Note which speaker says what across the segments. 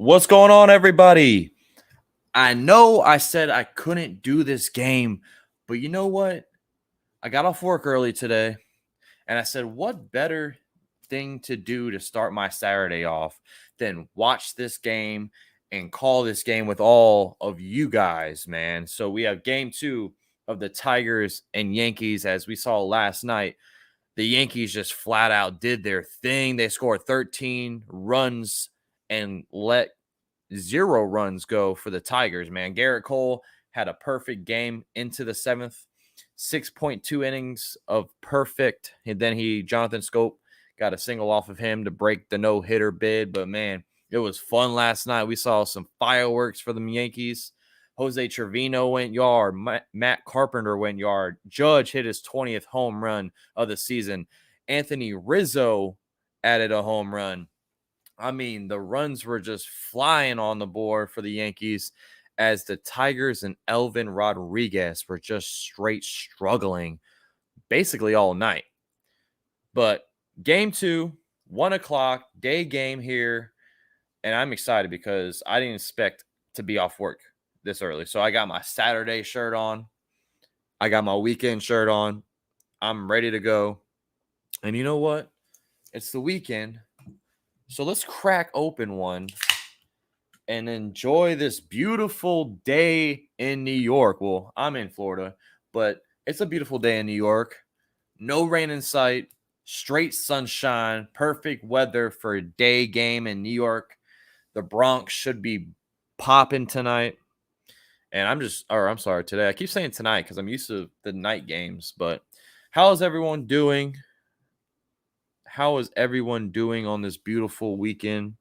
Speaker 1: What's going on, everybody? I know I said I couldn't do this game, but you know what? I got off work early today, and I said, what better thing to do to start my Saturday off than watch this game and call this game with all of you guys, man? So we have game 2 of the Tigers and Yankees. As we saw last night, the Yankees just flat out did their thing. They scored 13 runs and let 0 runs go for the Tigers, man. Garrett Cole had a perfect game into the 7th, 6.2 innings of perfect. And then Jonathan Schoop got a single off of him to break the no-hitter bid. But, man, it was fun last night. We saw some fireworks for the Yankees. Jose Trevino went yard. Matt Carpenter went yard. Judge hit his 20th home run of the season. Anthony Rizzo added a home run. I mean, the runs were just flying on the board for the Yankees as the Tigers and Elvin Rodriguez were just straight struggling basically all night. But game 2, 1 o'clock, day game here, and I'm excited because I didn't expect to be off work this early. So I got my Saturday shirt on. I got my weekend shirt on. I'm ready to go. And you know what? It's the weekend. So let's crack open one and enjoy this beautiful day in New York. Well, I'm in Florida, but it's a beautiful day in New York. No rain in sight, straight sunshine, perfect weather for a day game in New York. The Bronx should be popping tonight. And I'm sorry, today. I keep saying tonight because I'm used to the night games, but how's everyone doing? How is everyone doing on this beautiful weekend?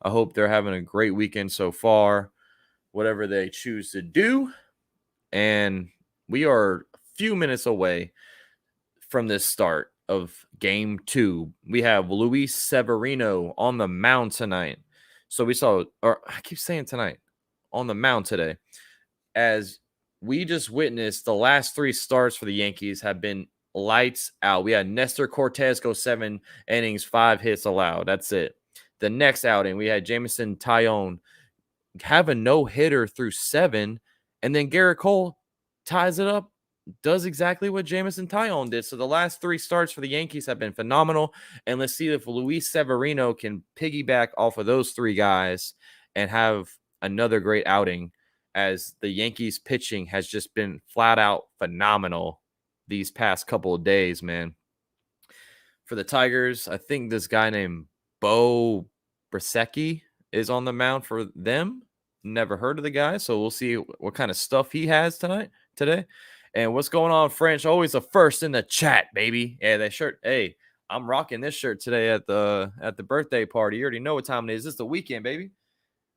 Speaker 1: I hope they're having a great weekend so far, whatever they choose to do. And we are a few minutes away from this start of game 2. We have Luis Severino on the mound tonight. So I keep saying tonight, on the mound today, as we just witnessed the last 3 starts for the Yankees have been lights out. We had Nestor Cortez go 7 innings, 5 hits allowed. That's it. The next outing, we had Jameson Taillon have a no-hitter through 7, and then Garrett Cole ties it up, does exactly what Jameson Taillon did. So the last 3 starts for the Yankees have been phenomenal, and let's see if Luis Severino can piggyback off of those 3 guys and have another great outing, as the Yankees pitching has just been flat out phenomenal these past couple of days, man. For the Tigers, I think this guy named Beau Brieske is on the mound for them. Never heard of the guy, so we'll see what kind of stuff he has today. And what's going on, French? Always a first in the chat, baby. Yeah, that shirt. Hey, I'm rocking this shirt today at the birthday party. You already know what time it is. It's the weekend, baby.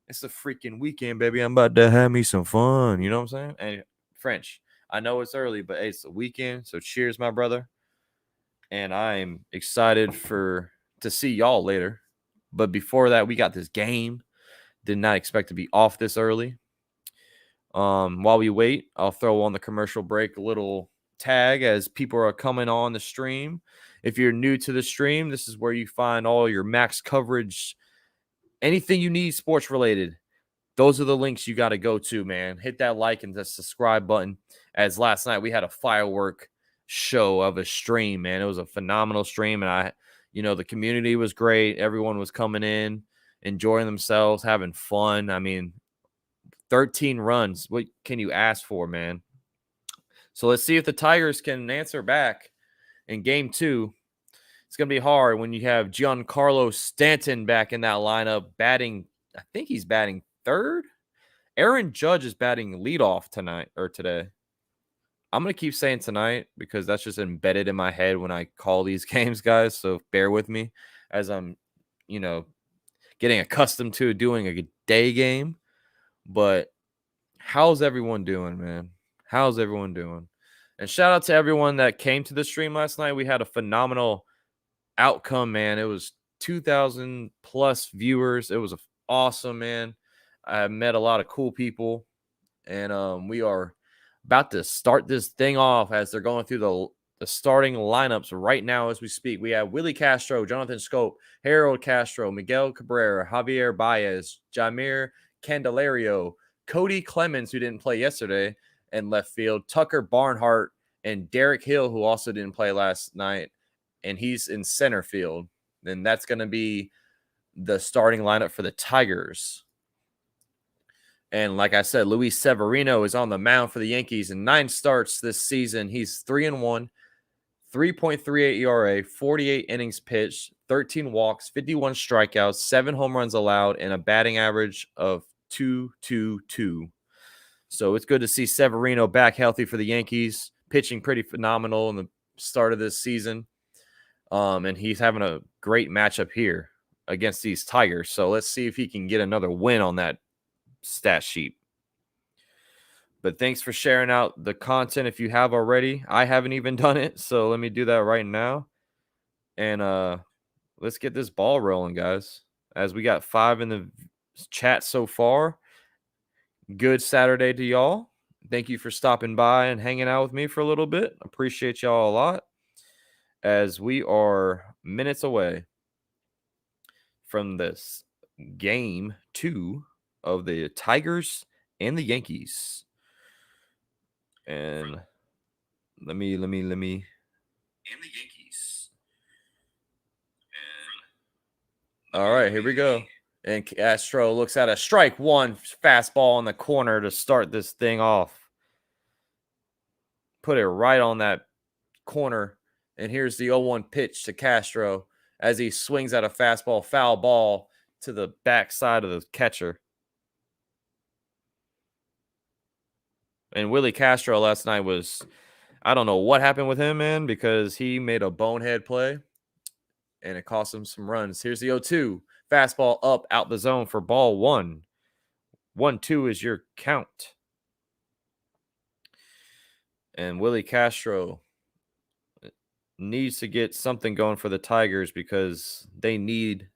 Speaker 1: It's the freaking weekend, baby. I'm about to have me some fun. You know what I'm saying? And French, I know it's early, but hey, it's the weekend. So cheers, my brother. And I'm excited to see y'all later. But before that, we got this game. Did not expect to be off this early. While we wait, I'll throw on the commercial break a little tag as people are coming on the stream. If you're new to the stream, this is where you find all your max coverage. Anything you need sports related, those are the links you got to go to, man. Hit that like and the subscribe button. As last night we had a firework show of a stream, man. It was a phenomenal stream, and the community was great. Everyone was coming in, enjoying themselves, having fun. I mean, 13 runs. What can you ask for, man? So let's see if the Tigers can answer back in game 2. It's going to be hard when you have GIANCARLO STANTON back in that lineup batting. I think he's batting 3rd. Aaron Judge is batting leadoff today. I'm going to keep saying tonight because that's just embedded in my head when I call these games, guys. So bear with me as I'm, getting accustomed to doing a day game. But how's everyone doing, man? How's everyone doing? And shout out to everyone that came to the stream last night. We had a phenomenal outcome, man. It was 2,000 plus viewers. It was awesome, man. I met a lot of cool people, and we are about to start this thing off as they're going through the starting lineups right now as we speak. We have Willie Castro, Jonathan Schoop, Harold Castro, Miguel Cabrera, Javier Baez, Jamir Candelario, Cody Clemens, who didn't play yesterday, in left field, Tucker Barnhart, and Derek Hill, who also didn't play last night, and he's in center field. And that's going to be the starting lineup for the Tigers. And like I said, Luis Severino is on the mound for the Yankees in 9 starts this season. He's 3-1, 3.38 ERA, 48 innings pitched, 13 walks, 51 strikeouts, 7 home runs allowed, and a batting average of .222. So it's good to see Severino back healthy for the Yankees, pitching pretty phenomenal in the start of this season. And he's having a great matchup here against these Tigers. So let's see if he can get another win on that stat sheet. But thanks for sharing out the content if you have already. I haven't even done it, so let me do that right now. And let's get this ball rolling, guys. As we got 5 in the chat so far. Good Saturday to y'all. Thank you for stopping by and hanging out with me for a little bit. Appreciate y'all a lot. As we are minutes away from this game 2 of the Tigers and the Yankees. And let me. And the Yankees. And all right, here we go. And Castro looks at a strike 1 fastball in the corner to start this thing off. Put it right on that corner. And here's the 0-1 pitch to Castro as he swings at a fastball, foul ball to the backside of the catcher. And Willie Castro last night was, I don't know what happened with him, man, because he made a bonehead play and it cost him some runs. Here's the 0-2. Fastball up out the zone for ball 1. 1-2 is your count. And Willie Castro needs to get something going for the Tigers because they need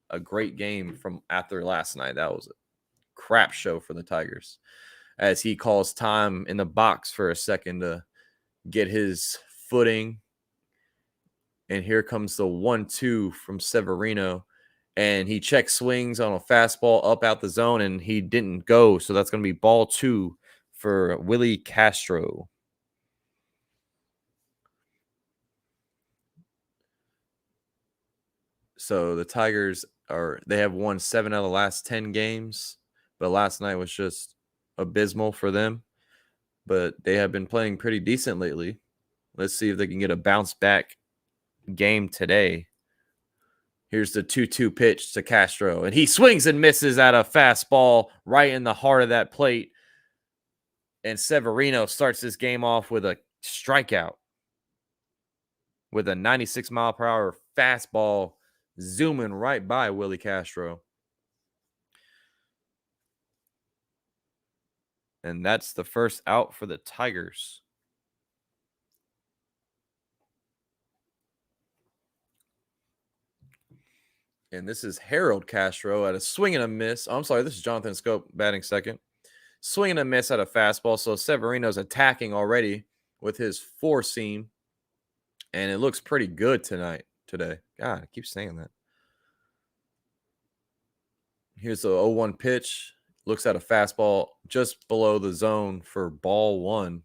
Speaker 1: a great game from after last night. That was a crap show for the Tigers, as he calls time in the box for a second to get his footing. And here comes the 1-2 from Severino. And he check swings on a fastball up out the zone, and he didn't go. So that's going to be ball 2 for Willie Castro. So the Tigers they have won 7 out of the last 10 games. But last night was just abysmal for them. But they have been playing pretty decent lately. Let's see if they can get a bounce back game today. Here's the 2-2 pitch to Castro. And he swings and misses at a fastball right in the heart of that plate. And Severino starts this game off with a strikeout with a 96-mile-per-hour fastball zooming right by Willie Castro. And that's the first out for the Tigers. And this is Harold Castro at a swing and a miss. Oh, I'm sorry, this is Jonathan Schoop batting second. Swing and a miss at a fastball. So Severino's attacking already with his 4-seam. And it looks pretty good today. God, I keep saying that. Here's the 0-1 pitch. Looks at a fastball just below the zone for ball 1.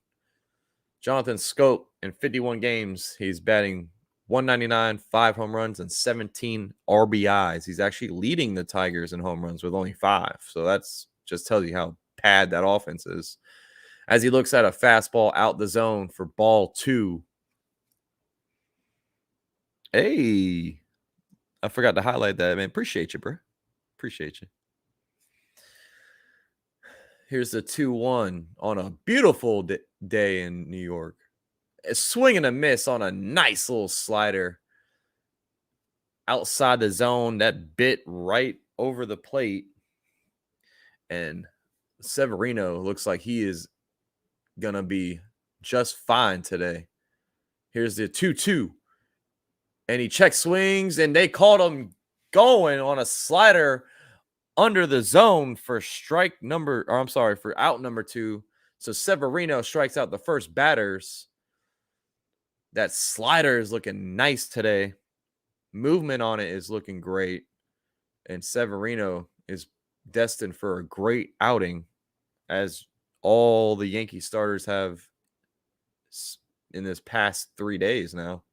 Speaker 1: Jonathan Schoop, in 51 games, he's batting .199, 5 home runs, and 17 RBIs. He's actually leading the Tigers in home runs with only 5. So that's just tells you how bad that offense is. As he looks at a fastball out the zone for ball 2. Hey, I forgot to highlight that, man. Appreciate you, bro. Appreciate you. Here's the 2-1 on a beautiful day in New York. A swing and a miss on a nice little slider outside the zone that bit right over the plate. And Severino looks like he is going to be just fine today. Here's the 2-2. And he check swings, and they called him going on a slider under the zone for out number 2. So Severino strikes out the first batters. That slider is looking nice today. Movement on it is looking great. And Severino is destined for a great outing, as all the Yankee starters have in this past 3 days now.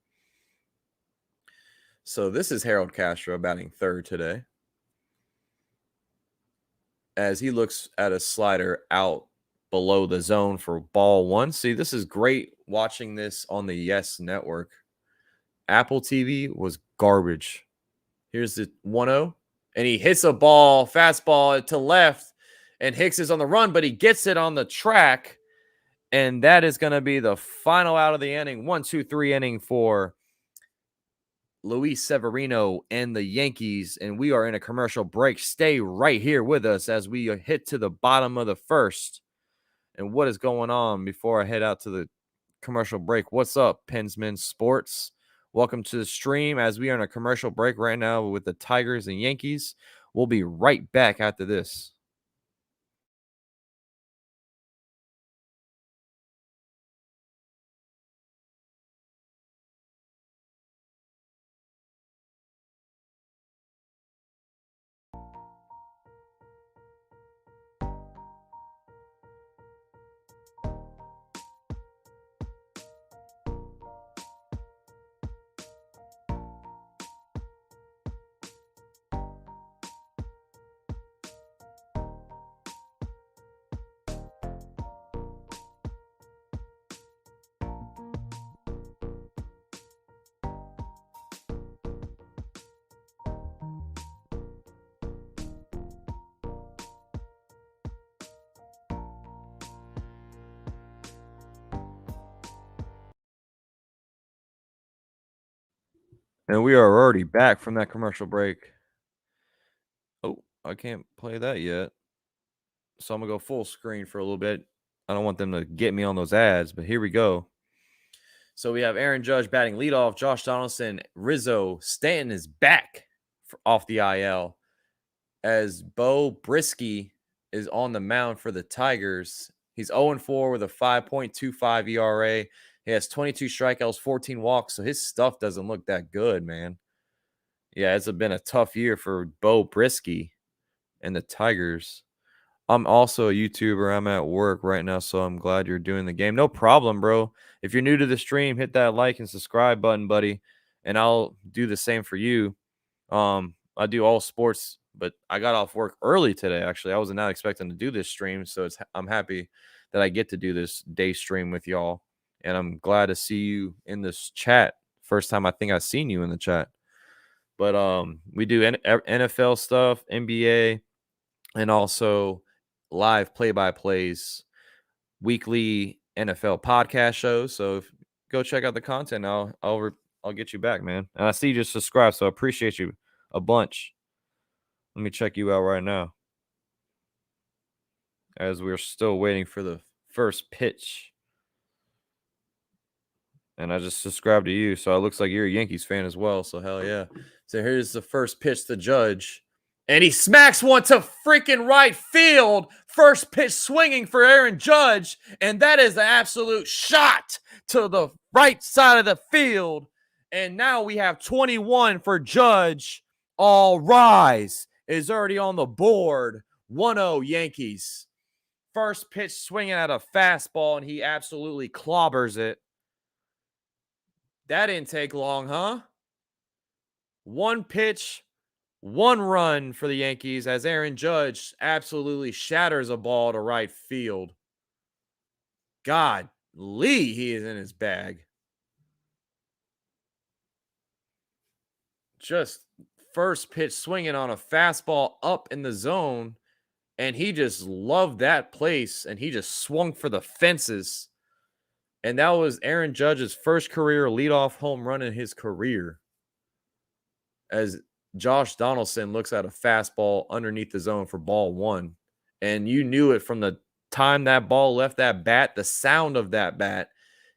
Speaker 1: So this is Harold Castro batting third today, as he looks at a slider out below the zone for ball one. See, this is great watching this on the Yes Network. Apple TV was garbage. Here's the 1-0, and he hits a ball, fastball to left, and Hicks is on the run, but he gets it on the track, and that is going to be the final out of the inning. 1-2-3 inning for Luis Severino and the Yankees, and we are in a commercial break. Stay right here with us as we hit to the bottom of the first. And what is going on before I head out to the commercial break? What's up, Pensman Sports? Welcome to the stream as we are in a commercial break right now with the Tigers and Yankees. We'll be right back after this. And we are already back from that commercial break. Oh, I can't play that yet. So I'm going to go full screen for a little bit. I don't want them to get me on those ads, but here we go. So we have Aaron Judge batting leadoff. Josh Donaldson, Rizzo, Stanton is back off the IL, as Beau Brieske is on the mound for the Tigers. He's 0-4 with a 5.25 ERA. He has 22 strikeouts, 14 walks, so his stuff doesn't look that good, man. Yeah, it's been a tough year for Beau Brieske and the Tigers. I'm also a YouTuber. I'm at work right now, so I'm glad you're doing the game. No problem, bro. If you're new to the stream, hit that like and subscribe button, buddy, and I'll do the same for you. I do all sports, but I got off work early today, actually. I was not expecting to do this stream, so I'm happy that I get to do this day stream with y'all, and I'm glad to see you in this chat. First time I think I've seen you in the chat. But we do NFL stuff, NBA, and also live play-by-plays, weekly NFL podcast shows. So go check out the content. I'll get you back, man. And I see you just subscribed, so I appreciate you a bunch. Let me check you out right now, as we're still waiting for the first pitch. And I just subscribed to you, so it looks like you're a Yankees fan as well. So hell yeah. So here's the first pitch to Judge. And he smacks one to freaking right field. First pitch swinging for Aaron Judge. And that is an absolute shot to the right side of the field. And now we have 21 for Judge. All rise is already on the board. 1-0 Yankees. First pitch swinging at a fastball, and he absolutely clobbers it. That didn't take long, huh? One pitch, one run for the Yankees, as Aaron Judge absolutely shatters a ball to right field. God, Lee, he is in his bag. Just first pitch swinging on a fastball up in the zone, and he just loved that place, and he just swung for the fences. And that was Aaron Judge's first career leadoff home run in his career, as Josh Donaldson looks at a fastball underneath the zone for ball one. And you knew it from the time that ball left that bat, the sound of that bat.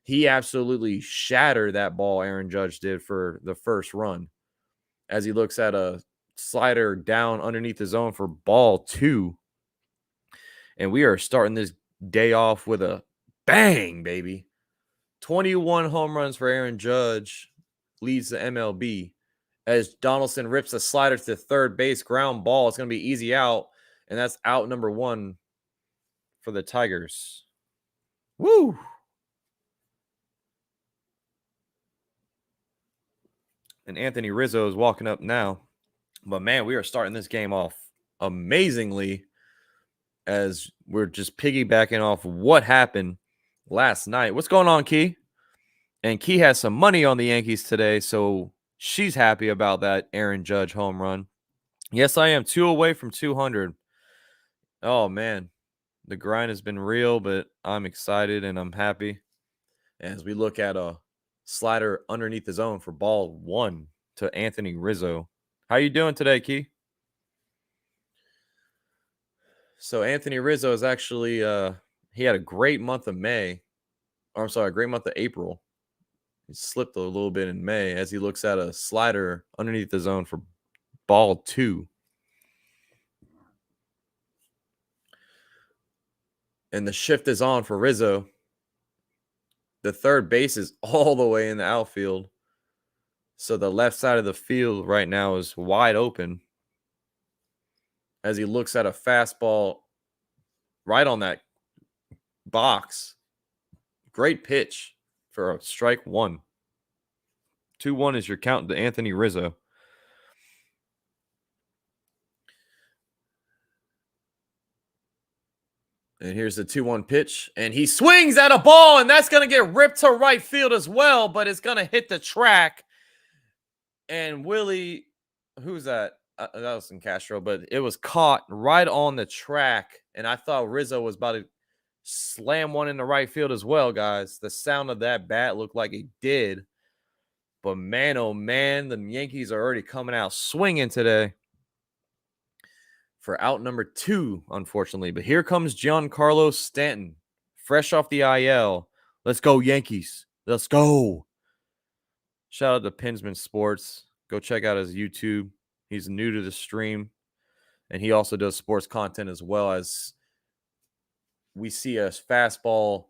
Speaker 1: He absolutely shattered that ball, Aaron Judge did, for the first run, as he looks at a slider down underneath the zone for ball two. And we are starting this day off with a bang, baby. 21 home runs for Aaron Judge, leads the MLB. As Donaldson rips a slider to third base, ground ball. It's going to be easy out, and that's out number 1 for the Tigers. Woo! And Anthony Rizzo is walking up now. But, man, we are starting this game off amazingly as we're just piggybacking off what happened last night. What's going on, Key? And Key has some money on the Yankees today, so she's happy about that Aaron Judge home run. Yes, I am 2 away from 200. Oh, man. The grind has been real, but I'm excited and I'm happy as we look at a slider underneath the zone for ball 1 to Anthony Rizzo. How you doing today, Key? So Anthony Rizzo is actually he had a great month of May. Or I'm sorry, a great month of April. He slipped a little bit in May as he looks at a slider underneath the zone for ball 2. And the shift is on for Rizzo. The third base is all the way in the outfield. So the left side of the field right now is wide open as he looks at a fastball right on that box. Great pitch for a strike 1. 2-1 is your count to Anthony Rizzo. And here's the 2-1 pitch. And he swings at a ball, and that's going to get ripped to right field as well, but it's going to hit the track. And Willie, who's that? That was in Castro, but it was caught right on the track. And I thought Rizzo was about to slam one in the right field as well, guys. The sound of that bat looked like it did. But man, oh man, the Yankees are already coming out swinging today for out number 2, unfortunately. But here comes GIANCARLO Stanton, fresh off the IL. Let's go, Yankees. Let's go. Shout out to Pinsman Sports. Go check out his YouTube. He's new to the stream. And he also does sports content as well, as we see a fastball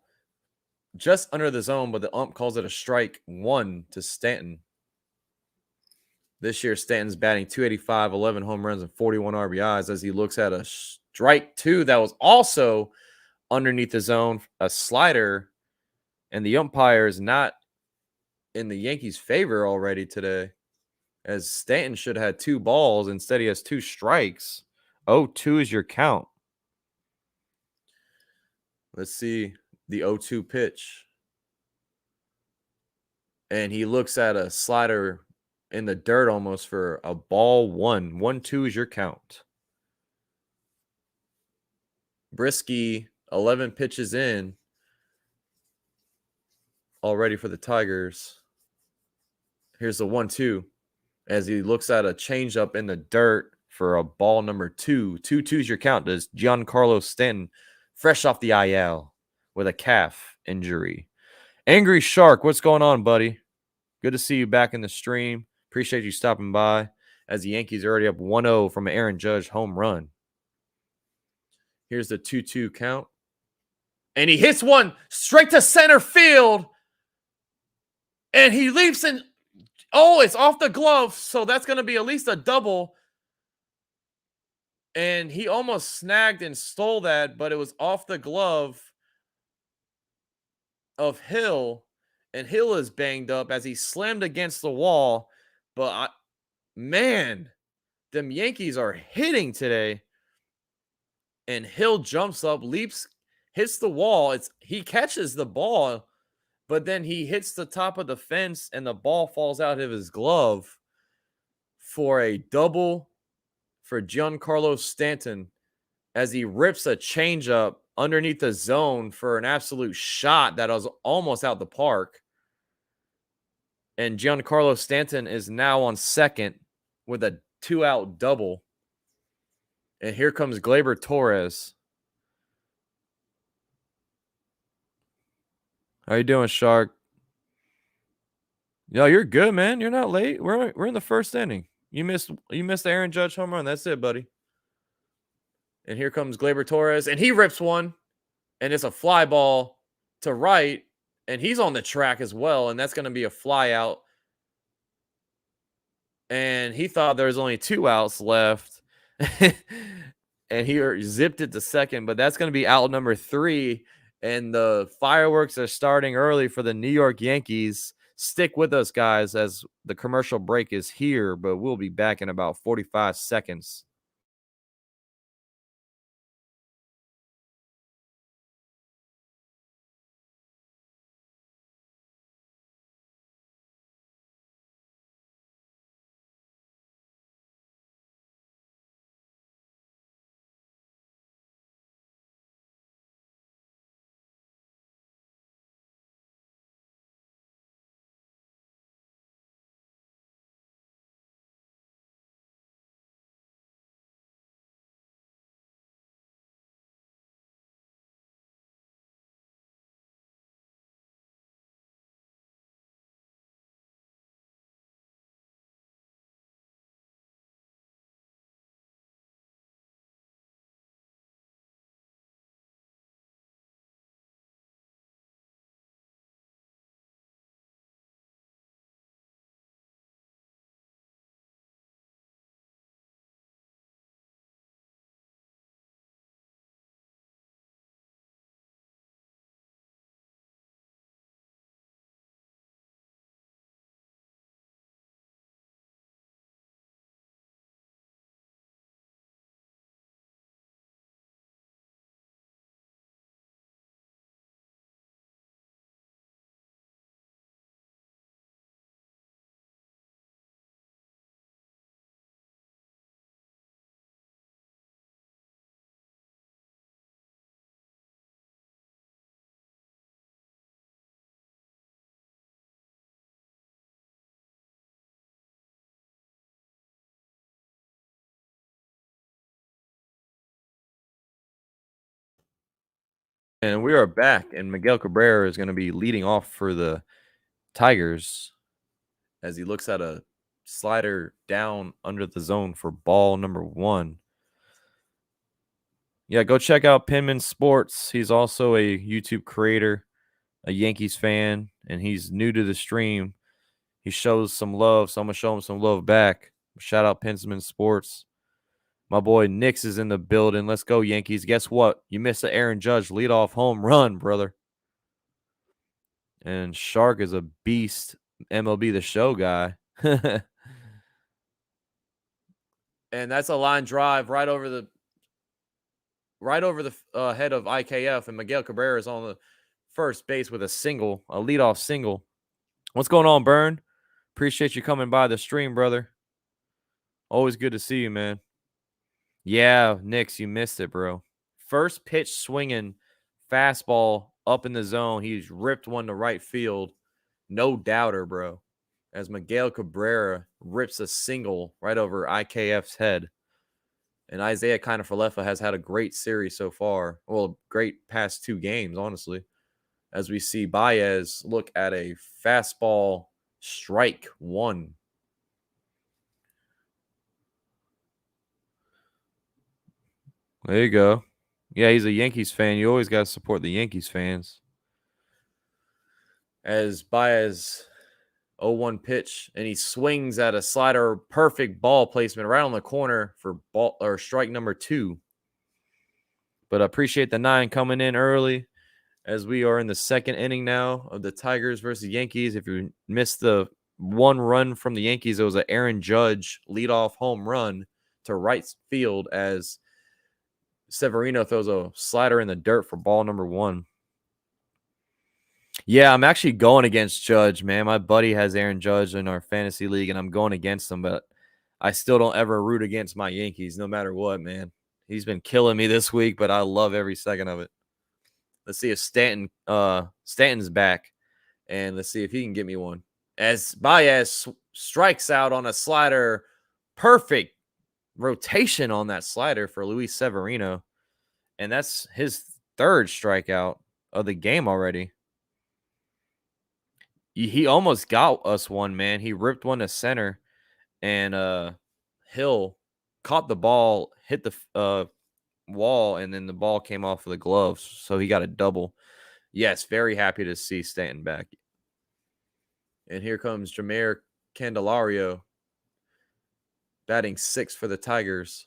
Speaker 1: just under the zone, but the ump calls it a strike 1 to Stanton. This year, Stanton's batting .285, 11 home runs, and 41 RBIs as he looks at a strike 2 that was also underneath the zone, a slider, and the umpire is not in the Yankees' favor already today, as Stanton should have had 2 balls. Instead, he has 2 strikes. 0-2 is your count. Let's see the 0-2 pitch. And he looks at a slider in the dirt almost for a ball 1. 1-2 is your count. Brieske, 11 pitches in already for the Tigers. Here's the 1-2 as he looks at a changeup in the dirt for a ball number 2. 2-2 is your count. Does GIANCARLO Stanton, fresh off the IL with a calf injury. Angry Shark, what's going on, buddy? Good to see you back in the stream. Appreciate you stopping by as the Yankees are already up 1-0 from an Aaron Judge home run. Here's the 2-2 count. And he hits one straight to center field. And he leaps in. Oh, it's off the glove. So that's going to be at least a double. And he almost snagged and stole that, but it was off the glove of Hill. And Hill is banged up as he slammed against the wall. But, man, them Yankees are hitting today. And Hill jumps up, leaps, hits the wall. He catches the ball, but then he hits the top of the fence, and the ball falls out of his glove for a double for GIANCARLO Stanton as he rips a changeup underneath the zone for an absolute shot that was almost out the park. And GIANCARLO Stanton is now on second with a 2-out double. And here comes Gleyber Torres. How you doing, Shark? Yo, you're good, man. You're not late. We're in the first inning. You missed the Aaron Judge home run. That's it, buddy. And here comes Gleyber Torres, and he rips one, and it's a fly ball to right, And he's on the track as well, and that's going to be a fly out. And he thought there was only 2 outs left. And he zipped it to second, but that's going to be out number 3. And the fireworks are starting early for the New York Yankees. Stick with us, guys, as the commercial break is here, but we'll be back in about 45 seconds. And we are back, and Miguel Cabrera is going to be leading off for the Tigers as he looks at a slider down under the zone for ball number 1. Yeah, go check out Pinman Sports. He's also a YouTube creator, a Yankees fan, and he's new to the stream. He shows some love, so I'm going to show him some love back. Shout out Pinman Sports. My boy Nix is in the building. Let's go, Yankees. Guess what? You missed the Aaron Judge leadoff home run, brother. And Shark is a beast, MLB The Show guy. And that's a line drive right over the head of IKF, and Miguel Cabrera is on the first base with a leadoff single. What's going on, Burn? Appreciate you coming by the stream, brother. Always good to see you, man. Yeah, Nix, you missed it, bro. First pitch swinging, fastball up in the zone. He's ripped one to right field. No doubter, bro. As Miguel Cabrera rips a single right over IKF's head. And Isaiah Kiner-Falefa has had a great series so far. Well, great past 2 games, honestly. As we see Baez look at a fastball strike 1. There you go. Yeah, he's a Yankees fan. You always got to support the Yankees fans. As Baez 0-1 pitch, and he swings at a slider, perfect ball placement right on the corner for ball or strike number 2. But I appreciate the 9 coming in early as we are in the second inning now of the Tigers versus Yankees. If you missed the 1 run from the Yankees, it was an Aaron Judge leadoff home run to right field as Severino throws a slider in the dirt for ball number 1. Yeah, I'm actually going against Judge, man. My buddy has Aaron Judge in our fantasy league, and I'm going against him, but I still don't ever root against my Yankees no matter what, man. He's been killing me this week, but I love every second of it. Let's see if Stanton's back, and let's see if he can get me one. As Baez strikes out on a slider, perfect rotation on that slider for Luis Severino, and that's his 3rd strikeout of the game already. He almost got us one, man. He ripped one to center, and Hill caught the ball, hit the wall, and then the ball came off of the gloves, so he got a double. Yes, very happy to see Stanton back. And here comes Jameer Candelario, batting 6th for the Tigers.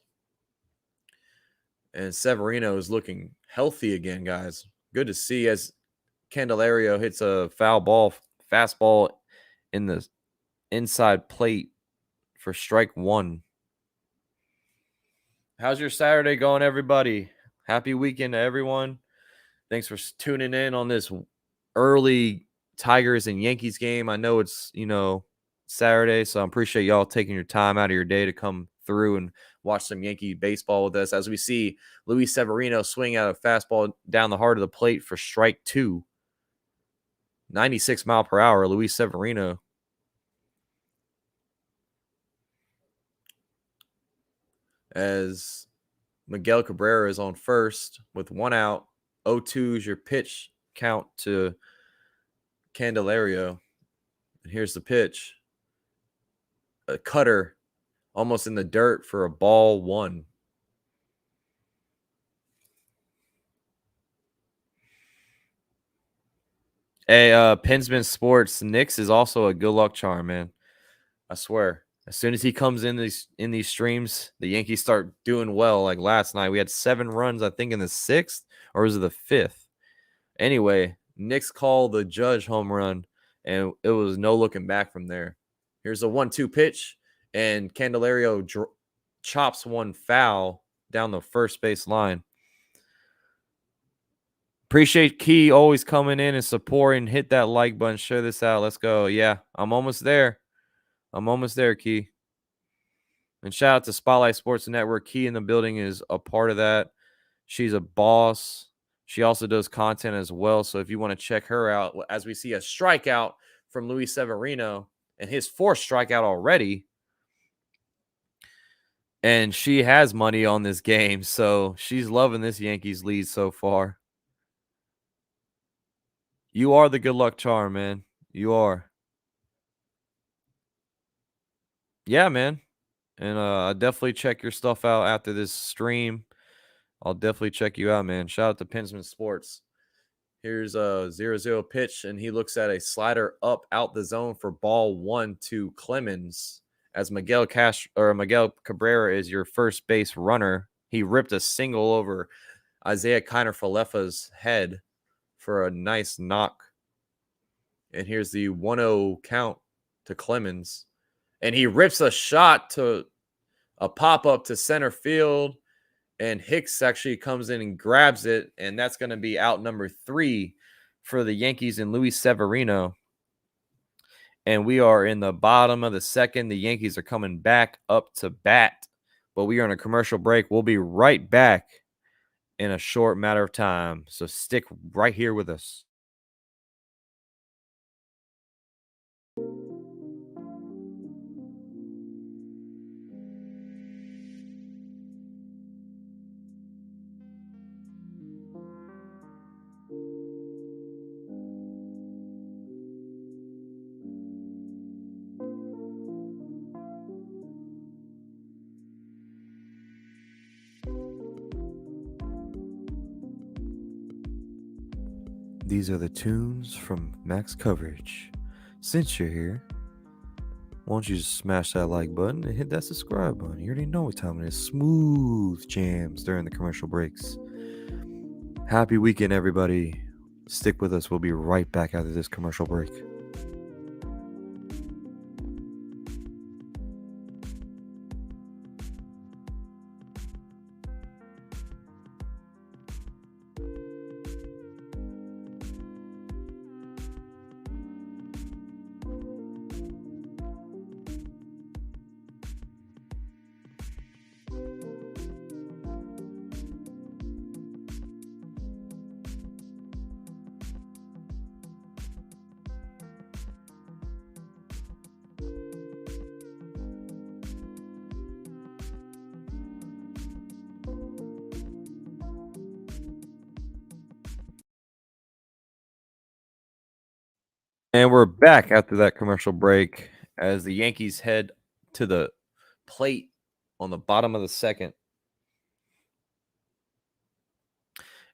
Speaker 1: And Severino is looking healthy again, guys. Good to see as Candelario hits a foul ball, fastball in the inside plate for strike 1. How's your Saturday going, everybody? Happy weekend to everyone. Thanks for tuning in on this early Tigers and Yankees game. I know it's, Saturday, so I appreciate y'all taking your time out of your day to come through and watch some Yankee baseball with us as we see Luis Severino swing out a fastball down the heart of the plate for strike 2. 96 mile per hour, Luis Severino. As Miguel Cabrera is on first with 1 out. 0-2 is your pitch count to Candelario. And here's the pitch. A cutter almost in the dirt for a ball 1. Hey, Pinsman Sports, Knicks is also a good luck charm, man. I swear. As soon as he comes in these streams, the Yankees start doing well. Like last night, we had 7 runs, I think, in the 6th, or was it the 5th? Anyway, Knicks call the Judge home run, and it was no looking back from there. Here's a 1-2 pitch, and Candelario chops one foul down the first base line. Appreciate Key always coming in and supporting. Hit that like button. Share this out. Let's go. Yeah, I'm almost there. Key. And shout out to Spotlight Sports Network. Key in the building is a part of that. She's a boss. She also does content as well. So if you want to check her out, as we see a strikeout from Luis Severino and his 4th strikeout already. And she has money on this game. So she's loving this Yankees lead so far. You are the good luck charm, man. You are. Yeah, man. And definitely check your stuff out after this stream. I'll definitely check you out, man. Shout out to Pinsman Sports. Here's a 0-0 pitch, and he looks at a slider up out the zone for ball 1 to Clemens. As Miguel Cabrera is your first base runner. He ripped a single over Isaiah Kiner-Falefa's head for a nice knock. And here's the 1-0 count to Clemens. And he rips a shot to a pop-up to center field. And Hicks actually comes in and grabs it. And that's going to be out number 3 for the Yankees and Luis Severino. And we are in the bottom of the 2nd. The Yankees are coming back up to bat. But we are on a commercial break. We'll be right back in a short matter of time. So stick right here with us. These are the tunes from MaxCoverage. Since you're here, why don't you just smash that like button and hit that subscribe button? You already know what time it is. Smooth jams during the commercial breaks. Happy weekend, everybody. Stick with us. We'll be right back after this commercial break. And we're back after that commercial break as the Yankees head to the plate on the bottom of the 2nd.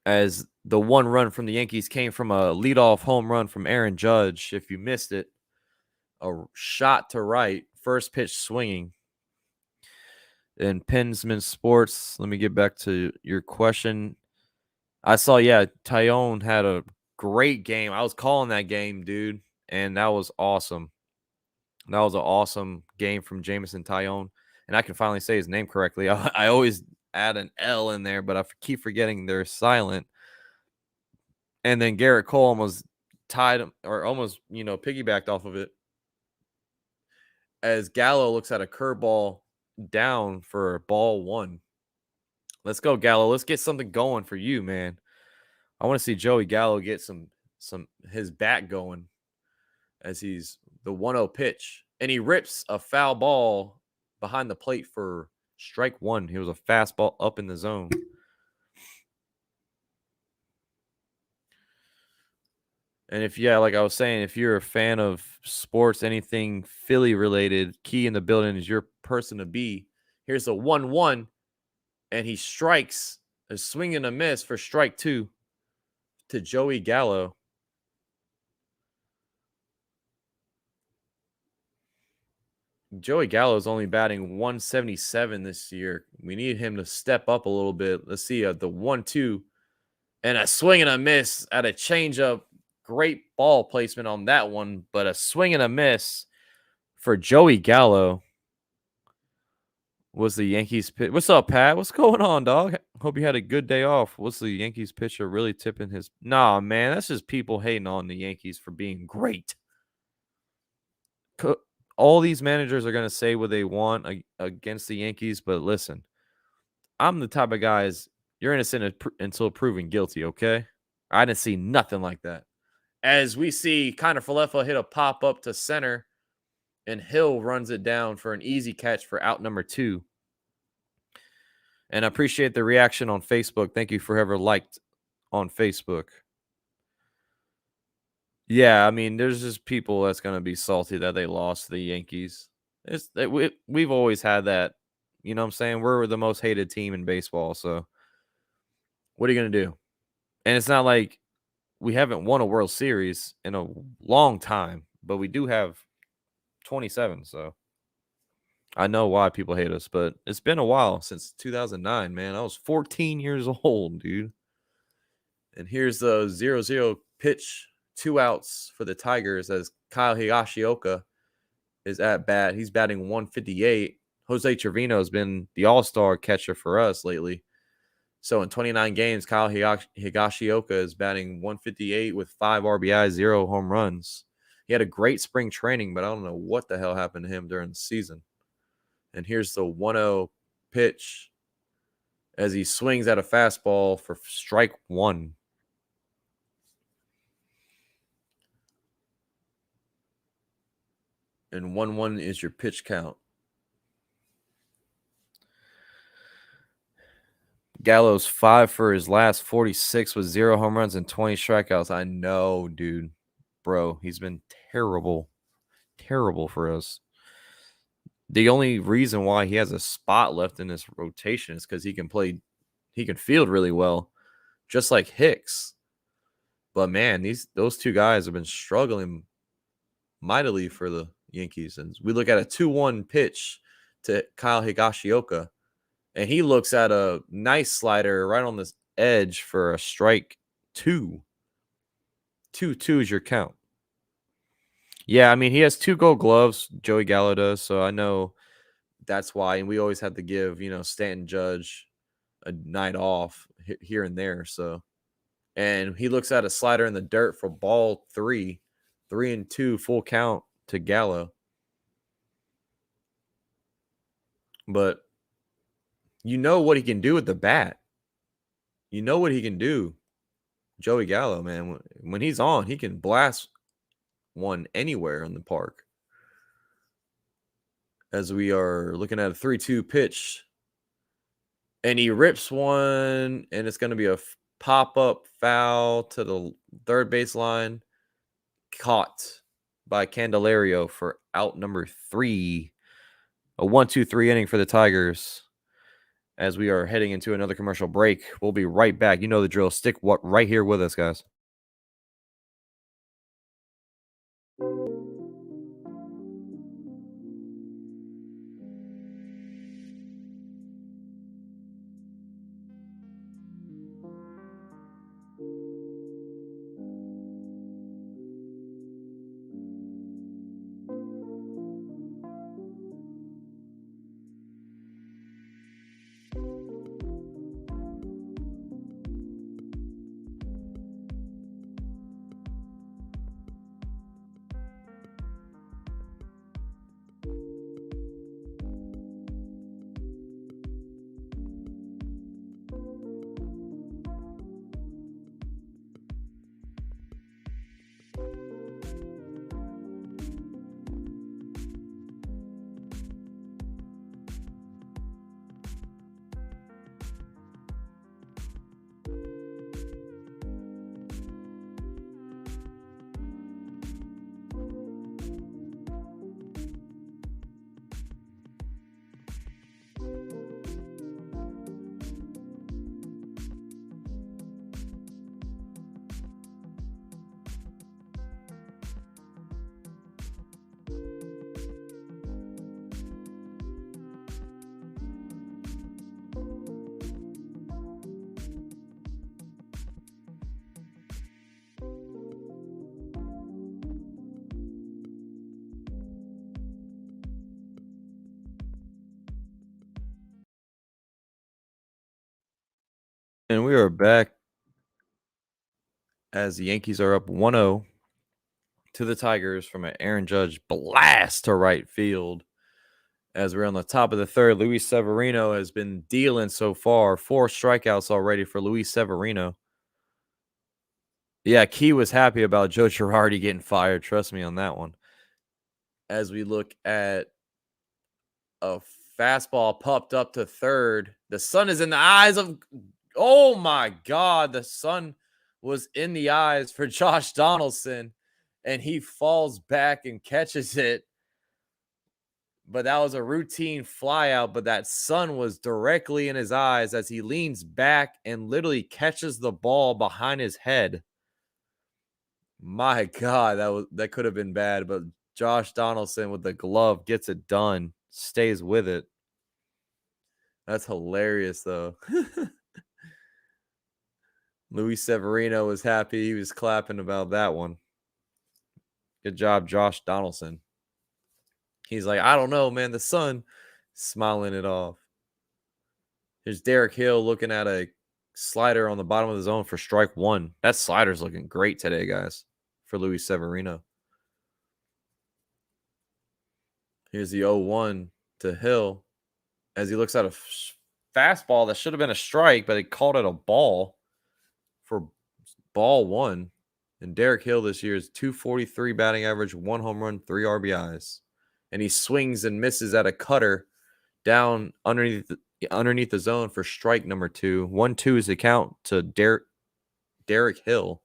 Speaker 1: as the one run from the Yankees came from a leadoff home run from Aaron Judge. If you missed it, a shot to right, first pitch swinging. In Pinsman Sports, let me get back to your question. I saw, Tyone had a great game. I was calling that game, dude, and that was awesome. That was an awesome game from Jameson Tyone, and I can finally say his name correctly. I always add an L in there, but I keep forgetting they're silent. And then Garrett Cole almost tied him, or almost, piggybacked off of it, as Gallo looks at a curveball down for ball one. Let's go, Gallo. Let's get something going for you, man. I want to see Joey Gallo get some his bat going as he's the 1-0 pitch. And he rips a foul ball behind the plate for strike one. He was a fastball up in the zone. And like I was saying, if you're a fan of sports, anything Philly related, Key in the building is your person to be. Here's a 1-1, and he strikes a swing and a miss for strike two to Joey Gallo. Joey Gallo is only batting 177 this year. We need him to step up a little bit. Let's see the 1-2 and a swing and a miss at a changeup. Great ball placement on that one, but a swing and a miss for Joey Gallo was the Yankees pitch. What's up, Pat? What's going on, dog? Hope you had a good day off. Was the Yankees pitcher really tipping his? Nah, man, that's just people hating on the Yankees for being great. All these managers are going to say what they want against the Yankees, but listen, I'm the type of guys, you're innocent until proven guilty, okay? I didn't see nothing like that. As we see Connor Falefa hit a pop-up to center, and Hill runs it down for an easy catch for out number 2. And I appreciate the reaction on Facebook. Thank you for whoever liked on Facebook. Yeah, I mean, there's just people that's going to be salty that they lost to the Yankees. We've always had that. You know what I'm saying? We're the most hated team in baseball, so what are you going to do? And it's not like we haven't won a World Series in a long time, but we do have 27, so I know why people hate us, but it's been a while since 2009, man. I was 14 years old, dude. And here's the 0-0 pitch, 2 outs for the Tigers as Kyle Higashioka is at bat. He's batting 158. Jose Trevino has been the all-star catcher for us lately. So in 29 games, Kyle Higashioka is batting 158 with 5 RBIs, 0 home runs. He had a great spring training, but I don't know what the hell happened to him during the season. And here's the 1-0 pitch as he swings at a fastball for strike one. And 1-1 is your pitch count. Gallo's 5 for his last 46 with 0 home runs and 20 strikeouts. I know, dude. Bro, he's been terrible. Terrible for us. The only reason why he has a spot left in this rotation is because he can field really well, just like Hicks. But man, those two guys have been struggling mightily for the Yankees. And we look at a 2-1 pitch to Kyle Higashioka, and he looks at a nice slider right on this edge for a strike 2. 2-2 is your count. Yeah, I mean, he has 2 gold gloves, Joey Gallo does, so I know that's why. And we always have to give, Stanton Judge a night off here and there. So, and he looks at a slider in the dirt for ball 3, 3-2, full count to Gallo. But you know what he can do with the bat. You know what he can do. Joey Gallo, man, when he's on, he can blast one anywhere in the park. As we are looking at a 3-2 pitch, and he rips one, and it's going to be a pop-up foul to the third baseline, caught by Candelario for out number 3. A 1-2-3 inning for the Tigers. as we are heading into another commercial break. We'll be right back. You know the drill. Stick right here with us, guys. And we are back as the Yankees are up 1-0 to the Tigers from an Aaron Judge blast to right field. As we're on the top of the third, Luis Severino has been dealing so far. 4 strikeouts already for Luis Severino. Yeah, Key was happy about Joe Girardi getting fired. Trust me on that one. As we look at a fastball popped up to third, the sun is in the eyes of... Oh, my God. The sun was in the eyes for Josh Donaldson, and he falls back and catches it. But that was a routine flyout, but that sun was directly in his eyes as he leans back and literally catches the ball behind his head. My God, that could have been bad, but Josh Donaldson with the glove gets it done, stays with it. That's hilarious, though. Luis Severino was happy. He was clapping about that one. Good job, Josh Donaldson. He's like, I don't know, man. The sun, smiling it off. Here's Derek Hill looking at a slider on the bottom of the zone for strike one. That slider's looking great today, guys, for Luis Severino. Here's the 0-1 to Hill as he looks at a fastball that should have been a strike, but he called it a ball for ball one. And Derek Hill this year is .243 batting average, 1 home run, 3 RBIs. And he swings and misses at a cutter down underneath the zone for strike number 2. 1-2 is the count to Derek Hill,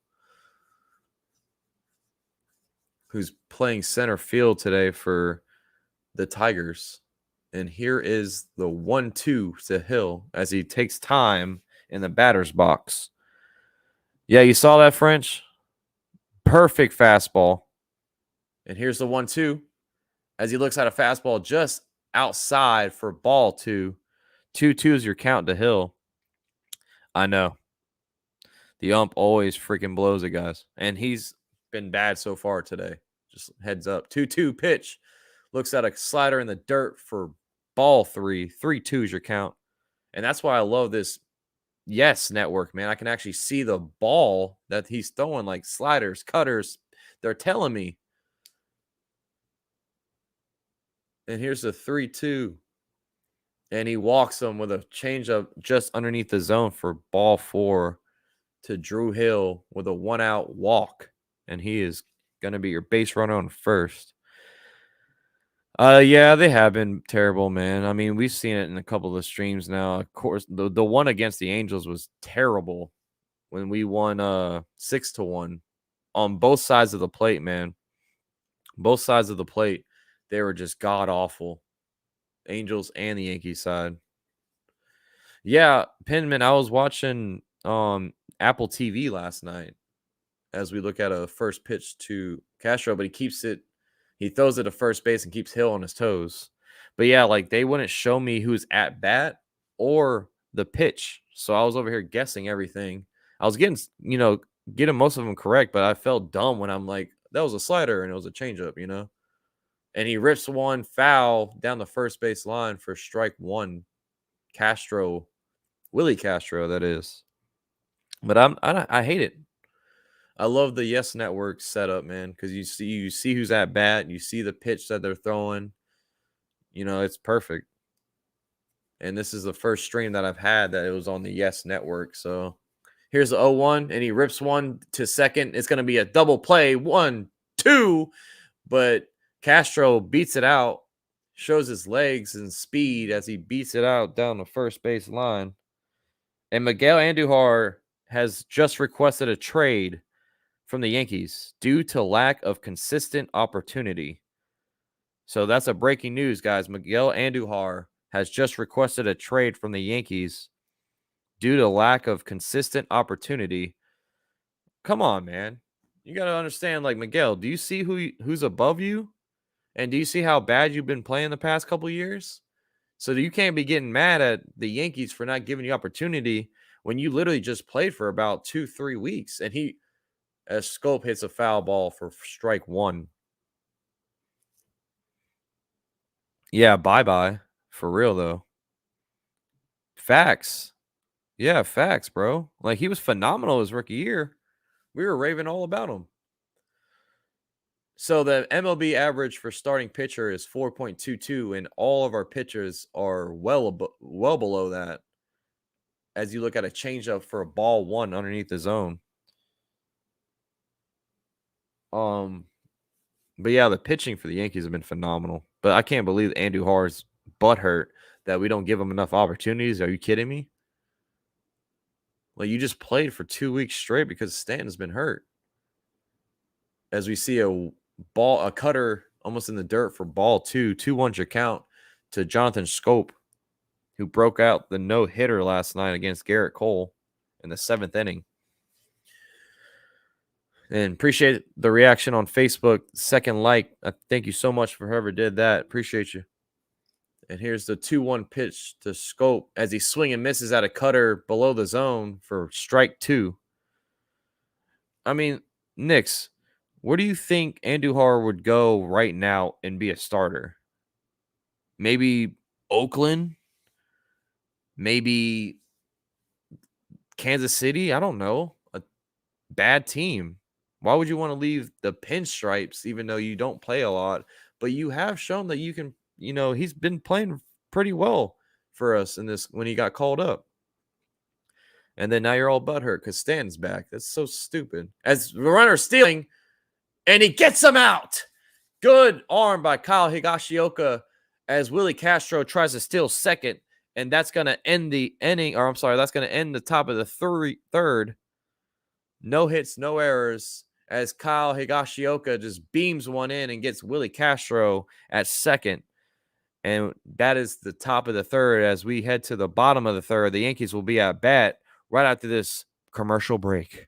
Speaker 1: who's playing center field today for the Tigers. And here is the 1-2 to Hill as he takes time in the batter's box. Yeah, you saw that, French? Perfect fastball. And here's the 1-2 as he looks at a fastball just outside for ball 2. 2-2 is your count to Hill. I know. The ump always freaking blows it, guys. And he's been bad so far today. Just heads up. 2-2 pitch. Looks at a slider in the dirt for ball 3. 3-2 is your count. And that's why I love this Yes network, man. I can actually see the ball that he's throwing, like sliders, cutters. They're telling me. And here's the 3-2. And he walks him with a changeup just underneath the zone for ball 4 to Drew Hill with a 1-out walk. And he is going to be your base runner on first. Yeah, they have been terrible, man. I mean, we've seen it in a couple of streams now. Of course, the one against the Angels was terrible when we won 6-1 on both sides of the plate, man. Both sides of the plate, they were just god awful. Angels and the Yankees side. Yeah, Penman, I was watching Apple TV last night as we look at a first pitch to Castro, but he throws it to first base and keeps Hill on his toes. But yeah, like they wouldn't show me who's at bat or the pitch. So I was over here guessing everything. I was getting most of them correct, but I felt dumb when I'm like, that was a slider and it was a changeup. And he rips one foul down the first base line for strike one. Willie Castro, that is. But I hate it. I love the Yes Network setup, man, because you see who's at bat, you see the pitch that they're throwing. It's perfect. And this is the first stream that I've had that it was on the Yes Network. So here's the 0-1, and he rips one to second. It's going to be a double play, 1-2, but Castro beats it out, shows his legs and speed as he beats it out down the first base line. And Miguel Andujar has just requested a trade from the Yankees due to lack of consistent opportunity. So that's a breaking news, guys. Miguel Andujar has just requested a trade from the Yankees due to lack of consistent opportunity. Come on, man. You got to understand, like, Miguel, do you see who's above you? And do you see how bad you've been playing the past couple of years? So you can't be getting mad at the Yankees for not giving you opportunity when you literally just played for about 2-3 weeks. And as Schoop hits a foul ball for strike one. Yeah, bye-bye. For real, though. Facts. Yeah, facts, bro. Like, he was phenomenal his rookie year. We were raving all about him. So the MLB average for starting pitcher is 4.22, and all of our pitchers are well below that. As you look at a changeup for a ball one underneath the zone. But yeah, the pitching for the Yankees have been phenomenal. But I can't believe Andujar's butthurt that we don't give him enough opportunities. Are you kidding me? Like, you just played for 2 weeks straight because Stanton's been hurt. As we see a cutter almost in the dirt for ball 2, 2-1 your count to Jonathan Schoop, who broke out the no-hitter last night against Garrett Cole in the 7th inning. And appreciate the reaction on Facebook. Second like. Thank you so much for whoever did that. Appreciate you. And here's the 2-1 pitch to Schoop as he swing and misses at a cutter below the zone for strike 2. I mean, Knicks, where do you think Andujar would go right now and be a starter? Maybe Oakland? Maybe Kansas City? I don't know. A bad team. Why would you want to leave the pinstripes even though you don't play a lot? But you have shown that you can, he's been playing pretty well for us in this when he got called up. And then now you're all butthurt because Stanton's back. That's so stupid. As the runner's stealing, and he gets him out. Good arm by Kyle Higashioka as Willie Castro tries to steal second. And that's going to end the inning. Or I'm sorry, that's going to end the top of the third. No hits, no errors. As Kyle Higashioka just beams one in and gets Willie Castro at second. And that is the top of the third. As we head to the bottom of the third, the Yankees will be at bat right after this commercial break.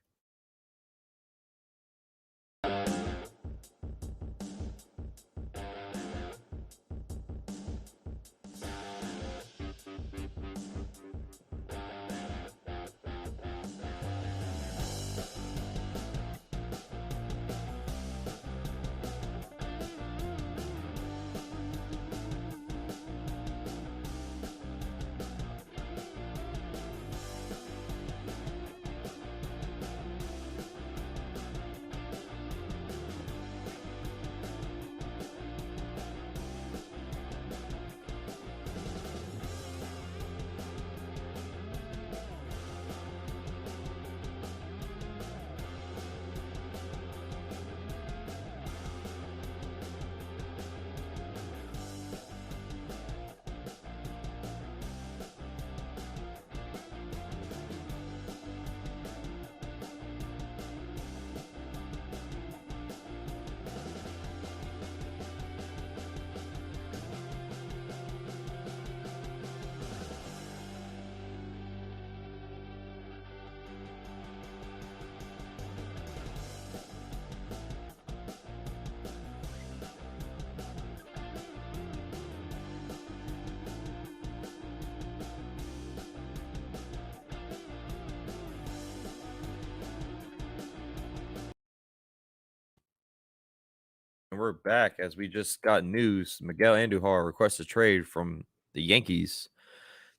Speaker 1: And we're back as we just got news. Miguel Andujar requested trade from the Yankees.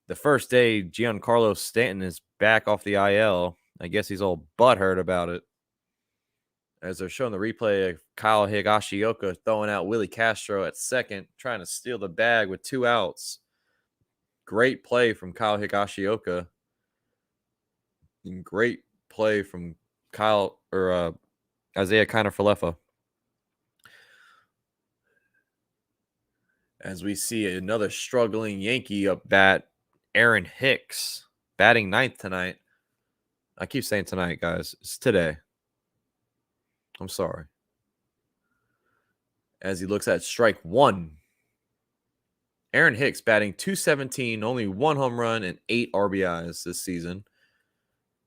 Speaker 1: The first day, Giancarlo Stanton is back off the IL. I guess he's all butthurt about it. As they're showing the replay of Kyle Higashioka throwing out Willie Castro at second, trying to steal the bag with 2 outs. Great play from Kyle Higashioka. And great play from Isaiah Kiner-Falefa. As we see another struggling Yankee up bat, Aaron Hicks, batting 9th tonight. I keep saying tonight, guys. It's today. I'm sorry. As he looks at strike 1. Aaron Hicks batting .217, only 1 home run and 8 RBIs this season.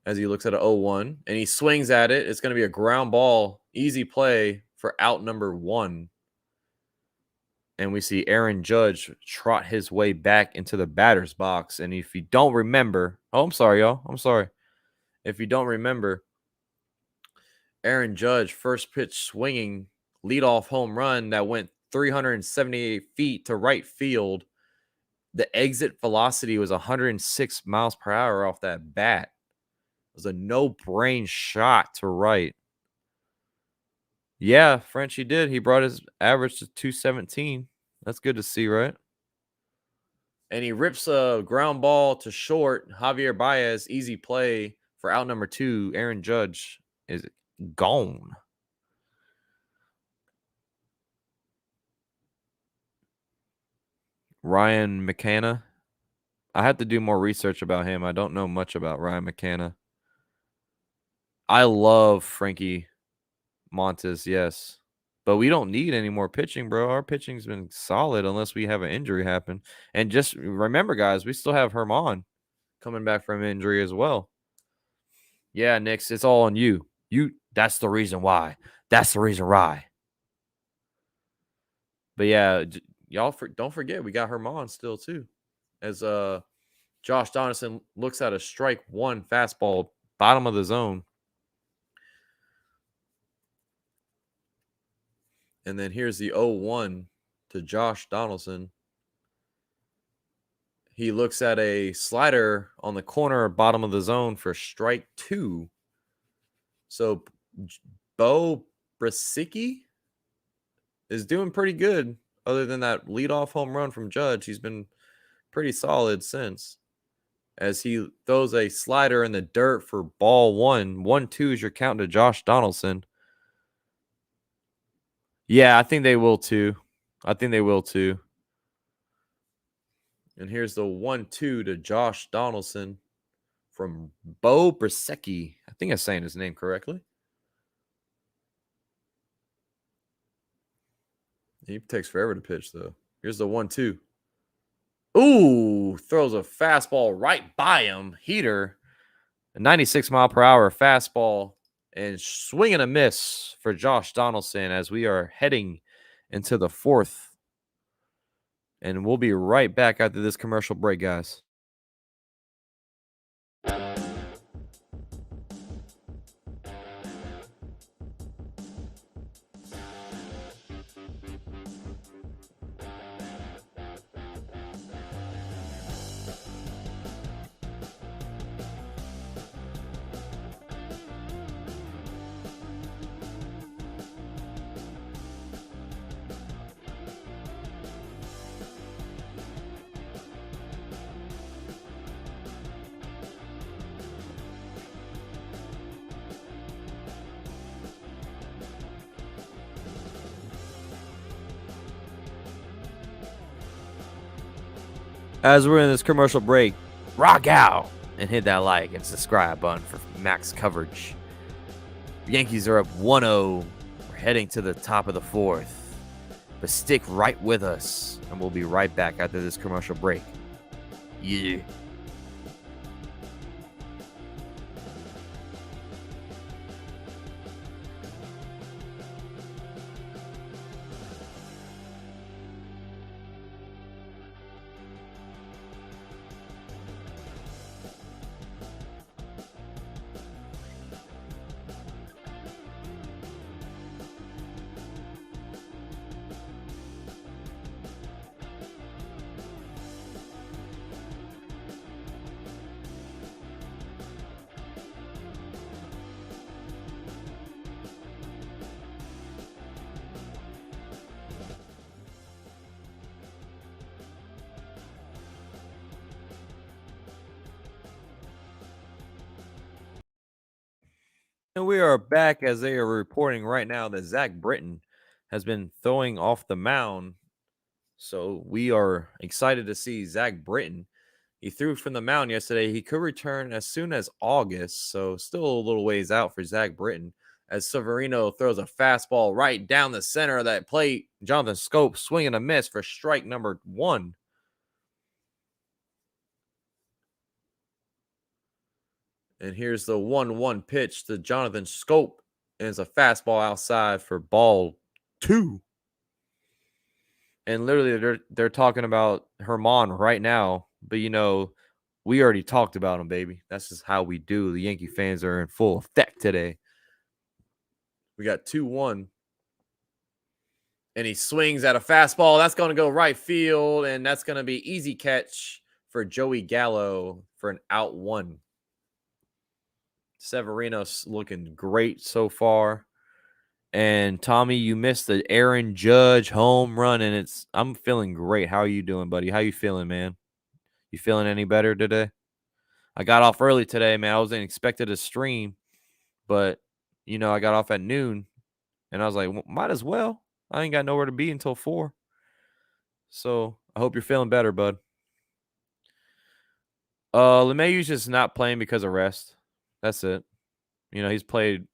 Speaker 1: As he looks at an 0-1, and he swings at it. It's going to be a ground ball, easy play for out number 1. And we see Aaron Judge trot his way back into the batter's box. And if you don't remember, I'm sorry, y'all. I'm sorry. If you don't remember, Aaron Judge first pitch swinging leadoff home run that went 378 feet to right field. The exit velocity was 106 miles per hour off that bat. It was a no-brain shot to right. Yeah, Frenchie did. He brought his average to 217. That's good to see, right? And he rips a ground ball to short. Javier Baez, easy play for out number 2. Aaron Judge is gone. Ryan McCanna. I had to do more research about him. I don't know much about Ryan McCanna. I love Frankie Montes, yes. But we don't need any more pitching, bro. Our pitching's been solid unless we have an injury happen. And just remember, guys, we still have Herman coming back from injury as well. Yeah, Nix, it's all on you. That's the reason why. That's the reason why. But yeah, y'all don't forget we got Herman still too. As Josh Donaldson looks at a strike 1 fastball, bottom of the zone. And then here's the 0-1 to Josh Donaldson. He looks at a slider on the corner, bottom of the zone for strike 2. So Beau Brieske is doing pretty good. Other than that leadoff home run from Judge, he's been pretty solid since. As he throws a slider in the dirt for ball 1. 1-2 is your count to Josh Donaldson. Yeah, I think they will too. And here's the 1-2 to Josh Donaldson from Beau Brieske. I think I'm saying his name correctly. He takes forever to pitch, though. Here's the 1-2. Ooh, throws a fastball right by him. Heater. A 96 mile per hour fastball. And swing and a miss for Josh Donaldson as we are heading into the 4th. And we'll be right back after this commercial break, guys. As we're in this commercial break, rock out and hit that like and subscribe button for max coverage. The Yankees are up 1-0. We're heading to the top of the 4th. But stick right with us, and we'll be right back after this commercial break. Yeah. And we are back as they are reporting right now that Zach Britton has been throwing off the mound. So we are excited to see Zach Britton. He threw from the mound yesterday. He could return as soon as August. So still a little ways out for Zach Britton as Severino throws a fastball right down the center of that plate. Jonathan Schoop swinging a miss for strike number 1. And here's the 1-1 pitch to Jonathan Schoop. And it's a fastball outside for ball 2. And literally they're talking about Herman right now. But, we already talked about him, baby. That's just how we do. The Yankee fans are in full effect today. We got 2-1. And he swings at a fastball. That's going to go right field. And that's going to be easy catch for Joey Gallo for an out 1. Severino's looking great so far. And Tommy, you missed the Aaron Judge home run, and I'm feeling great. How are you doing, buddy? How you feeling, man? You feeling any better today? I got off early today, man. I wasn't expected to stream, but I got off at noon, and I was like, well, might as well. I ain't got nowhere to be until 4. So I hope you're feeling better, bud. LeMayu's just not playing because of rest. That's it. He's played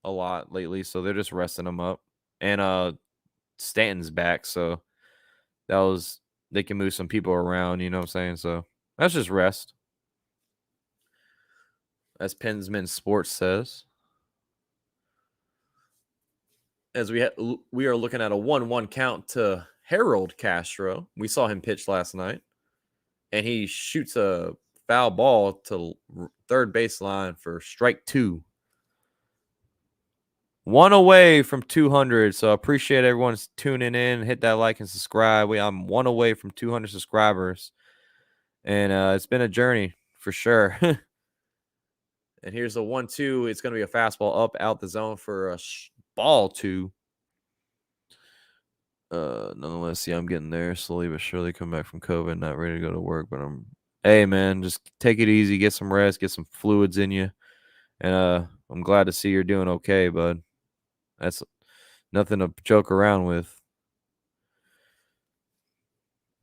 Speaker 1: a lot lately, so they're just resting him up. And Stanton's back, so they can move some people around, you know what I'm saying? So that's just rest. As Pensman Sports says. As we are looking at a 1-1 count to Harold Castro. We saw him pitch last night, and he shoots a foul ball to third baseline for strike 2. 1 away from 200, so I appreciate everyone tuning in. Hit that like and subscribe. I'm 1 away from 200 subscribers, and it's been a journey for sure. And here's the 1-2. It's going to be a fastball up out the zone for a ball 2. Nonetheless, see, I'm getting there slowly but surely. Come back from COVID, not ready to go to work, but hey, man, just take it easy, get some rest, get some fluids in you, and I'm glad to see you're doing okay, bud. That's nothing to joke around with.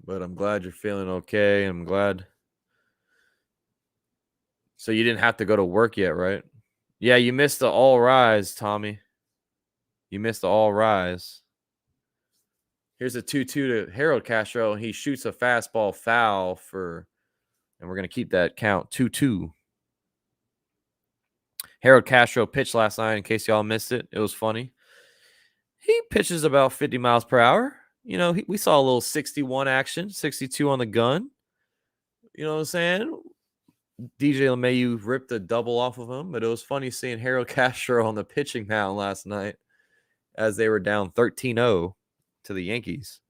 Speaker 1: But I'm glad you're feeling okay. I'm glad. So you didn't have to go to work yet, right? Yeah, you missed the all rise, Tommy. You missed the all rise. Here's a 2-2 to Harold Castro, and he shoots a fastball foul and we're going to keep that count 2-2. Harold Castro pitched last night, in case y'all missed it. It was funny. He pitches about 50 miles per hour. We saw a little 61 action, 62 on the gun. You know what I'm saying? DJ LeMahieu ripped a double off of him, but it was funny seeing Harold Castro on the pitching mound last night as they were down 13-0 to the Yankees.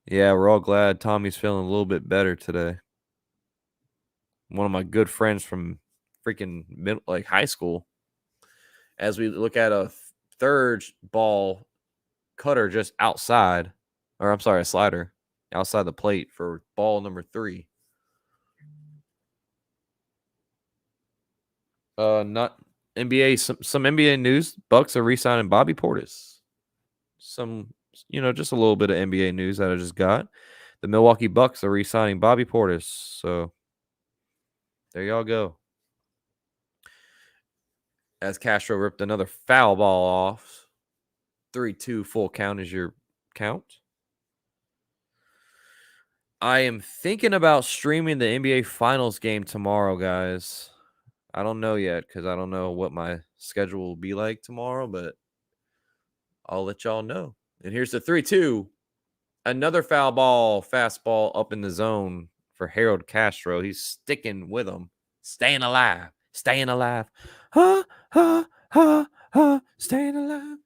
Speaker 1: Yeah, we're all glad Tommy's feeling a little bit better today. One of my good friends from freaking high school. As we look at a third ball cutter just outside, or I'm sorry, a slider outside the plate for ball number 3. Not NBA. Some NBA news. Bucks are re-signing Bobby Portis. Some, just a little bit of NBA news that I just got. The Milwaukee Bucks are re-signing Bobby Portis. So there y'all go. As Castro ripped another foul ball off. 3-2 full count is your count. I am thinking about streaming the NBA Finals game tomorrow, guys. I don't know yet because I don't know what my schedule will be like tomorrow, but I'll let y'all know. And here's the 3-2. Another foul ball, fastball up in the zone for Harold Castro. He's sticking with him. Staying alive. Staying alive. Staying alive.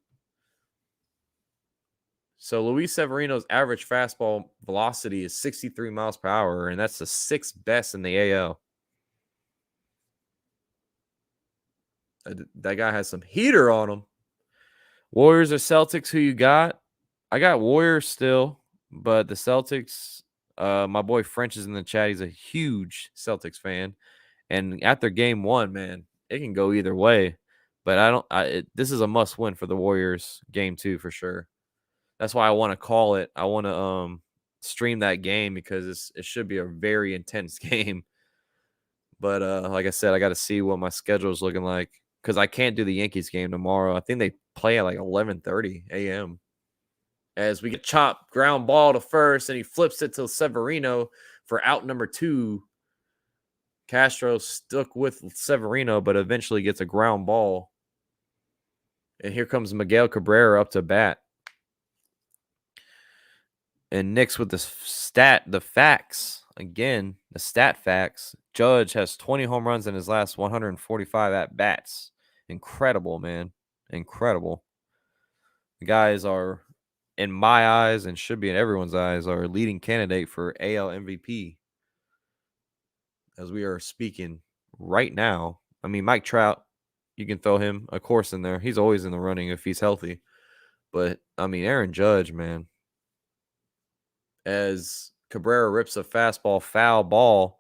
Speaker 1: So Luis Severino's average fastball velocity is 63 miles per hour, and that's the 6th best in the AL. That guy has some heater on him. Warriors or Celtics, who you got? I got Warriors still, but the Celtics, my boy French is in the chat. He's a huge Celtics fan. And after game 1, man, it can go either way. But this is a must win for the Warriors game 2 for sure. That's why I want to call it. I want to stream that game because it should be a very intense game. But like I said, I got to see what my schedule is looking like because I can't do the Yankees game tomorrow. I think they play at like 11:30 a.m. As we get chopped ground ball to first, and he flips it to Severino for out number 2. Castro stuck with Severino, but eventually gets a ground ball. And here comes Miguel Cabrera up to bat. And Nick's with the facts. Again, the stat facts. Judge has 20 home runs in his last 145 at-bats. Incredible, man. Incredible. The guys are, in my eyes, and should be in everyone's eyes, are a leading candidate for AL MVP. As we are speaking right now. I mean, Mike Trout, you can throw him, of course, in there. He's always in the running if he's healthy. But, I mean, Aaron Judge, man. As Cabrera rips a fastball foul ball.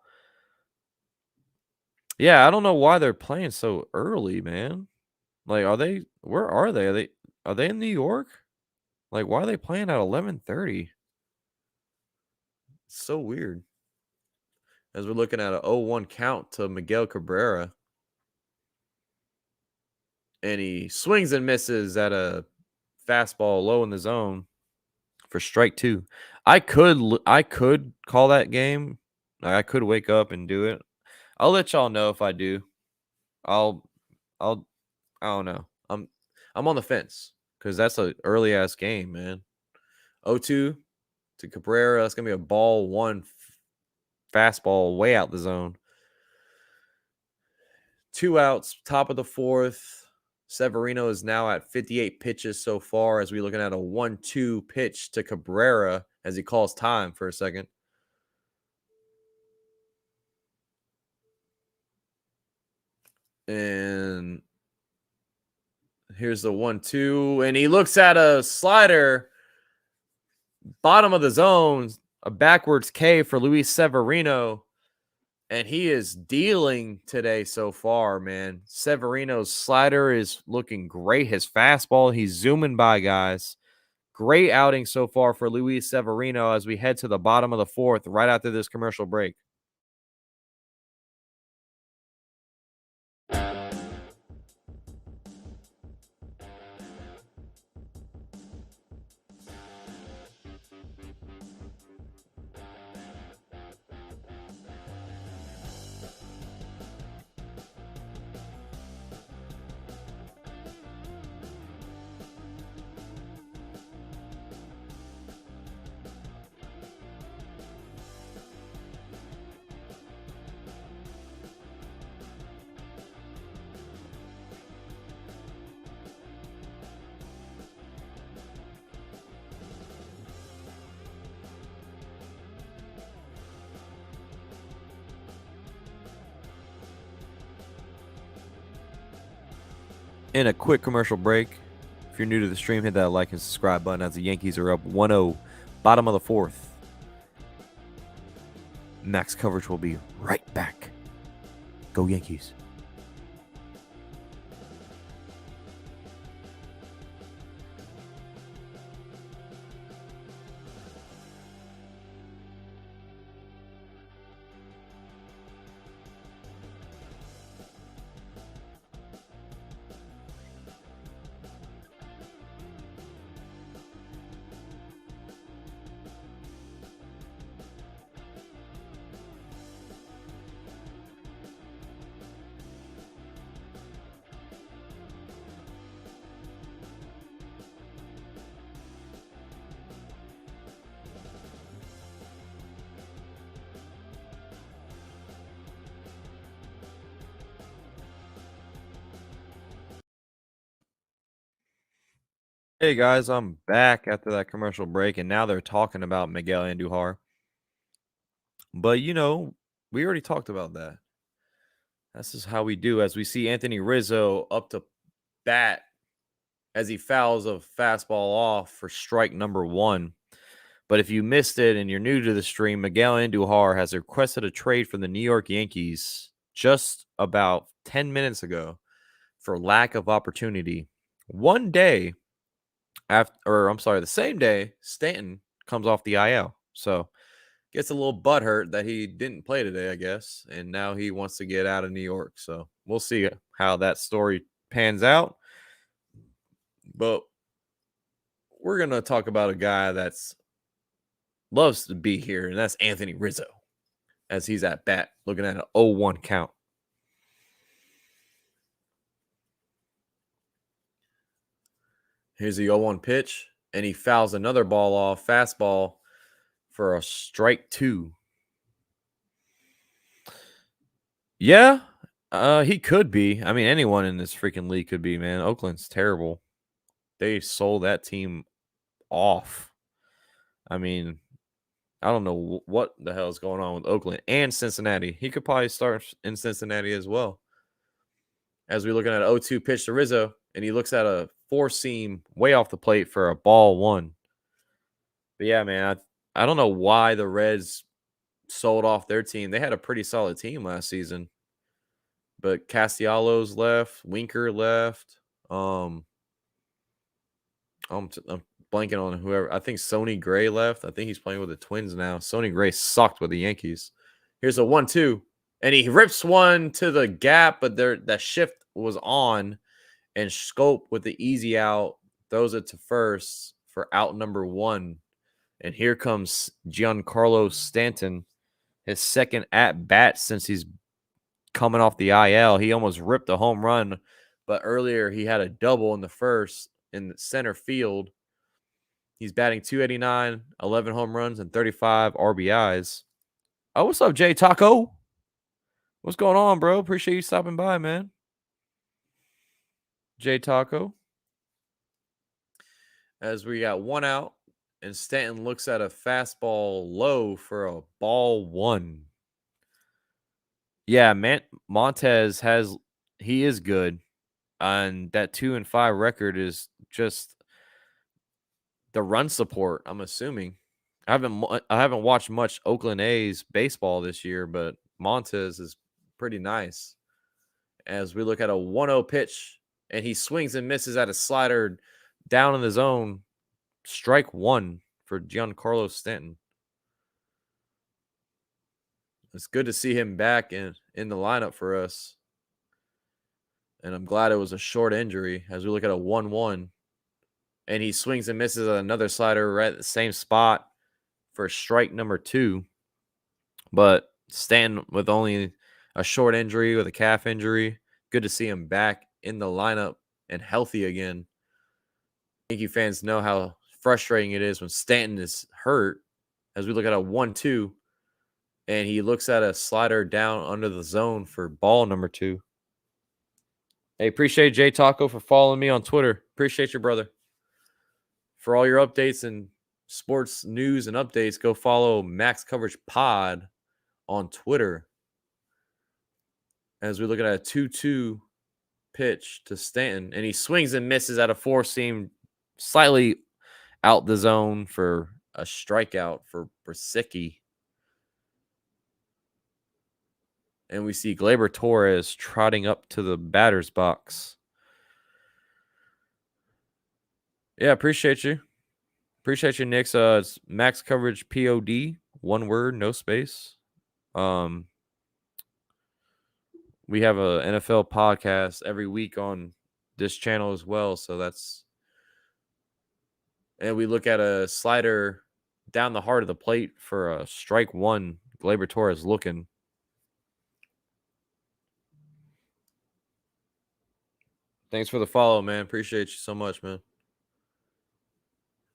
Speaker 1: Yeah, I don't know why they're playing so early, man. Like, where are they? Are they in New York? Like, why are they playing at 11:30? It's so weird. As we're looking at a 0-1 count to Miguel Cabrera. And he swings and misses at a fastball low in the zone for strike 2. I could call that game. I could wake up and do it. I'll let y'all know if I do. I don't know. I'm on the fence because that's an early ass game, man. 0-2 to Cabrera. That's gonna be a ball 1 fastball way out the zone. 2 outs, top of the 4th. Severino is now at 58 pitches so far as we're looking at a 1-2 pitch to Cabrera as he calls time for a second. And here's the 1-2. And he looks at a slider, bottom of the zone, a backwards K for Luis Severino. And he is dealing today so far, man. Severino's slider is looking great. His fastball, he's zooming by guys. Great outing so far for Luis Severino as we head to the bottom of the 4th right after this commercial break. In a quick commercial break, if you're new to the stream, hit that like and subscribe button as the Yankees are up 1-0, bottom of the 4th. Max coverage will be right back. Go Yankees. Hey guys, I'm back after that commercial break, and now they're talking about Miguel Andujar. But we already talked about that. This is how we do as we see Anthony Rizzo up to bat as he fouls a fastball off for strike number 1. But if you missed it and you're new to the stream, Miguel Andujar has requested a trade from the New York Yankees just about 10 minutes ago for lack of opportunity. One day the same day, Stanton comes off the IL. So gets a little butthurt that he didn't play today, I guess. And now he wants to get out of New York. So we'll see how that story pans out. But we're going to talk about a guy that's loves to be here, and that's Anthony Rizzo, as he's at bat looking at an 0-1 count. Here's the 0-1 pitch, and he fouls another ball off, fastball, for a strike 2. Yeah, he could be. I mean, anyone in this freaking league could be, man. Oakland's terrible. They sold that team off. I mean, I don't know what the hell is going on with Oakland and Cincinnati. He could probably start in Cincinnati as well. As we're looking at an 0-2 pitch to Rizzo, and he looks at a 4-seam way off the plate for a ball 1. But yeah, man, I don't know why the Reds sold off their team. They had a pretty solid team last season. But Castellanos left, Winker left. I'm blanking on whoever. I think Sonny Gray left. I think he's playing with the Twins now. Sonny Gray sucked with the Yankees. Here's a 1-2, and he rips one to the gap, but that shift was on, and Schoop with the easy out throws it to first for out number 1. And here comes GIANCARLO Stanton, his second at bat since he's coming off the IL. He almost ripped a home run, but earlier he had a double in the first in the center field. He's batting .289, 11 home runs, and 35 RBIs. Oh, what's up, Jay Taco? What's going on, bro? Appreciate you stopping by, man. Jay Taco. As we got 1 out, and Stanton looks at a fastball low for a ball 1. Yeah, Montez he is good. And that 2-5 record is just the run support, I'm assuming. I haven't watched much Oakland A's baseball this year, but Montez is pretty nice. As we look at a 1-0 pitch, and he swings and misses at a slider down in the zone. Strike 1 for GIANCARLO Stanton. It's good to see him back in the lineup for us. And I'm glad it was a short injury as we look at a 1-1. And he swings and misses at another slider right at the same spot for strike number 2. But Stanton with only a short injury, with a calf injury. Good to see him back in the lineup and healthy again. Yankee fans know how frustrating it is when Stanton is hurt. As we look at a 1-2, and he looks at a slider down under the zone for ball number 2. Hey, appreciate Jay Taco for following me on Twitter. Appreciate you, brother. For all your updates and sports news and updates, go follow MaxCoverage Pod on Twitter. As we look at a 2-2 pitch to Stanton, and he swings and misses at a 4-seam, slightly out the zone for a strikeout for Brieske. And we see Gleyber Torres trotting up to the batter's box. Yeah, appreciate you. Appreciate you, Nick. It's MaxCoverage POD, one word, no space. We have a NFL podcast every week on this channel as well. So and we look at a slider down the heart of the plate for a strike 1. Gleyber Torres looking. Thanks for the follow, man. Appreciate you so much, man.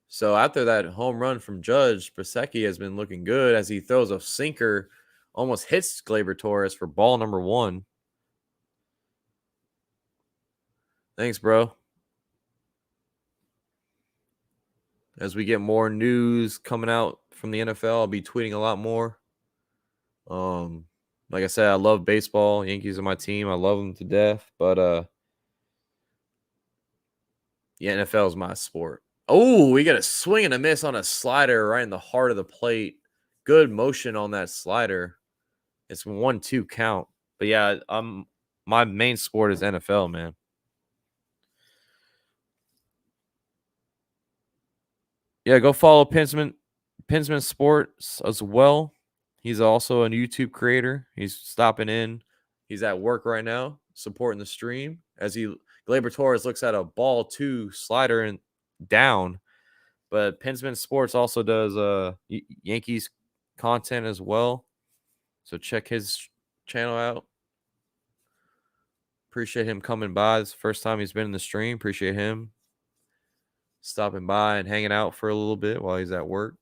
Speaker 1: So after that home run from Judge, Brieske has been looking good as he throws a sinker, almost hits Gleyber Torres for ball number 1. Thanks, bro. As we get more news coming out from the NFL, I'll be tweeting a lot more. Like I said, I love baseball. Yankees are my team. I love them to death. But the NFL is my sport. Oh, we got a swing and a miss on a slider right in the heart of the plate. Good motion on that slider. It's 1-2 count. But yeah, my main sport is NFL, man. Yeah, go follow Pinsman Sports as well. He's also a YouTube creator. He's stopping in. He's at work right now, supporting the stream as Gleyber Torres looks at a ball 2 slider and down. But Pinsman Sports also does Yankees content as well. So check his channel out. Appreciate him coming by. This is the first time he's been in the stream. Appreciate him stopping by and hanging out for a little bit while he's at work.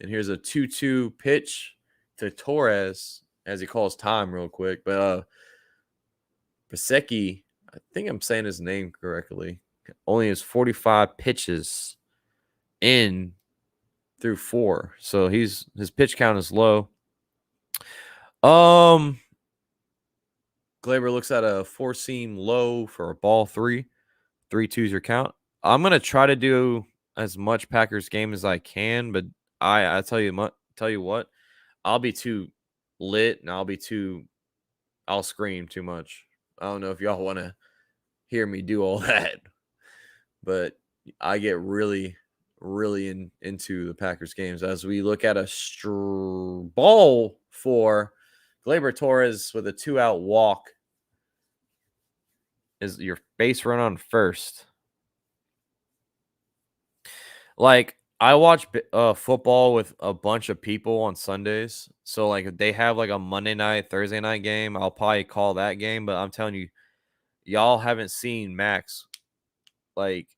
Speaker 1: And here's a 2-2 pitch to Torres as he calls time real quick. But Brieske, I think I'm saying his name correctly, only has 45 pitches in through 4. So his pitch count is low. Gleyber looks at a 4-seam low for a ball 3. 3-2's your count. I'm gonna try to do as much Packers game as I can, but I tell you what, I'll be too lit and I'll scream too much. I don't know if y'all want to hear me do all that, but I get really into the Packers games as we look at a ball for Gleyber Torres with a 2-out walk. Is your base run on first? Like, I watch football with a bunch of people on Sundays. So, like, if they have, like, a Monday night, Thursday night game, I'll probably call that game. But I'm telling you, y'all haven't seen Max, like,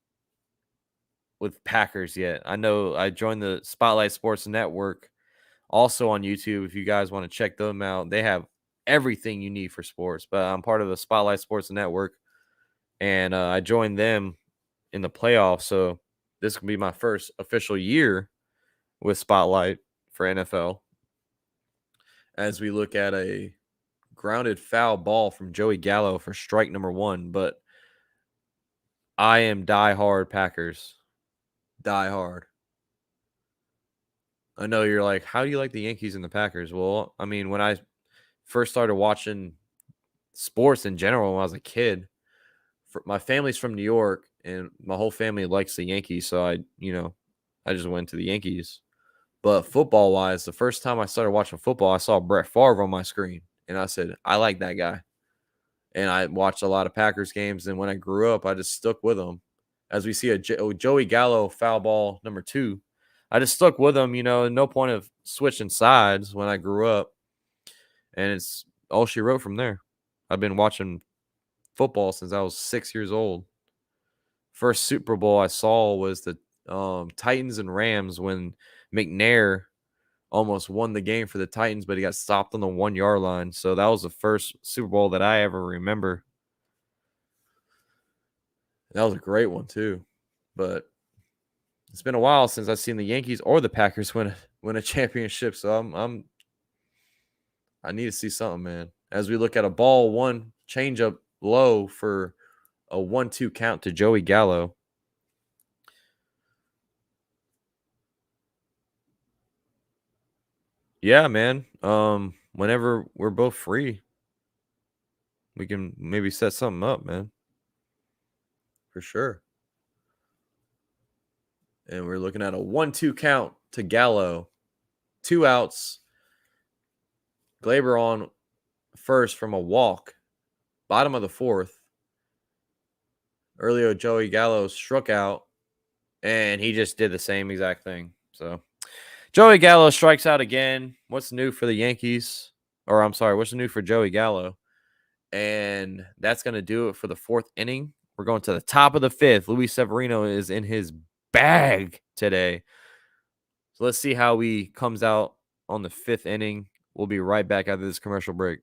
Speaker 1: with Packers yet. I know I joined the Spotlight Sports Network also on YouTube. If you guys want to check them out, they have everything you need for sports. But I'm part of the Spotlight Sports Network, and I joined them in the playoffs. So this will be my first official year with Spotlight for NFL. As we look at a grounded foul ball from Joey Gallo for strike number 1. But I am diehard Packers. Die hard. I know you're like, how do you like the Yankees and the Packers? Well, I mean, when I first started watching sports in general when I was a kid, my family's from New York and my whole family likes the Yankees. So I just went to the Yankees. But football wise, the first time I started watching football, I saw Brett Favre on my screen and I said, I like that guy. And I watched a lot of Packers games. And when I grew up, I just stuck with him. As we see a Joey Gallo foul ball number 2, I just stuck with him, no point of switching sides when I grew up. And it's all she wrote from there. I've been watching football since I was 6 years old. First Super Bowl I saw was the Titans and Rams when McNair almost won the game for the Titans, but he got stopped on the 1-yard line. So that was the first Super Bowl that I ever remember. That was a great one too. But it's been a while since I've seen the Yankees or the Packers win a championship. So I need to see something, man. As we look at a ball 1 changeup low for a 1-2 count to Joey Gallo. Yeah, man. Whenever we're both free, we can maybe set something up, man. For sure. And we're looking at a 1-2 count to Gallo. 2 outs. Gleyber on first from a walk. Bottom of the 4th. Earlier, Joey Gallo struck out, and he just did the same exact thing. So, Joey Gallo strikes out again. What's new for the Yankees? Or, I'm sorry, what's new for Joey Gallo? And that's going to do it for the 4th inning. We're going to the top of the 5th. Luis Severino is in his bag today. So let's see how he comes out on the 5th inning. We'll be right back after this commercial break.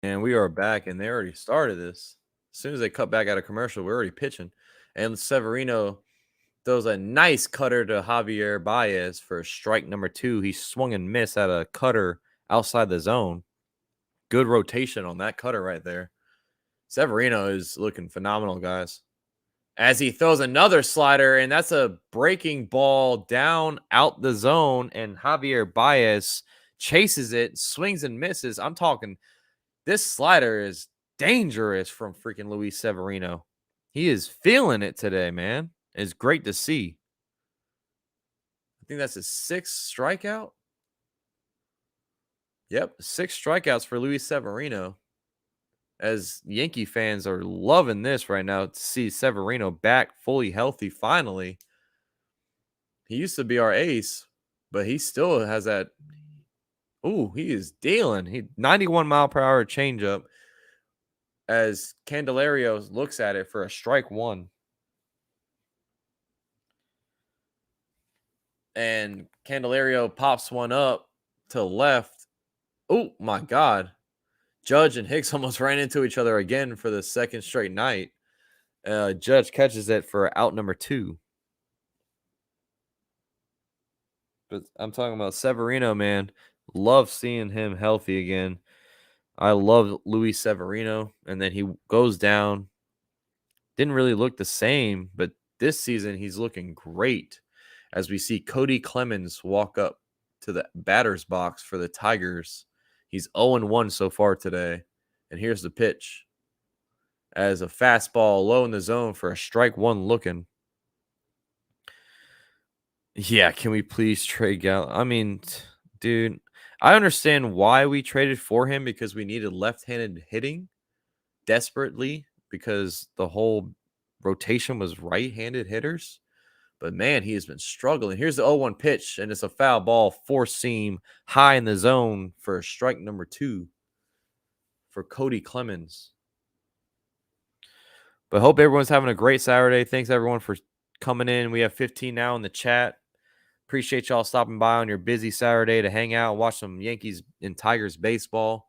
Speaker 1: And we are back, and they already started this. As soon as they cut back out of commercial, we're already pitching. And Severino throws a nice cutter to Javier Baez for strike number 2. He swung and missed at a cutter outside the zone. Good rotation on that cutter right there. Severino is looking phenomenal, guys. As he throws another slider, and that's a breaking ball down out the zone, and Javier Baez chases it, swings and misses. I'm talking, this slider is dangerous from freaking Luis Severino. He is feeling it today, man. It's great to see. I think that's his 6th strikeout. Yep, 6 strikeouts for Luis Severino. As Yankee fans are loving this right now to see Severino back fully healthy finally. He used to be our ace, but he still has that. Ooh, he is dealing. He 91-mile-per-hour changeup as Candelario looks at it for a strike 1. And Candelario pops one up to left. Oh, my God. Judge and Hicks almost ran into each other again for the 2nd straight night. Judge catches it for out number 2. But I'm talking about Severino, man. Love seeing him healthy again. I love Luis Severino. And then he goes down. Didn't really look the same, but this season he's looking great. As we see Cody Clemens walk up to the batter's box for the Tigers. He's 0-1 so far today. And here's the pitch. As a fastball low in the zone for a strike 1 looking. Yeah, can we please trade Gallo? I mean, dude, I understand why we traded for him because we needed left-handed hitting desperately because the whole rotation was right-handed hitters. But, man, he has been struggling. Here's the 0-1 pitch, and it's a foul ball, 4-seam, high in the zone for strike number 2 for Cody Clemens. But hope everyone's having a great Saturday. Thanks, everyone, for coming in. We have 15 now in the chat. Appreciate y'all stopping by on your busy Saturday to hang out and watch some Yankees and Tigers baseball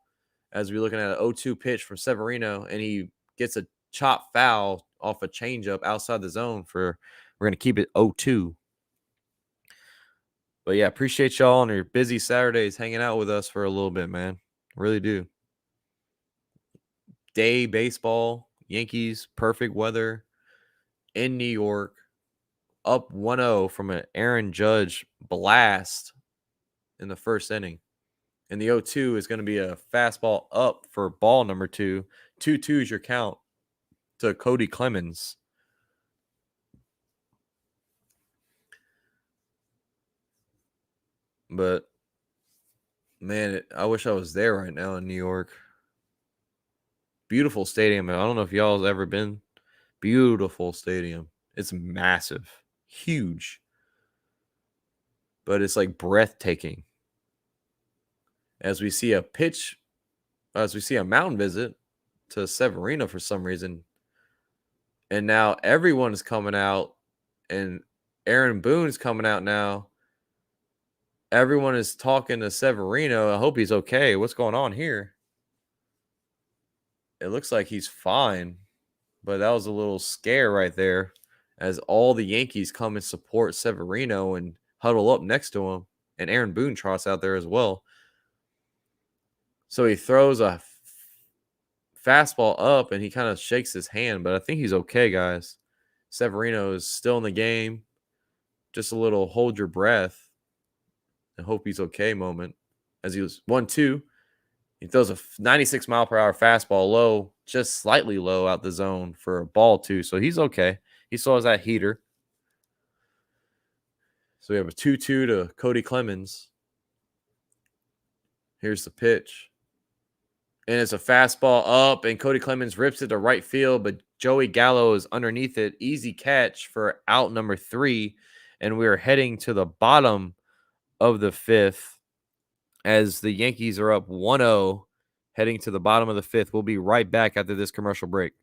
Speaker 1: as we're looking at an 0-2 pitch from Severino, and he gets a chop foul off a changeup outside the zone for – we're going to keep it 0-2. But, yeah, appreciate y'all on your busy Saturdays hanging out with us for a little bit, man. Really do. Day baseball, Yankees, perfect weather in New York. Up 1-0 from an Aaron Judge blast in the 1st inning. And the 0-2 is going to be a fastball up for ball number 2. 2-2 is your count to Cody Clemens. But, man, I wish I was there right now in New York. Beautiful stadium. I don't know if y'all have ever been. Beautiful stadium. It's massive. Huge. But it's like breathtaking. As we see a mound visit to Severino for some reason. And now everyone is coming out. And Aaron Boone's coming out now. Everyone is talking to Severino. I hope he's okay. What's going on here? It looks like he's fine. But that was a little scare right there. As all the Yankees come and support Severino and huddle up next to him. And Aaron Boone trots out there as well. So he throws a fastball up and he kind of shakes his hand. But I think he's okay, guys. Severino is still in the game. Just a little hold your breath and hope he's okay moment. As he was 1-2. He throws a 96-mile-per-hour fastball low, just slightly low out the zone for a ball 2. So he's okay. He still has that heater. So we have a 2-2 to Cody Clemens. Here's the pitch. And it's a fastball up, and Cody Clemens rips it to right field, but Joey Gallo is underneath it. Easy catch for out number 3. And we're heading to the bottom of the 5th as the Yankees are up 1-0, heading to the bottom of the 5th. We'll be right back after this commercial break.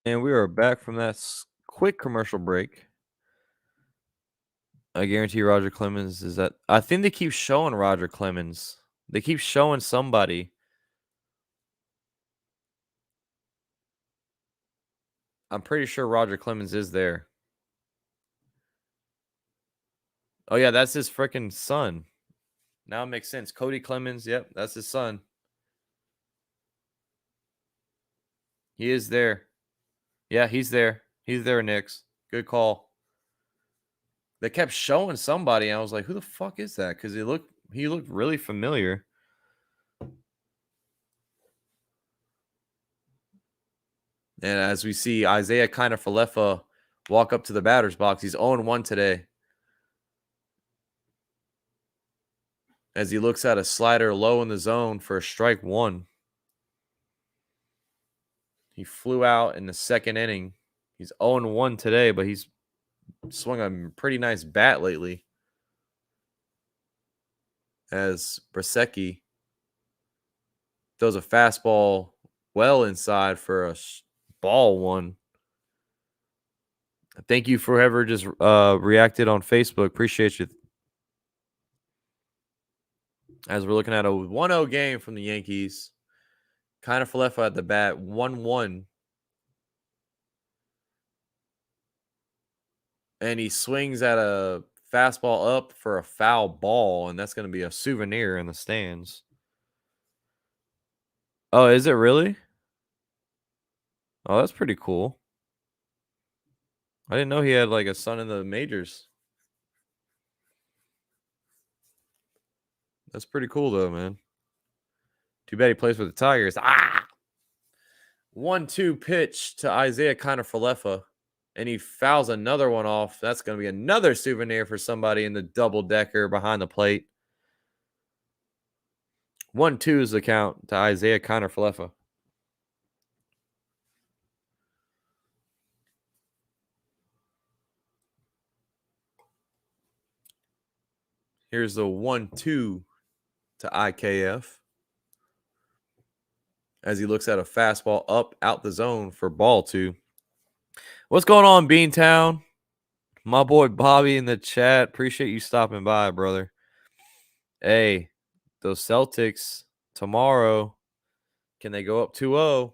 Speaker 1: And we are back from that quick commercial break. I guarantee Roger Clemens is that. I think they keep showing Roger Clemens. They keep showing somebody. I'm pretty sure Roger Clemens is there. Oh, yeah, that's his freaking son. Now it makes sense. Cody Clemens, yep, that's his son. He is there. Yeah, he's there. He's there, Knicks. Good call. They kept showing somebody, and I was like, who the fuck is that? Because he looked really familiar. And as we see Isaiah Kiner-Falefa walk up to the batter's box, he's 0-1 today. As he looks at a slider low in the zone for a strike one. He flew out in the second inning. He's 0-1 today, but he's swung a pretty nice bat lately. As Brieske throws a fastball well inside for a ball one. Thank you for whoever just reacted on Facebook. Appreciate you. As we're looking at a 1-0 game from the Yankees. Kiner-Falefa at the bat, 1-1. And he swings at a fastball up for a foul ball, and that's going to be a souvenir in the stands. Oh, is it really? Oh, that's pretty cool. I didn't know he had like a son in the majors. That's pretty cool though, man. Too bad he plays for the Tigers. 1-2 pitch to Isaiah Kiner-Falefa, and he fouls another one off. That's going to be another souvenir for somebody in the double decker behind the plate. 1-2 is the count to Isaiah Kiner-Falefa. Here's the 1-2 to IKF. As he looks at a fastball up out the zone for ball two. What's going on, Beantown? My boy Bobby in the chat. Appreciate you stopping by, brother. Hey, those Celtics tomorrow, can they go up 2-0?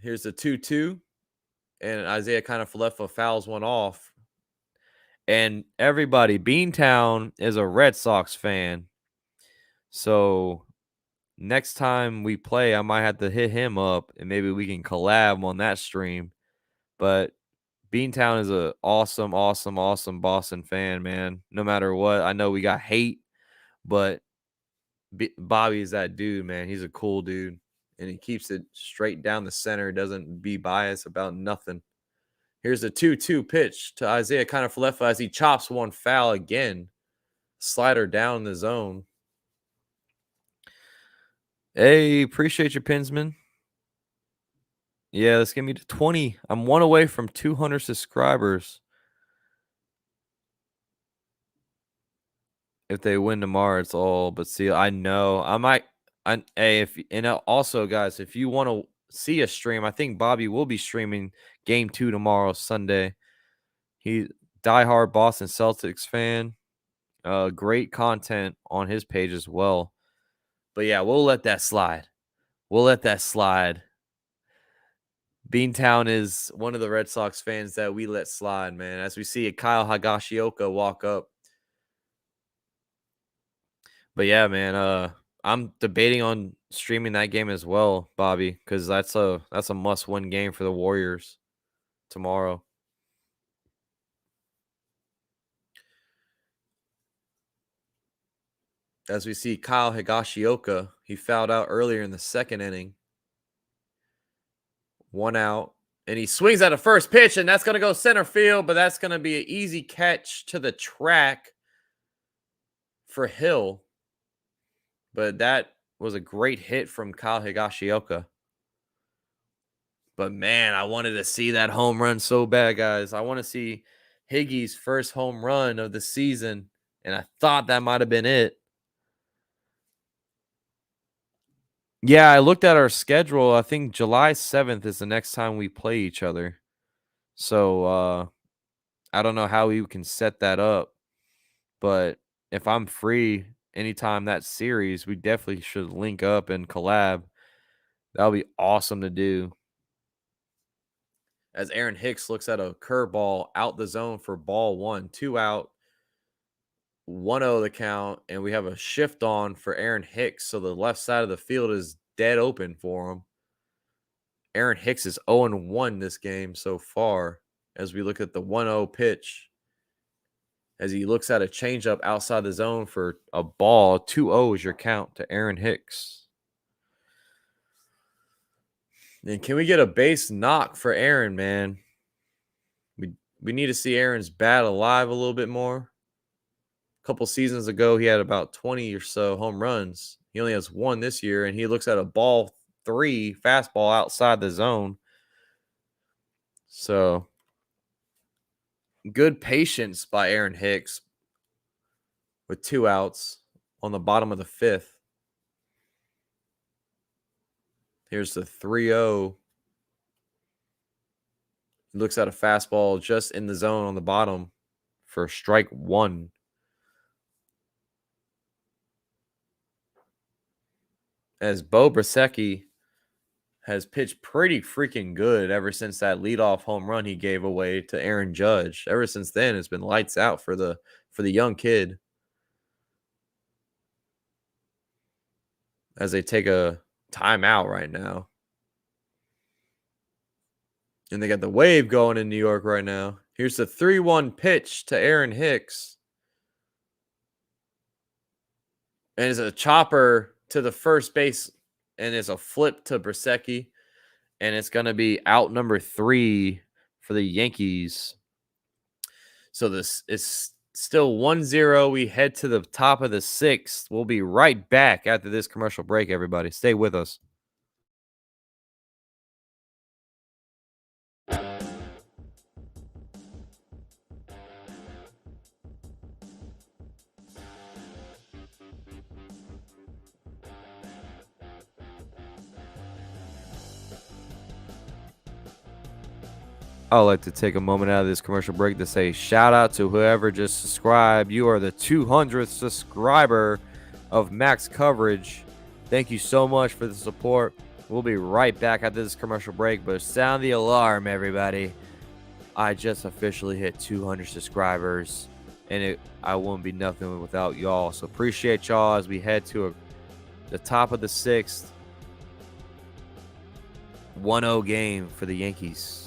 Speaker 1: Here's the 2-2. And Isaiah Kiner-Falefa fouls one off. And everybody, Beantown is a Red Sox fan. So next time we play, I might have to hit him up and maybe we can collab on that stream. But Beantown is a awesome Boston fan, man. No matter what, I know we got hate, but Bobby is that dude, man. He's a cool dude, and he keeps it straight down the center. Doesn't be biased about nothing. Here's a 2-2 pitch to Isaiah Kiner-Falefa as he chops one foul again. Slider down the zone. Hey, appreciate your pinsman. Yeah, let's get me to 20. I'm one away from 200 subscribers. If they win tomorrow, it's all. But see, I know I might. Hey, if and also, guys, if you want to see a stream, I think Bobby will be streaming Game 2 tomorrow, Sunday. He diehard Boston Celtics fan. Great content on his page as well. But yeah, we'll let that slide. Beantown is one of the Red Sox fans that we let slide, man. As we see Kyle Higashioka walk up. But yeah, man, I'm debating on streaming that game as well, Bobby, because that's a must-win game for the Warriors tomorrow. As we see Kyle Higashioka, he fouled out earlier in the second inning. 1 out, and he swings at a first pitch, and that's going to go center field, but that's going to be an easy catch to the track for Hill. But that was a great hit from Kyle Higashioka. But man, I wanted to see that home run so bad, guys. I want to see Higgy's first home run of the season, and I thought that might have been it. Yeah, I looked at our schedule. I think July 7th is the next time we play each other. So I don't know how we can set that up, but if I'm free anytime that series, we definitely should link up and collab. That would be awesome to do. As Aaron Hicks looks at a curveball out the zone for ball one, 2 out, 1-0 the count, and we have a shift on for Aaron Hicks. So the left side of the field is dead open for him. Aaron Hicks is 0-1 this game so far as we look at the 1-0 pitch. As he looks at a changeup outside the zone for a ball, 2-0 is your count to Aaron Hicks. And can we get a base knock for Aaron, man? We need to see Aaron's bat alive a little bit more. A couple seasons ago, he had about 20 or so home runs. He only has 1 this year, and he looks at a ball 3 fastball outside the zone. So good patience by Aaron Hicks with 2 outs on the bottom of the 5th. Here's the 3-0. He looks at a fastball just in the zone on the bottom for strike 1. As Beau Brieske has pitched pretty freaking good ever since that leadoff home run he gave away to Aaron Judge. Ever since then, it's been lights out for the young kid. As they take a timeout right now. And they got the wave going in New York right now. Here's the 3-1 pitch to Aaron Hicks. And it's a chopper to the first base. And it's a flip to Brieske. And it's going to be out number 3 for the Yankees. So this is still 1-0. We head to the top of the 6th. We'll be right back after this commercial break, everybody. Stay with us. I'd like to take a moment out of this commercial break to say shout out to whoever just subscribed. You are the 200th subscriber of MaxCoverage. Thank you so much for the support. We'll be right back after this commercial break, but sound the alarm, everybody. I just officially hit 200 subscribers, and I wouldn't be nothing without y'all. So appreciate y'all as we head to the top of the 6th. 1-0 game for the Yankees.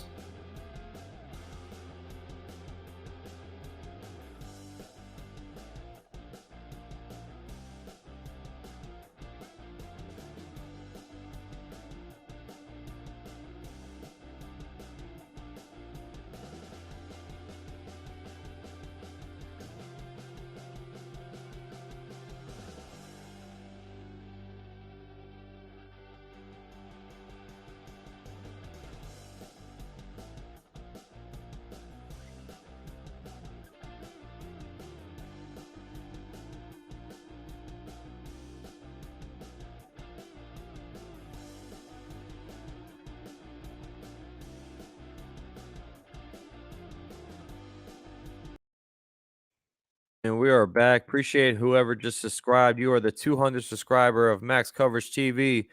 Speaker 1: And we are back. Appreciate whoever just subscribed. You are the 200th subscriber of Max Coverage TV.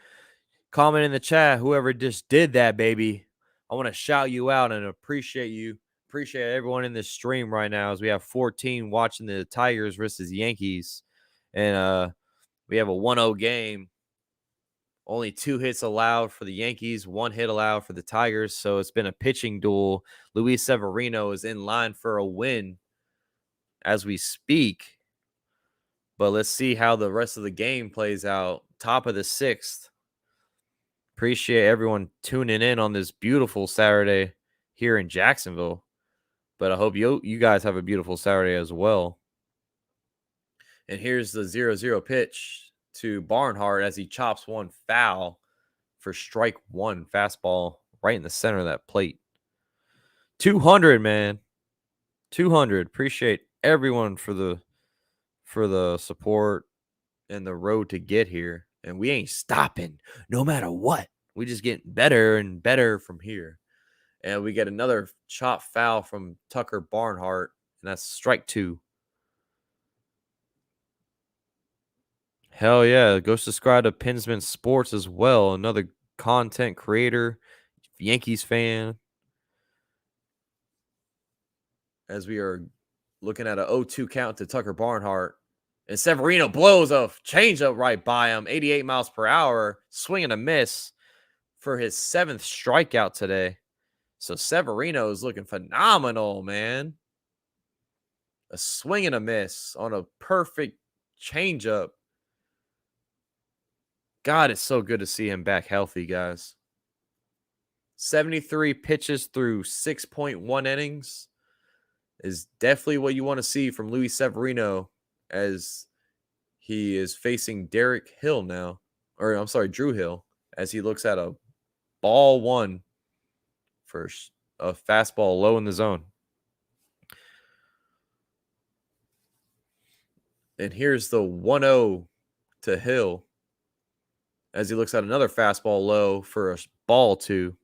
Speaker 1: Comment in the chat, whoever just did that, baby. I want to shout you out and appreciate you. Appreciate everyone in this stream right now as we have 14 watching the Tigers versus Yankees. And we have a 1-0 game. Only 2 hits allowed for the Yankees, 1 hit allowed for the Tigers. So it's been a pitching duel. Luis Severino is in line for a win as we speak. But let's see how the rest of the game plays out. Top of the 6th. Appreciate everyone tuning in on this beautiful Saturday here in Jacksonville. But I hope you guys have a beautiful Saturday as well. And here's the 0-0 pitch to Barnhart as he chops one foul for strike 1. Fastball right in the center of that plate. 200, man. 200. Appreciate everyone for the support and the road to get here. And we ain't stopping no matter what. We just getting better and better from here. And we get another chop foul from Tucker Barnhart, and that's strike 2. Hell yeah. Go subscribe to Pinsman Sports as well. Another content creator, Yankees fan. As we are looking at a 0-2 count to Tucker Barnhart. And Severino blows a changeup right by him, 88 miles per hour, swing and a miss for his 7th strikeout today. So Severino is looking phenomenal, man. A swing and a miss on a perfect changeup. God, it's so good to see him back healthy, guys. 73 pitches through 6.1 innings is definitely what you want to see from Luis Severino as he is facing Derek Hill now. Or, I'm sorry, Drew Hill, as he looks at a ball 1 for a fastball low in the zone. And here's the 1-0 to Hill as he looks at another fastball low for a ball 2.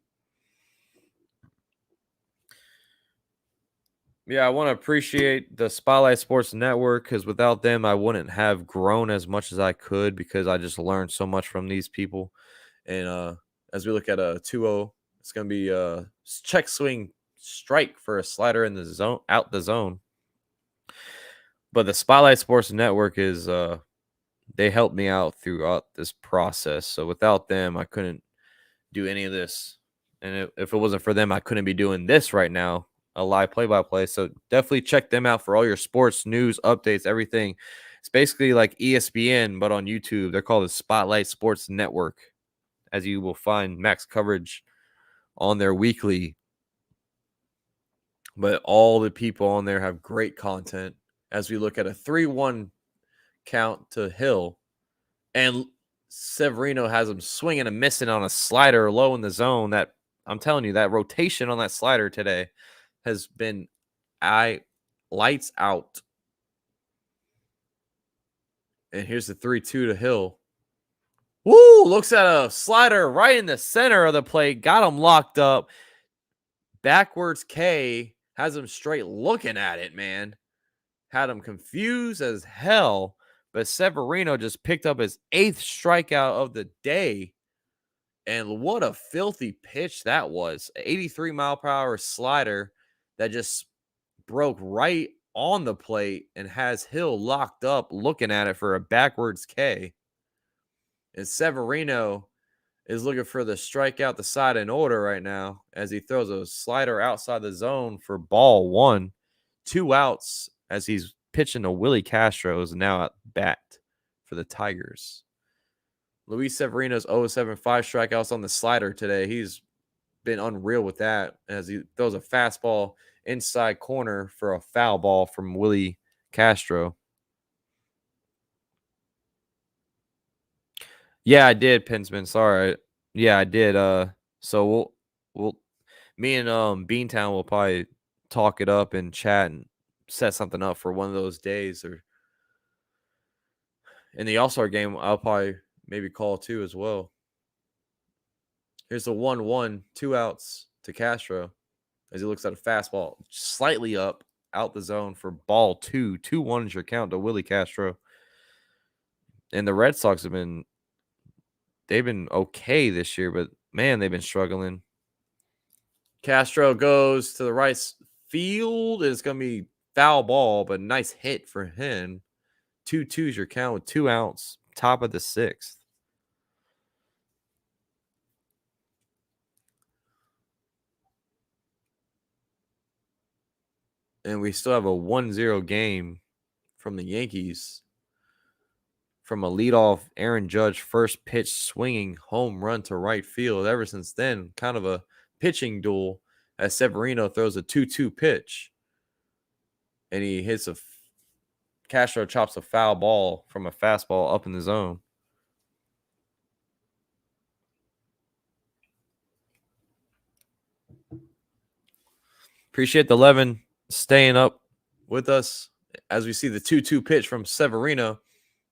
Speaker 1: Yeah, I want to appreciate the Spotlight Sports Network because without them, I wouldn't have grown as much as I could because I just learned so much from these people. And as we look at a 2-0, it's going to be a check swing strike for a slider in the zone, out the zone. But the Spotlight Sports Network is they helped me out throughout this process. So without them, I couldn't do any of this. And if it wasn't for them, I couldn't be doing this right now, a live play-by-play. So definitely check them out for all your sports news, updates, everything. It's basically like ESPN, but on YouTube. They're called the Spotlight Sports Network, as you will find MaxCoverage on their weekly. But all the people on there have great content. As we look at a 3-1 count to Hill, and Severino has him swinging and missing on a slider low in the zone. That I'm telling you, that rotation on that slider today has been lights out. And here's the 3-2 to Hill. Woo! Looks at a slider right in the center of the plate. Got him locked up. Backwards K has him straight looking at it, man. Had him confused as hell. But Severino just picked up his 8th strikeout of the day. And what a filthy pitch that was. 83 mile per hour slider that just broke right on the plate and has Hill locked up looking at it for a backwards K. And Severino is looking for the strikeout the side in order right now as he throws a slider outside the zone for ball 1. 2 outs as he's pitching to Willie Castro, is now at bat for the Tigers. Luis Severino's 0-7, 5 strikeouts on the slider today. He's been unreal with that as he throws a fastball inside corner for a foul ball from Willie Castro. Yeah, I did, Pinsman. Sorry. Yeah, I did. So we'll me and Beantown will probably talk it up and chat and set something up for one of those days, or in the All-Star game, I'll probably maybe call too as well. Here's the 1-1, 2 outs to Castro as he looks at a fastball slightly up out the zone for ball 2. 2-1 is your count to Willie Castro. And the Red Sox they've been okay this year, but man, they've been struggling. Castro goes to the right field. It's going to be foul ball, but nice hit for him. 2-2 is your count with 2 outs, top of the 6th. And we still have a 1-0 game from the Yankees from a leadoff Aaron Judge first pitch swinging home run to right field. Ever since then, kind of a pitching duel as Severino throws a 2-2 pitch. And he hits Castro chops a foul ball from a fastball up in the zone. Appreciate the 11 staying up with us as we see the 2-2 pitch from Severino.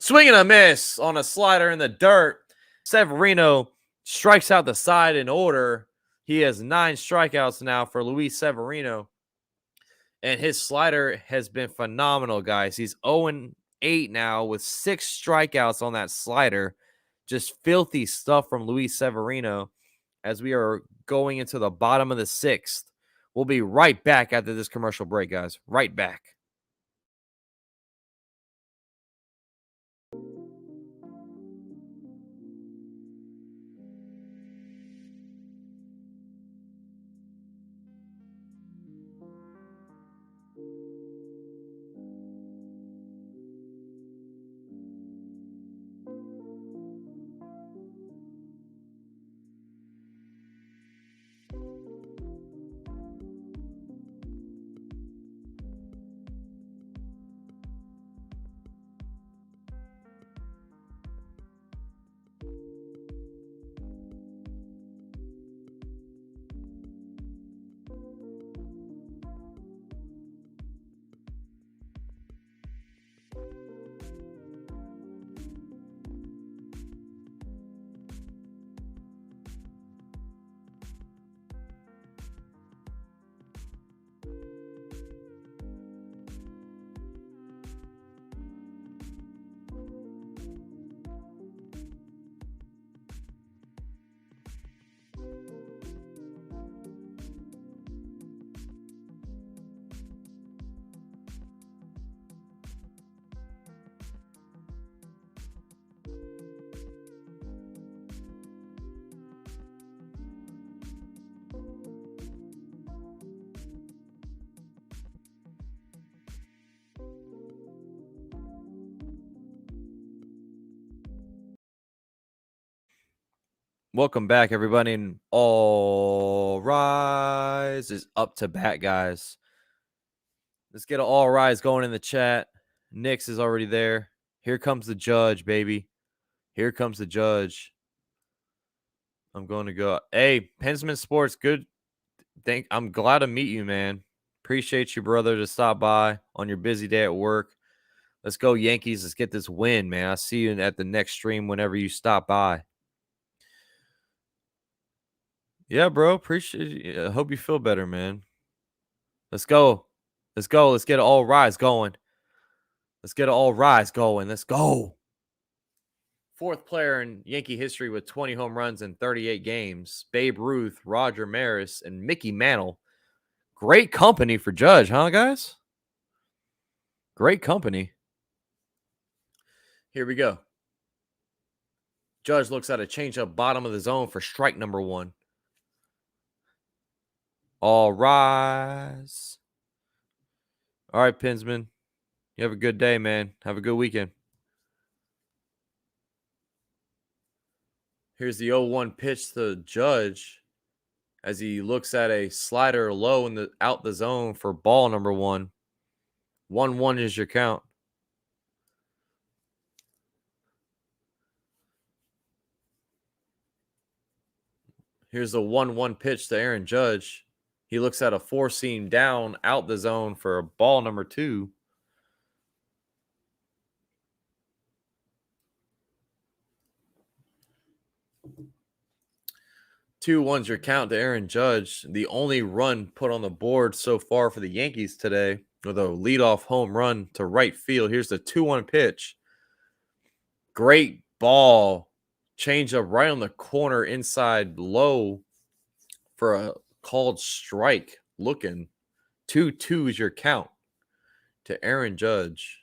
Speaker 1: Swing and a miss on a slider in the dirt. Severino strikes out the side in order. He has 9 strikeouts now for Luis Severino. And his slider has been phenomenal, guys. He's 0-8 now with 6 strikeouts on that slider. Just filthy stuff from Luis Severino as we are going into the bottom of the 6th. We'll be right back after this commercial break, guys. Right back. Welcome back, everybody. And all rise is up to bat, guys. Let's get an all rise going in the chat. Nix is already there. Here comes the judge, baby. Here comes the judge. I'm going to go. Hey, Pensman Sports, good. I'm glad to meet you, man. Appreciate you, brother, to stop by on your busy day at work. Let's go, Yankees. Let's get this win, man. I'll see you at the next stream whenever you stop by. Yeah, bro. Appreciate it. I hope you feel better, man. Let's go. Let's go. Let's get an all rise going. Let's get an all rise going. Let's go. 4th player in Yankee history with 20 home runs in 38 games. Babe Ruth, Roger Maris, and Mickey Mantle. Great company for Judge, huh, guys? Great company. Here we go. Judge looks at a changeup bottom of the zone for strike number 1. All rise. All right, Pinsman. You have a good day, man. Have a good weekend. Here's the 0-1 pitch to Judge as he looks at a slider low in the out the zone for ball number 1. 1-1 is your count. Here's the 1-1 pitch to Aaron Judge. He looks at a 4-seam down out the zone for ball number 2. 2-1's your count to Aaron Judge. The only run put on the board so far for the Yankees today with a leadoff home run to right field. Here's the 2-1 pitch. Great ball. Change up right on the corner inside low for a called strike. Looking 2-2 is your count to Aaron Judge.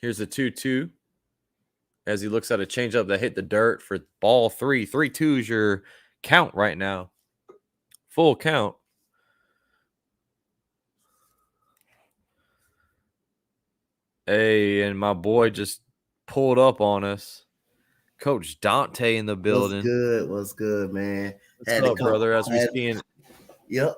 Speaker 1: Here's the 2-2 as he looks at a changeup that hit the dirt for ball 3. 3-2 is your count right now. Full count. Hey, and my boy just pulled up on us. Coach Dante in the building.
Speaker 2: What's good, man?
Speaker 1: What's up, brother? As we seeing.
Speaker 2: Yep.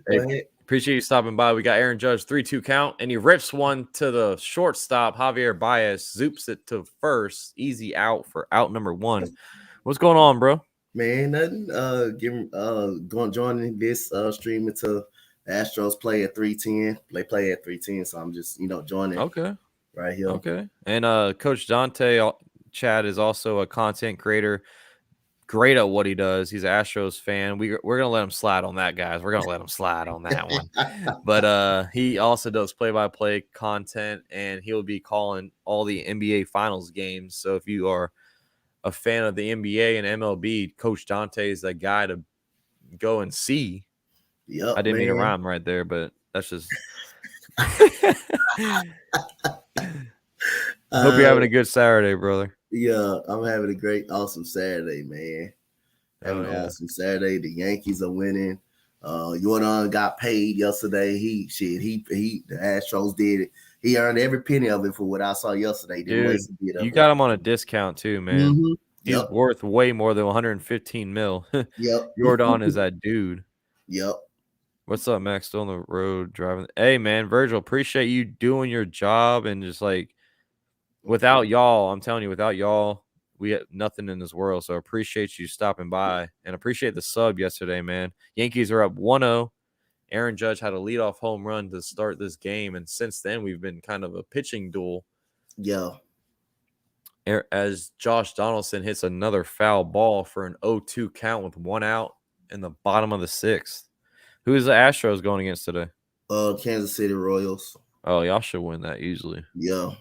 Speaker 1: Hey, appreciate you stopping by. We got Aaron Judge, 3-2 count, and he rips one to the shortstop. Javier Baez zoops it to first. Easy out for out number 1. What's going on, bro?
Speaker 2: Man, nothing. Going joining this stream until the Astros play at 3:10. They play at 3:10, so I'm just joining
Speaker 1: Okay.
Speaker 2: right here.
Speaker 1: Okay. And Coach Dante Chad is also a content creator. Great at what he does. He's an Astros fan. We're gonna let him slide on that, guys. We're gonna let him slide on that one. But he also does play-by-play content, and he'll be calling all the NBA Finals games. So if you are a fan of the NBA and MLB, Coach Dante is the guy to go and see.
Speaker 2: Yep,
Speaker 1: I didn't mean to
Speaker 2: man.
Speaker 1: rhyme right there, but that's just. Hope you're having a good Saturday, brother.
Speaker 2: Yeah, I'm having a great, awesome Saturday, man. Having an awesome Saturday. The Yankees are winning. Jordan got paid yesterday. The Astros did it. He earned every penny of it for what I saw yesterday. Didn't
Speaker 1: Dude,
Speaker 2: waste a bit of
Speaker 1: you
Speaker 2: it.
Speaker 1: got him on a discount too, man.
Speaker 2: Mm-hmm.
Speaker 1: He's
Speaker 2: Yep.
Speaker 1: worth way more than 115 mil.
Speaker 2: Yep.
Speaker 1: Jordan is that dude.
Speaker 2: Yep.
Speaker 1: What's up, Max? Still on the road driving. Hey, man, Virgil, appreciate you doing your job and just like without y'all, I'm telling you, without y'all, we have nothing in this world. So I appreciate you stopping by and appreciate the sub yesterday, man. Yankees are up 1-0. Aaron Judge had a leadoff home run to start this game, and since then we've been kind of a pitching duel.
Speaker 2: Yeah.
Speaker 1: As Josh Donaldson hits another foul ball for an 0-2 count with 1 out in the bottom of the 6th. Who is the Astros going against today?
Speaker 2: Kansas City Royals.
Speaker 1: Oh, y'all should win that easily.
Speaker 2: Yeah.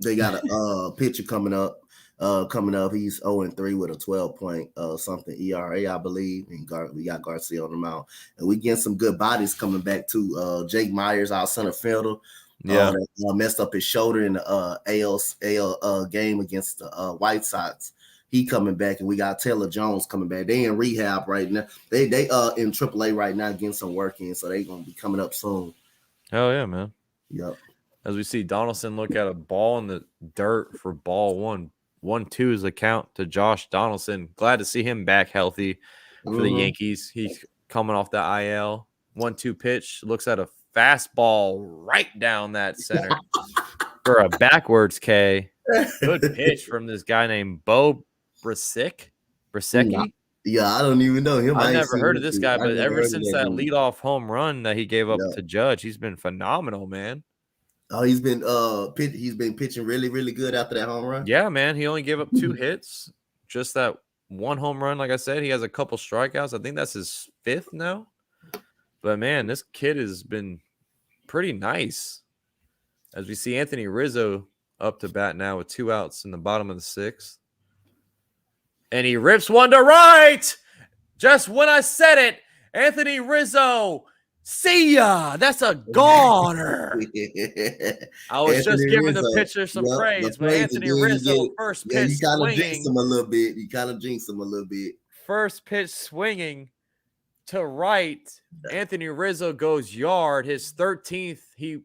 Speaker 2: They got a pitcher coming up. He's 0-3 with a 12 point something ERA, I believe. And we got Garcia on the mound. And we getting some good bodies coming back too. Jake Myers, our center fielder.
Speaker 1: Yeah.
Speaker 2: That messed up his shoulder in the AL game against the White Sox. He coming back, and we got Taylor Jones coming back. They in rehab right now. They in AAA right now getting some work in, so they gonna be coming up soon.
Speaker 1: Hell yeah, man.
Speaker 2: Yep.
Speaker 1: As we see Donaldson look at a ball in the dirt for ball 1. 1-2 is the count to Josh Donaldson. Glad to see him back healthy for the Yankees. He's coming off the IL. 1-2 pitch. Looks at a fastball right down that center for a backwards K. Good pitch from this guy named Beau Brieske.
Speaker 2: Yeah, I don't even know him.
Speaker 1: I've never heard of this guy, but ever since that leadoff home run that he gave up to Judge, he's been phenomenal, man.
Speaker 2: Oh, he's been pitching really, really good after that home run.
Speaker 1: Yeah, man. He only gave up 2 hits. Just that 1 home run. Like I said, he has a couple strikeouts. I think that's his 5th now. But man, this kid has been pretty nice. As we see Anthony Rizzo up to bat now with 2 outs in the bottom of the 6th. And he rips one to right. Just when I said it, Anthony Rizzo. See ya. That's a goner. I was just giving the pitcher some praise, but Anthony Rizzo, first pitch swinging.
Speaker 2: You kind of jinx him a little bit.
Speaker 1: First pitch swinging to right. Anthony Rizzo goes yard. His 13th. He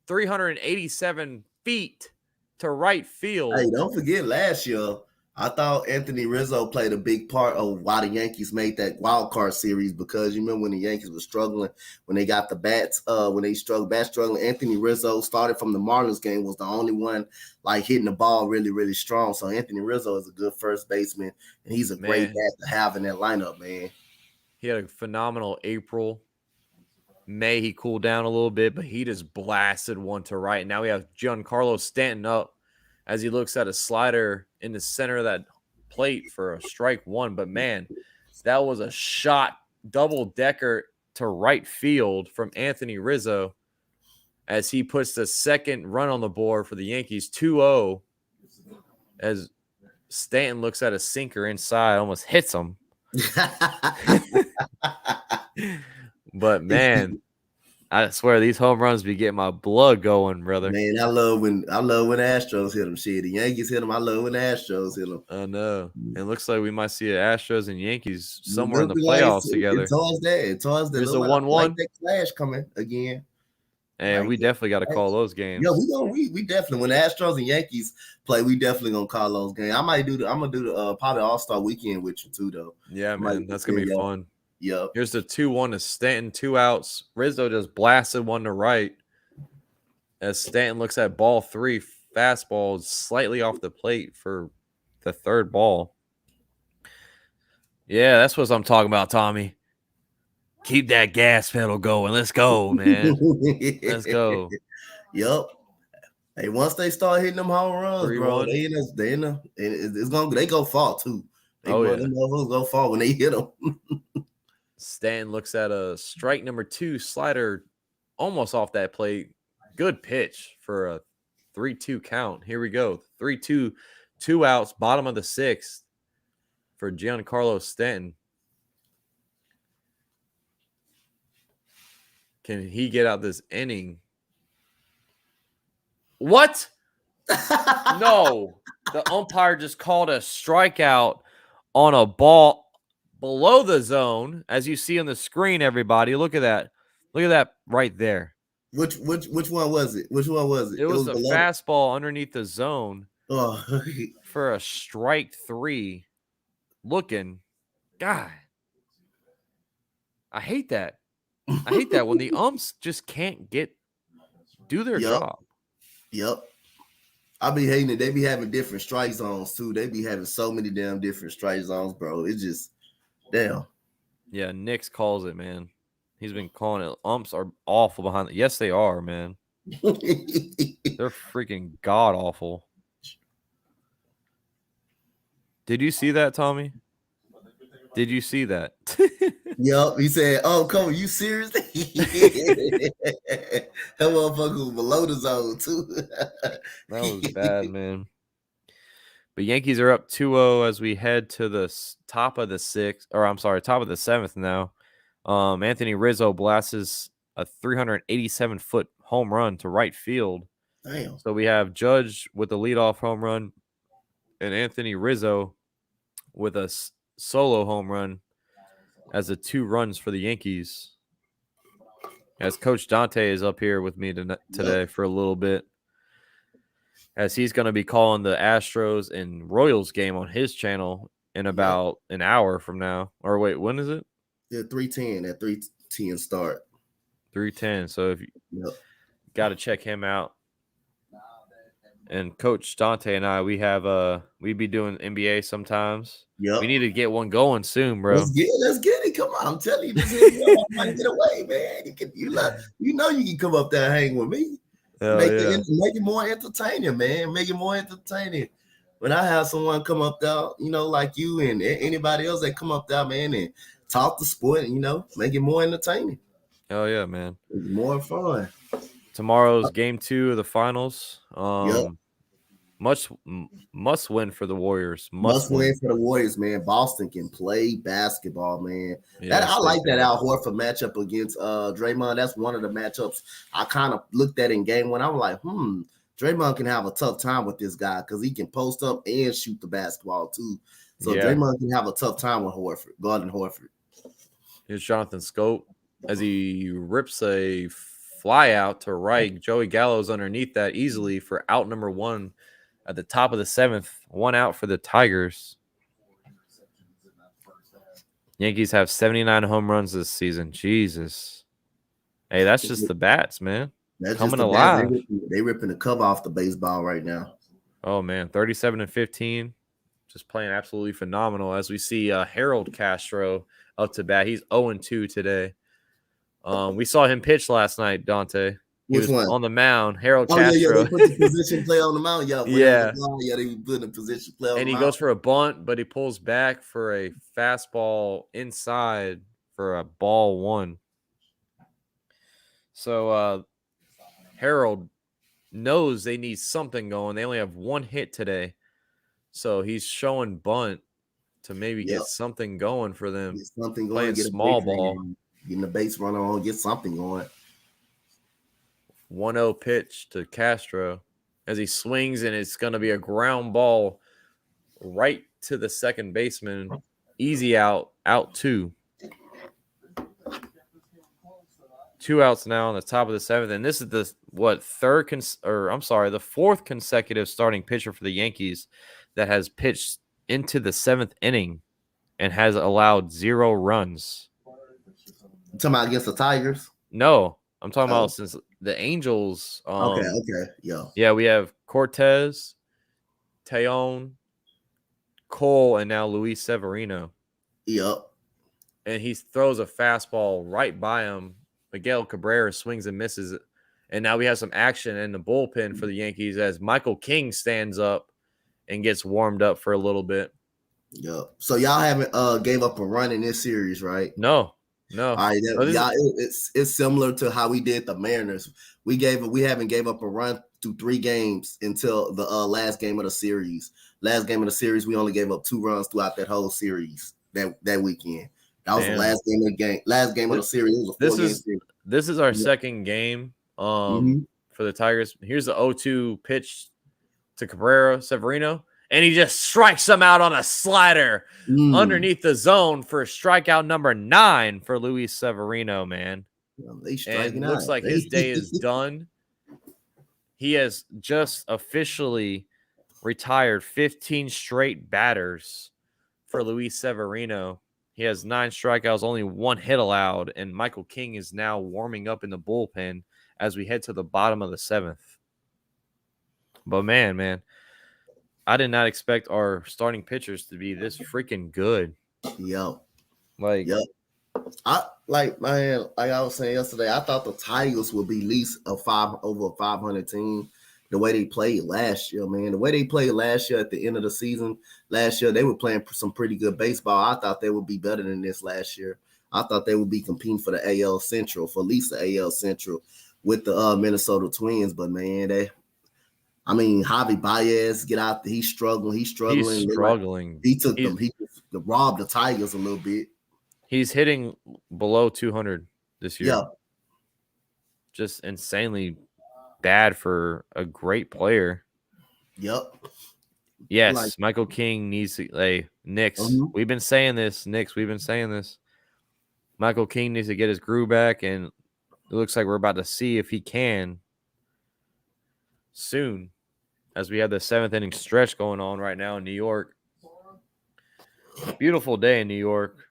Speaker 1: 387 feet to right field.
Speaker 2: Hey, don't forget last year, I thought Anthony Rizzo played a big part of why the Yankees made that wild card series, because you remember when the Yankees were struggling, when they got the bats, when they struggling, Anthony Rizzo started from the Marlins game, was the only one like hitting the ball really, really strong. So Anthony Rizzo is a good first baseman, and he's a great bat to have in that lineup, man.
Speaker 1: He had a phenomenal April. May he cooled down a little bit, but he just blasted one to right. Now we have GIANCARLO Stanton up as he looks at a slider in the center of that plate for a strike 1. But, man, that was a shot double-decker to right field from Anthony Rizzo as he puts the second run on the board for the Yankees, 2-0, as Stanton looks at a sinker inside, almost hits him. But, man, I swear these home runs be getting my blood going, brother.
Speaker 2: Man, I love when the Astros hit them. Shit, the Yankees hit them. I love when the Astros hit them.
Speaker 1: I know. It looks like we might see the Astros and Yankees somewhere in the playoffs together.
Speaker 2: It's always that.
Speaker 1: There's a 1-1.
Speaker 2: Like that clash coming again.
Speaker 1: And we definitely got to call those games.
Speaker 2: Yeah, we definitely, when the Astros and Yankees play, we definitely gonna call those games. I'm gonna do the probably All-Star weekend with you too, though.
Speaker 1: Yeah, man, that's gonna be fun.
Speaker 2: Yep.
Speaker 1: Here's the 2-1 to Stanton, 2 outs. Rizzo just blasted one to right as Stanton looks at ball 3, fastball slightly off the plate for the third ball. Yeah, that's what I'm talking about, Tommy. Keep that gas pedal going. Let's go, man. Let's go.
Speaker 2: Yup. Hey, once they start hitting them home runs, bro,
Speaker 1: 3-run.
Speaker 2: it's gonna they go far too. Them motherfuckers go far when they hit them.
Speaker 1: Stanton looks at a strike number 2 slider almost off that plate. Good pitch for a 3-2 count. Here we go. 3-2, 2 outs, bottom of the 6th for GIANCARLO Stanton. Can he get out this inning? What? No. The umpire just called a strikeout on a ball below the zone, as you see on the screen, everybody. Look at that. Look at that right there.
Speaker 2: Which one was it? Which one was it?
Speaker 1: It was a
Speaker 2: below.
Speaker 1: fastball underneath the zone
Speaker 2: Oh.
Speaker 1: for a strike 3. Looking. God. I hate that. I hate that when the umps just can't do their job.
Speaker 2: Yep. I be hating it. They be having different strike zones too. They be having so many damn different strike zones, bro. It's just damn.
Speaker 1: Yeah, Nix calls it, man. He's been calling it. Umps are awful behind it. Yes, they are, man. They're freaking god awful. Did you see that, Tommy? Did you see that?
Speaker 2: Yup. He said, "Oh, come on, you serious?" That motherfucker was below the zone too.
Speaker 1: That was bad, man. But Yankees are up 2-0 as we head to the top of the 6th, or I'm sorry, top of the 7th now. Anthony Rizzo blasts a 387-foot home run to right field.
Speaker 2: Damn.
Speaker 1: So we have Judge with the leadoff home run and Anthony Rizzo with a solo home run as the 2 runs for the Yankees. As Coach Dante is up here with me today for a little bit, as he's going to be calling the Astros and Royals game on his channel in about an hour from now. Or wait, when is it?
Speaker 2: Yeah, 3:10 at 3:10 start.
Speaker 1: 3:10. So if you got to check him out. And Coach Dante and I, we be doing NBA sometimes.
Speaker 2: Yep.
Speaker 1: We need to get one going soon, bro.
Speaker 2: Let's get it. Come on, I'm telling you, this might get away, man. You can come up there and hang with me. Make it more entertaining, man. Make it more entertaining. When I have someone come up there, like you and anybody else that come up there, man, and talk the sport, and make it more entertaining.
Speaker 1: Oh yeah, man.
Speaker 2: More fun.
Speaker 1: Tomorrow's game 2 of the finals. Must win for the Warriors. Must
Speaker 2: win for the Warriors, man. Boston can play basketball, man.
Speaker 1: Yes,
Speaker 2: I like that Al Horford matchup against Draymond. That's one of the matchups I kind of looked at in game 1. I'm like, Draymond can have a tough time with this guy because he can post up and shoot the basketball too. So Draymond can have a tough time with guarding Horford.
Speaker 1: Here's Jonathan Schoop as he rips a fly out to right. Joey Gallo's underneath that easily for out number 1 at the top of the 7th. 1 out for the Tigers. Yankees have 79 home runs this season. Jesus. Hey, that's just the bats, man. That's coming alive.
Speaker 2: They ripping the cover off the baseball right now.
Speaker 1: Oh, man. 37-15. Just playing absolutely phenomenal as we see Harold Castro up to bat. He's 0-2 today. We saw him pitch last night, Dante.
Speaker 2: Which one?
Speaker 1: On the mound, Harold Castro.
Speaker 2: Yeah, they put the position play on the mound. Yeah, they put the position play on the mound.
Speaker 1: And he goes for a bunt, but he pulls back for a fastball inside for a ball 1. So Harold knows they need something going. They only have 1 hit today. So he's showing bunt to maybe get something going for them.
Speaker 2: Get something going.
Speaker 1: Playing small ball.
Speaker 2: Getting the base runner on, get something going.
Speaker 1: 1-0 pitch to Castro as he swings, and it's going to be a ground ball right to the second baseman. Easy out 2. 2 outs now on the top of the 7th, and this is the the 4th consecutive starting pitcher for the Yankees that has pitched into the 7th inning and has allowed 0 runs.
Speaker 2: You talking about against the Tigers?
Speaker 1: No, I'm talking about since the Angels.
Speaker 2: Okay.
Speaker 1: Yeah, we have Cortez, Tejon, Cole, and now Luis Severino.
Speaker 2: Yep.
Speaker 1: and he throws a fastball right by him. Miguel Cabrera swings and misses it. And now we have some action in the bullpen for the Yankees as Michael King stands up and gets warmed up for a little bit.
Speaker 2: Yep. So y'all haven't gave up a run in this series, right?
Speaker 1: No.
Speaker 2: All right,
Speaker 1: Oh,
Speaker 2: it's similar to how we did the Mariners. We haven't gave up a run through 3 games until the last game of the series. Last game of the series, we only gave up 2 runs throughout that whole series that weekend. That was the last game of the game. Last game of the series. It was a 4-game series.
Speaker 1: This is our second game for the Tigers. Here's the 0-2 pitch to Cabrera, Severino, and he just strikes him out on a slider underneath the zone for strikeout number 9 for Luis Severino, man. And looks like his day is done. He has just officially retired 15 straight batters for Luis Severino. He has 9 strikeouts, only 1 hit allowed, and Michael King is now warming up in the bullpen as we head to the bottom of the 7th. But man, I did not expect our starting pitchers to be this freaking good.
Speaker 2: Yep. Like I was saying yesterday, I thought the Tigers would be at least over a 500 team. The way they played last year, man. The way they played last year at the end of the season, last year they were playing some pretty good baseball. I thought they would be better than this last year. I thought they would be competing for the AL Central, for at least the AL Central with the Minnesota Twins. But man, Javier Baez get out. He's struggling. He's struggling. He robbed the Tigers a little bit.
Speaker 1: He's hitting below 200 this year.
Speaker 2: Yeah.
Speaker 1: Just insanely bad for a great player.
Speaker 2: Yep.
Speaker 1: Yes, Michael King needs to Knicks. We've been saying this. Michael King needs to get his groove back, and it looks like we're about to see if he can soon, as we have the 7th inning stretch going on right now in New York. Beautiful day in New York.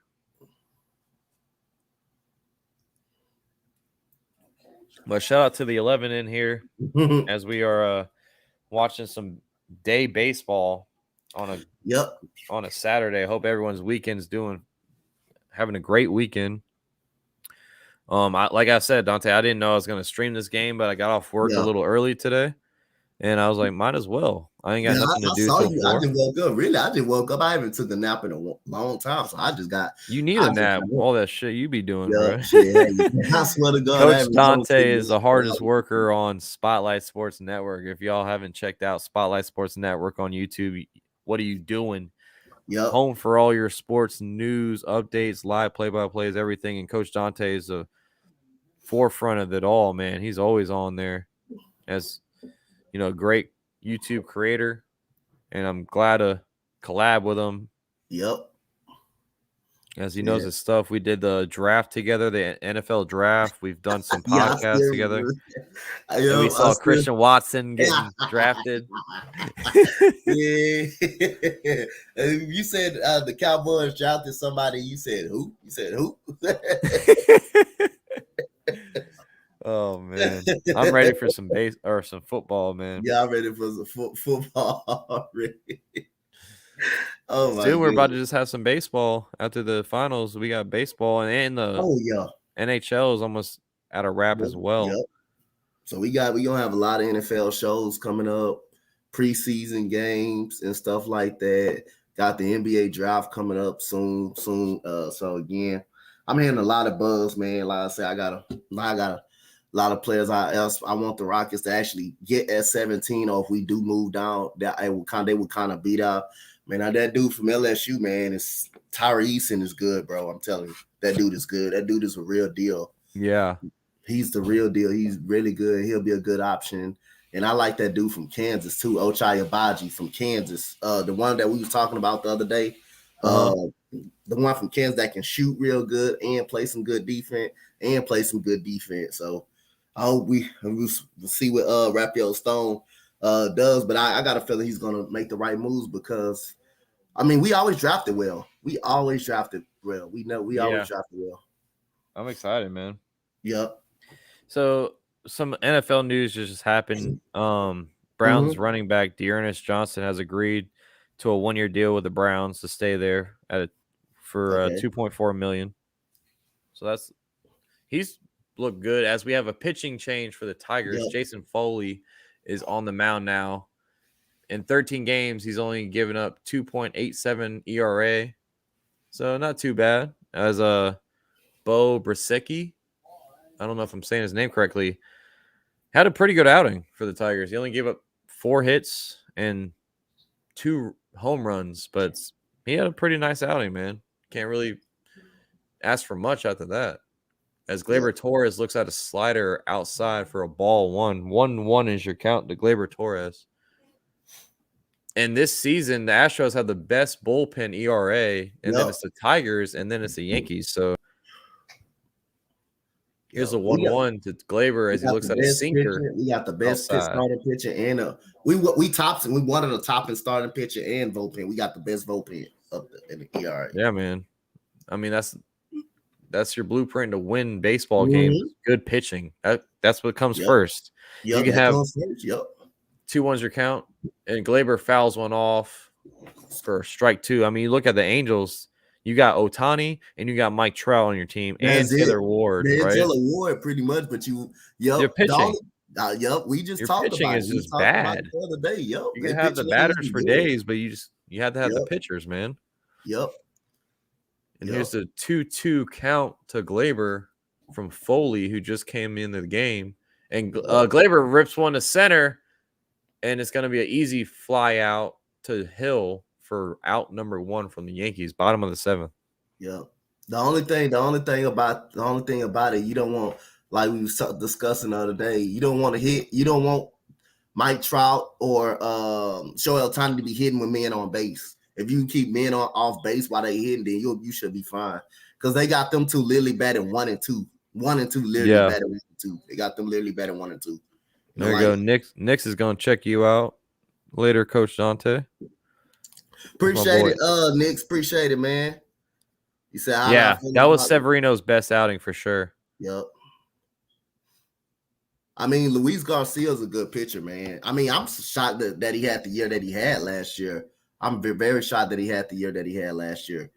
Speaker 1: But shout out to the 11 in here as we are watching some day baseball on a Saturday. I hope everyone's weekend's having a great weekend. Like I said, Dante, I didn't know I was going to stream this game, but I got off work a little early today, and I was like, might as well. I ain't got nothing to do till 4.
Speaker 2: I just woke up. Really, I just woke up. I haven't took a nap in a long time, so I just got.
Speaker 1: You need a nap. All that shit you be doing, bro.
Speaker 2: Shit, I swear to God,
Speaker 1: Coach Dante is the hardest worker on Spotlight Sports Network. If y'all haven't checked out Spotlight Sports Network on YouTube, what are you doing?
Speaker 2: Yep.
Speaker 1: Home for all your sports news, updates, live play-by-plays, everything. And Coach Dante is the forefront of it all, man. He's always on there as, a great YouTube creator. And I'm glad to collab with him.
Speaker 2: Yep.
Speaker 1: As he knows his stuff. We did the draft together, the NFL draft. We've done some podcasts together. And we saw Christian Watson getting drafted.
Speaker 2: Yeah. You said the Cowboys drafted somebody. You said who?
Speaker 1: Oh man, I'm ready for some some football, man.
Speaker 2: Yeah, I'm ready for some football already. Oh my!
Speaker 1: Soon we're about to just have some baseball after the finals. We got baseball, and the NHL is almost at a wrap as well.
Speaker 2: Yep. So we're gonna have a lot of NFL shows coming up, preseason games and stuff like that. Got the NBA draft coming up soon. So again, I'm hearing a lot of buzz, man. Like I said, I got a lot of players. I want the Rockets to actually get at 17, or if we do move down, that they would kind of beat out. Man, now that dude from LSU, man, is Tyree Eason is good, bro. I'm telling you, that dude is good. That dude is a real deal.
Speaker 1: Yeah,
Speaker 2: he's the real deal. He's really good. He'll be a good option. And I like that dude from Kansas too, Ochai Agbaji from Kansas. The one that we was talking about the other day. The one from Kansas that can shoot real good and play some good defense. So I hope we'll see what Raphael Stone does, but I got a feeling he's gonna make the right moves because we always drafted well. We always drafted well. We know we always drafted well.
Speaker 1: I'm excited, man.
Speaker 2: Yep.
Speaker 1: So some NFL news just happened. Browns running back Dearness Johnson has agreed to a 1-year deal with the Browns to stay there for
Speaker 2: Okay.
Speaker 1: 2.4 million. So he's looked good. As we have a pitching change for the Tigers,
Speaker 2: Yep.
Speaker 1: Jason Foley is on the mound now. In 13 games, he's only given up 2.87 ERA. So not too bad. As Beau Brieske, I don't know if I'm saying his name correctly, had a pretty good outing for the Tigers. He only gave up 4 hits and 2 home runs, but he had a pretty nice outing, man. Can't really ask for much after that. As Gleyber Torres looks at a slider outside for a ball 1. 1-1 is your count to Gleyber Torres. And this season, the Astros have the best bullpen ERA, and then it's the Tigers, and then it's the Yankees. So here's a 1-1 to Gleyber as he looks at a sinker.
Speaker 2: Pitcher. We got the best starting pitcher, and we wanted a top and starting pitcher and bullpen. We got the best bullpen in the ERA.
Speaker 1: Yeah, man. I mean, that's your blueprint to win baseball games. Good pitching. That's what comes first. You can have 2-1's your count, and Gleyber fouls one off for strike 2. I mean, you look at the Angels. You got Ohtani and you got Mike Trout on your team, and Taylor Ward, right?
Speaker 2: Taylor Ward, pretty much. But
Speaker 1: your pitching.
Speaker 2: We just
Speaker 1: your
Speaker 2: talked
Speaker 1: pitching
Speaker 2: about
Speaker 1: is
Speaker 2: it.
Speaker 1: just bad.
Speaker 2: The other day.
Speaker 1: You can have the batters for days, but you have to have the pitchers, man. And here's the 2-2 count to Gleyber from Foley, who just came into the game. And Gleyber rips one to center, and it's going to be an easy fly out to Hill for out number 1 from the Yankees, bottom of the 7th.
Speaker 2: Yeah. The only thing about it, you don't want, like we were discussing the other day, you don't want Mike Trout or Shohei Ohtani to be hitting with men on base. If you keep men off base while they hitting, then you should be fine. Because they got them 2 literally batting 1 and 2. 1 and 2 literally batting 1 and 2. They got them literally batting 1 and 2.
Speaker 1: There you go. Nix is going to check you out later, Coach Dante.
Speaker 2: Appreciate it, Nix. Appreciate it, man. You said,
Speaker 1: that was Severino's best outing for sure.
Speaker 2: Yep. I mean, Luis Garcia's a good pitcher, man. I mean, I'm shocked that he had the year that he had last year. I'm very shocked that he had the year that he had last year.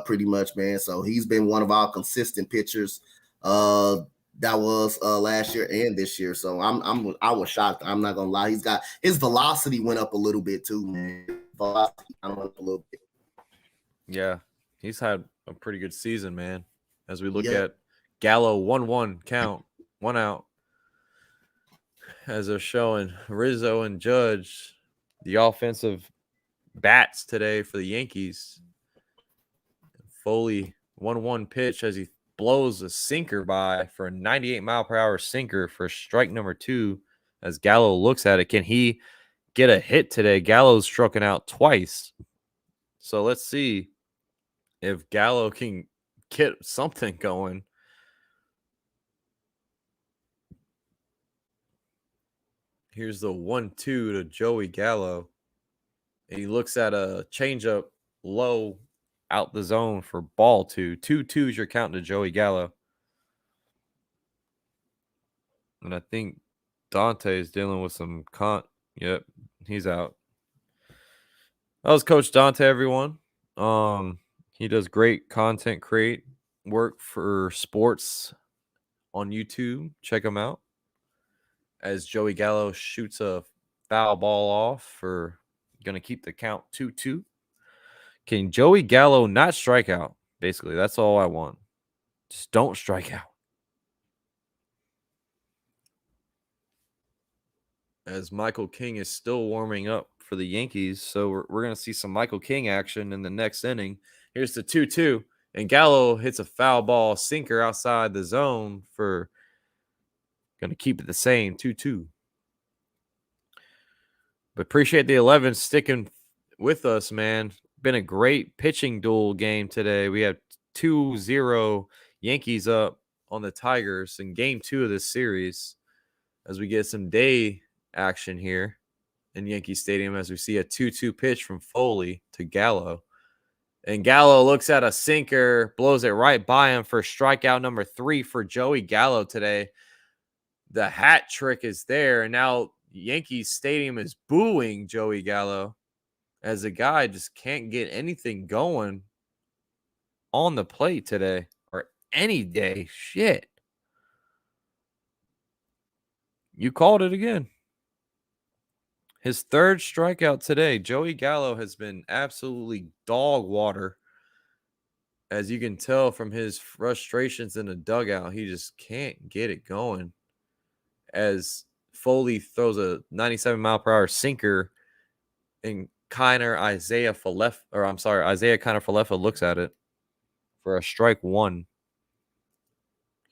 Speaker 2: Pretty much, man. So he's been one of our consistent pitchers. That was last year and this year. So I was shocked. I'm not gonna lie. His velocity went up a little bit too, man. Velocity went up a little bit.
Speaker 1: Yeah, he's had a pretty good season, man. As we look at Gallo 1-1 count, 1 out. As they're showing Rizzo and Judge, the offensive bats today for the Yankees. Foley 1-1 pitch as he blows a sinker by for a 98-mile-per-hour sinker for strike number 2. As Gallo looks at it, can he get a hit today? Gallo's struck out twice. So let's see if Gallo can get something going. Here's the 1-2 to Joey Gallo. And he looks at a changeup low out the zone for ball 2. 2-2 is your count to Joey Gallo. And I think Dante is dealing with some Yep, he's out. That was Coach Dante, everyone. He does great content work for sports on YouTube. Check him out. As Joey Gallo shoots a foul ball off for going to keep the count 2-2. Can Joey Gallo not strike out? Basically, that's all I want. Just don't strike out. As Michael King is still warming up for the Yankees, so we're going to see some Michael King action in the next inning. Here's the 2-2, and Gallo hits a foul ball sinker outside the zone for going to keep it the same, 2-2. But appreciate the 11 sticking with us, man. Been a great pitching duel game today. We have 2-0 Yankees up on the Tigers in game 2 of this series as we get some day action here in Yankee Stadium as we see a 2-2 pitch from Foley to Gallo. And Gallo looks at a sinker, blows it right by him for strikeout number 3 for Joey Gallo today. The hat trick is there, and now Yankee Stadium is booing Joey Gallo as the guy just can't get anything going. on the plate today or any day. Shit. You called it again. His third strikeout today. Joey Gallo has been absolutely dog water. As you can tell from his frustrations in the dugout, he just can't get it going. As Foley throws a 97-mile-per-hour sinker, and Isaiah Falefa looks at it for a strike one.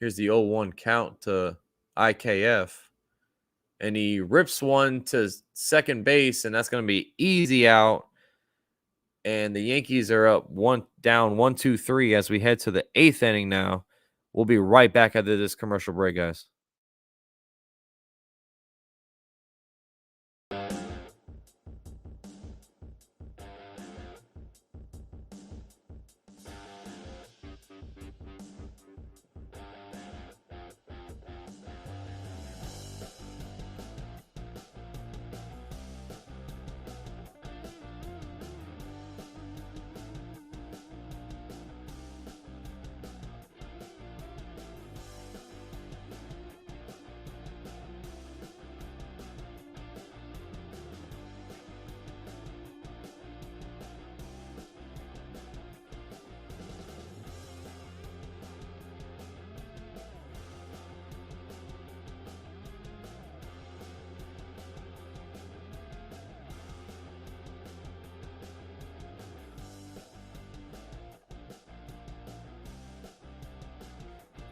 Speaker 1: Here's the 0-1 count to IKF. And he rips one to second base, and that's going to be easy out. And the Yankees are up down 1-2-3 as we head to the 8th inning now. We'll be right back after this commercial break, guys.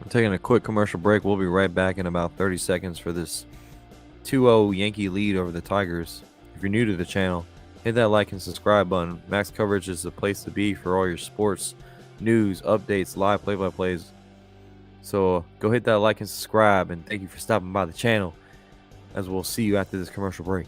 Speaker 1: We're taking a quick commercial break. We'll be right back in about 30 seconds for this 2-0 Yankee lead over the Tigers. If you're new to the channel, hit that like and subscribe button. Max Coverage is the place to be for all your sports, news, updates, live play-by-plays. So go hit that like and subscribe, and thank you for stopping by the channel, as we'll see you after this commercial break.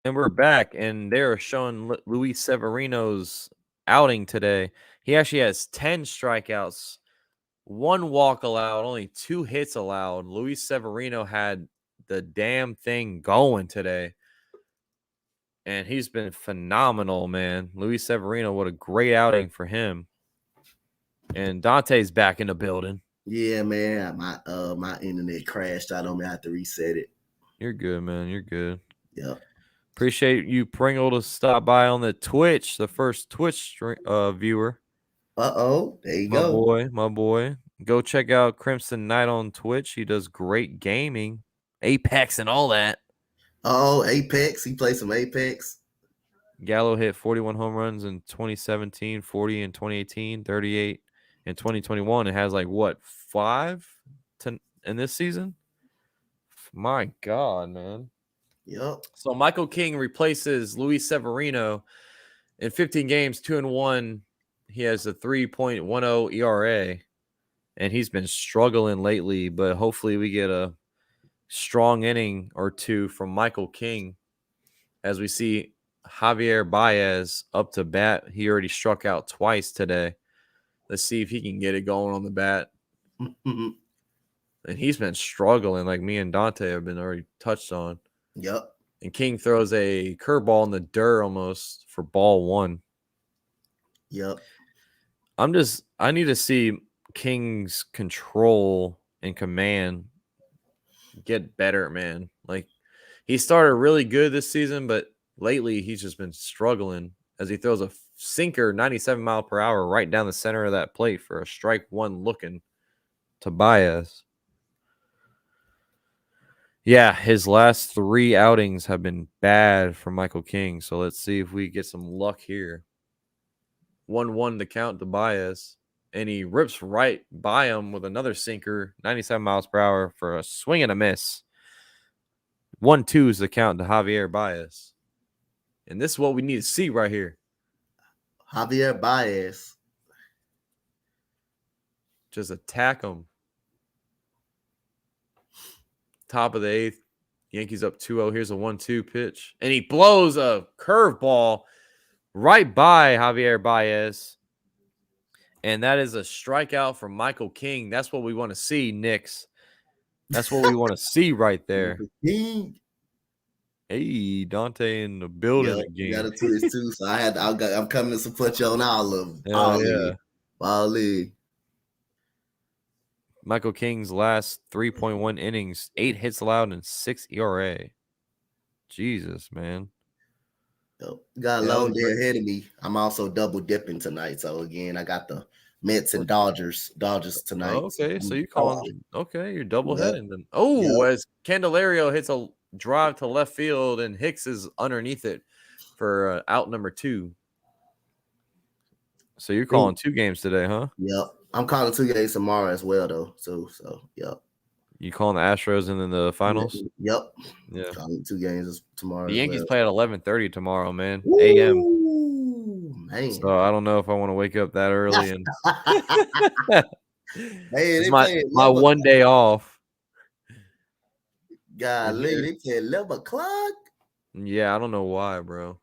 Speaker 1: And we're back, and they're showing Luis Severino's outing today. He actually has 10 strikeouts, 1 walk allowed, only 2 hits allowed. Luis Severino had the damn thing going today, and he's been phenomenal, man. Luis Severino, what a great outing for him. And Dante's back in the building.
Speaker 2: Yeah, man. My internet crashed out on me. I had to reset it.
Speaker 1: You're good, man. You're good.
Speaker 2: Yep.
Speaker 1: Appreciate you, Pringle, to stop by on the Twitch, the first Twitch viewer.
Speaker 2: There you go.
Speaker 1: My boy. Go check out Crimson Knight on Twitch. He does great gaming, Apex and all that.
Speaker 2: Apex. He played some Apex.
Speaker 1: Gallo hit 41 home runs in 2017, 40 in 2018, 38 in 2021. It has like what, 5 in this season? My God, man.
Speaker 2: Yep.
Speaker 1: So Michael King replaces Luis Severino in 15 games, 2-1. He has a 3.10 ERA, and he's been struggling lately, but hopefully we get a strong inning or two from Michael King as we see Javier Baez up to bat. He already struck out twice today. Let's see if he can get it going on the bat. And he's been struggling, like me and Dante have been already touched on.
Speaker 2: Yep.
Speaker 1: And King throws a curveball in the dirt almost for ball 1.
Speaker 2: Yep.
Speaker 1: I need to see King's control and command get better, man. Like, he started really good this season, but lately he's just been struggling as he throws a sinker 97 mile per hour right down the center of that plate for a strike 1 looking to Baez. Yeah, his last 3 outings have been bad for Michael King. So let's see if we get some luck here. 1-1 to count to Baez. And he rips right by him with another sinker, 97 miles per hour for a swing and a miss. 1-2 is the count to Javier Baez. And this is what we need to see right here.
Speaker 2: Javier Baez.
Speaker 1: Just attack him. Top of the 8th. Yankees up 2-0. Here's a 1-2 pitch. And he blows a curveball right by Javier Baez. And that is a strikeout from Michael King. That's what we want to see, Knicks. That's what we want to see right there.
Speaker 2: King.
Speaker 1: Hey, Dante in the building
Speaker 2: You got
Speaker 1: again.
Speaker 2: a twist too, so I'm coming to support you on all of them.
Speaker 1: Hell yeah.
Speaker 2: All in.
Speaker 1: Michael King's last 3.1 innings, 8 hits allowed, and 6 ERA. Jesus, man.
Speaker 2: Got a long day ahead of me. I'm also double dipping tonight. So again, I got the Mets and Dodgers tonight.
Speaker 1: Oh, okay, so you calling? Okay, you're double heading then. Oh, as Candelario hits a drive to left field and Hicks is underneath it for out number 2. So you're calling 2 games today, huh?
Speaker 2: Yep. I'm calling 2 games tomorrow as well, though. So yep.
Speaker 1: You calling the Astros and then the finals?
Speaker 2: Yep.
Speaker 1: Yeah.
Speaker 2: Calling 2 games tomorrow.
Speaker 1: The Yankees play at 11:30 tomorrow, man.
Speaker 2: Ooh,
Speaker 1: AM.
Speaker 2: Man.
Speaker 1: So I don't know if I want to wake up that early and
Speaker 2: hey,
Speaker 1: my one day off.
Speaker 2: Golly, they play 11 o'clock.
Speaker 1: Yeah, I don't know why, bro.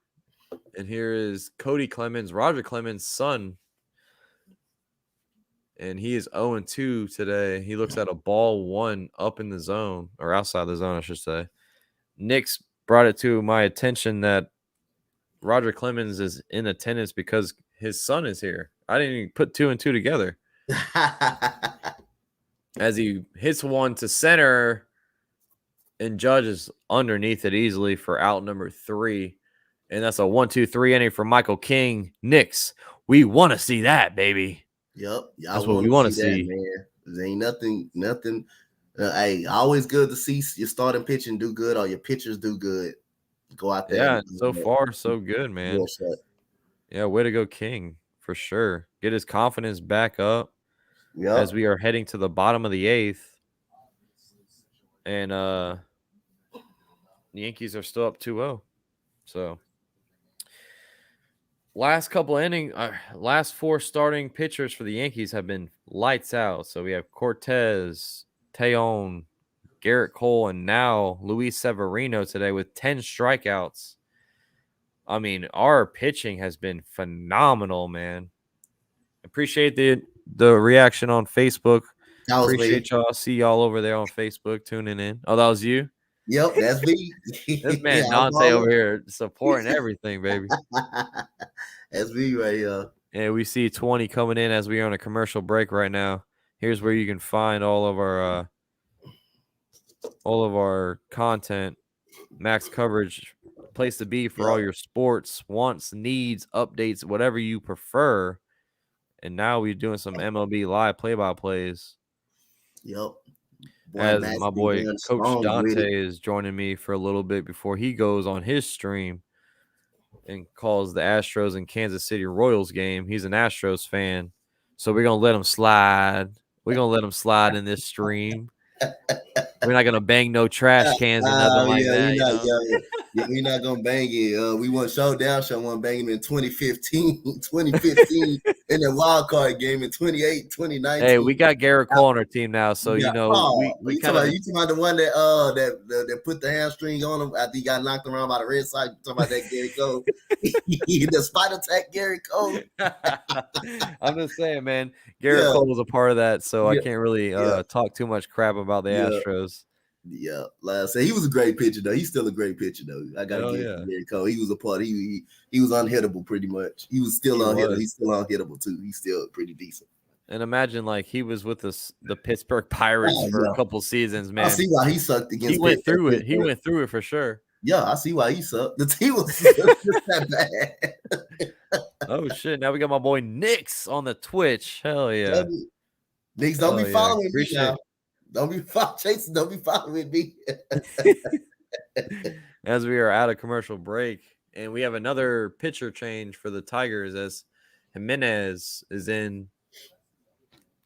Speaker 1: And here is Cody Clemens, Roger Clemens' son. And he is 0-2 today. He looks at a ball 1 up in the zone, or outside the zone, I should say. Knicks brought it to my attention that Roger Clemens is in attendance because his son is here. I didn't even put 2 and 2 together. As he hits one to center, and Judge is underneath it easily for out number 3. And that's a 1-2-3 inning for Michael King. Knicks, we want to see that, baby.
Speaker 2: Yep.
Speaker 1: That's what we want to see.
Speaker 2: That, man. There ain't nothing. Hey, always good to see your starting pitching do good or your pitchers do good. Go out there.
Speaker 1: Yeah, so far, so good, man. Yeah, way to go, King, for sure. Get his confidence back up as we are heading to the bottom of the 8th. And the Yankees are still up 2-0. So last couple innings, last 4 starting pitchers for the Yankees have been lights out. So we have Cortez, Tejon, Garrett Cole, and now Luis Severino today with 10 strikeouts. I mean, our pitching has been phenomenal, man. Appreciate the reaction on Facebook. Appreciate y'all. See y'all over there on Facebook tuning in. Oh, that was you?
Speaker 2: Yep, that's me.
Speaker 1: This man Dante over here supporting everything, baby.
Speaker 2: That's me right here.
Speaker 1: And we see 20 coming in as we are on a commercial break right now. Here's where you can find all of our content. Max Coverage, place to be for all your sports, wants, needs, updates, whatever you prefer. And now we're doing some MLB live play-by-plays.
Speaker 2: Yep.
Speaker 1: As my boy Coach Dante is joining me for a little bit before he goes on his stream and calls the Astros and Kansas City Royals game. He's an Astros fan, so we're going to let him slide. We're going to let him slide in this stream. We're not going to bang no trash cans or nothing like that.
Speaker 2: We're not going to bang it. We want Showdown Show. Want to bang him in 2015 in the wild card game in 2019.
Speaker 1: Hey, we got Garrett Cole on our team now, so we
Speaker 2: you talking about the one that put the hamstring on him after he got knocked around by the Red Sox. You talking about that Garrett Cole? The spinal attack Garrett Cole.
Speaker 1: I'm just saying, man. Garrett Cole was a part of that, so I can't really talk too much crap about the Astros.
Speaker 2: Yeah, like I said, he was a great pitcher though. He's still a great pitcher though. I gotta give Garrett Cole. He was a part. He was unhittable pretty much. He was still unhittable. He's still unhittable too. He's still pretty decent.
Speaker 1: And imagine like he was with the Pittsburgh Pirates for a couple seasons, man.
Speaker 2: I see why he sucked against.
Speaker 1: He went through it. He went through it for sure.
Speaker 2: Yeah, I see why he sucked. The team was just that bad.
Speaker 1: Oh shit! Now we got my boy Nix on the Twitch. Hell yeah,
Speaker 2: Nix, don't be following me now. Don't be following me.
Speaker 1: As we are out of commercial break, and we have another pitcher change for the Tigers as Jimenez is in,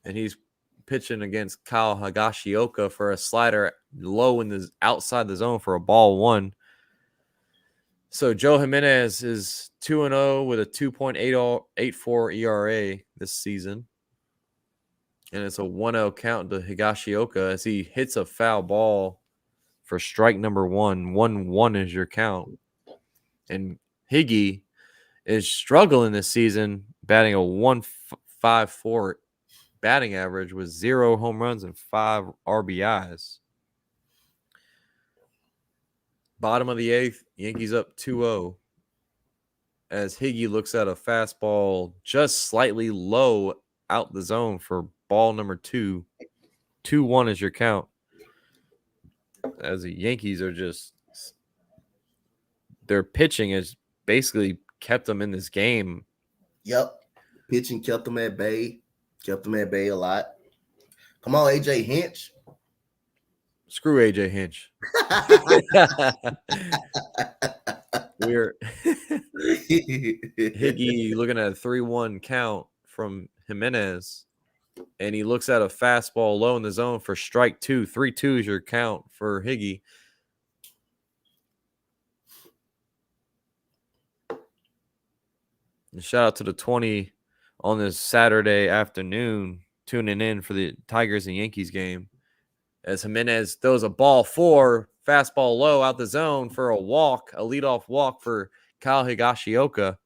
Speaker 1: and he's pitching against Kyle Higashioka for a slider low in the outside the zone for a ball 1. So Joe Jimenez is 2-0 with a 2.84 ERA this season. And it's a 1-0 count to Higashioka as he hits a foul ball for strike number 1. 1-1 is your count. And Higgy is struggling this season, batting a .540 batting average with 0 home runs and 5 RBIs. Bottom of the 8th, Yankees up 2-0 as Higgy looks at a fastball just slightly low out the zone for ball number 2. 2-1 is your count. As the Yankees are just – their pitching has basically kept them in this game.
Speaker 2: Yep. Pitching kept them at bay. Kept them at bay a lot. Come on, AJ Hinch.
Speaker 1: Screw AJ Hinch. We're Higgy looking at a 3-1 count from Jimenez, and he looks at a fastball low in the zone for strike 2. 3-2 is your count for Higgy. And shout out to the 20 on this Saturday afternoon tuning in for the Tigers and Yankees game. As Jimenez throws a ball 4, fastball low out the zone for a walk, a leadoff walk for Kyle Higashioka.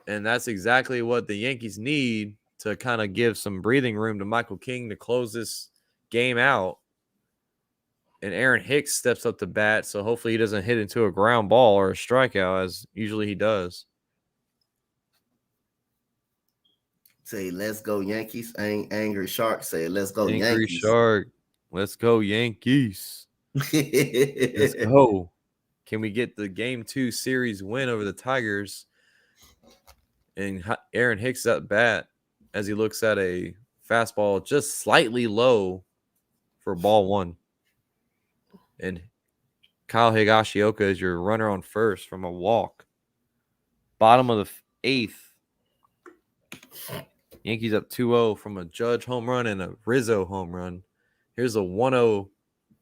Speaker 1: And that's exactly what the Yankees need to kind of give some breathing room to Michael King to close this game out. And Aaron Hicks steps up to bat, so hopefully he doesn't hit into a ground ball or a strikeout, as usually he does.
Speaker 2: Say, let's go Yankees. Angry Shark say, let's go
Speaker 1: Angry
Speaker 2: Yankees.
Speaker 1: Shark. Let's go Yankees. Let's go. Can we get the Game 2 series win over the Tigers? And Aaron Hicks at bat as he looks at a fastball just slightly low for ball 1. And Kyle Higashioka is your runner on first from a walk. Bottom of the 8th. Yankees up 2-0 from a Judge home run and a Rizzo home run. Here's a 1-0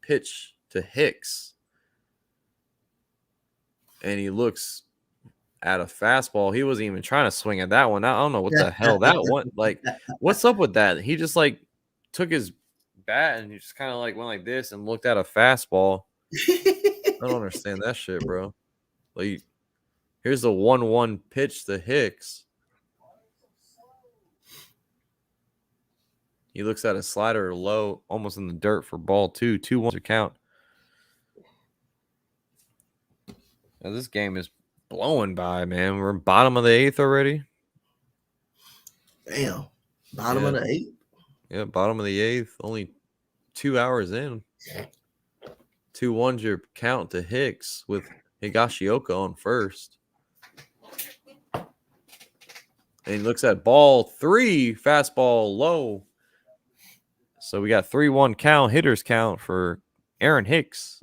Speaker 1: pitch to Hicks. And he looks at a fastball. He wasn't even trying to swing at that one. I don't know what the hell that one. Like, what's up with that? He just like took his bat and he just kind of like went like this and looked at a fastball. I don't understand that shit, bro. Like, here's the 1-1 pitch to Hicks. He looks at a slider low, almost in the dirt for ball 2. 2-1 to count. Now, this game is blowing by, man. We're bottom of the 8th already.
Speaker 2: Damn. Bottom of the 8th?
Speaker 1: Yeah, bottom of the 8th. Only 2 hours in. 2-1's your count to Hicks with Higashioka on first. And he looks at ball 3, fastball low. So we got 3-1 count, hitters count for Aaron Hicks.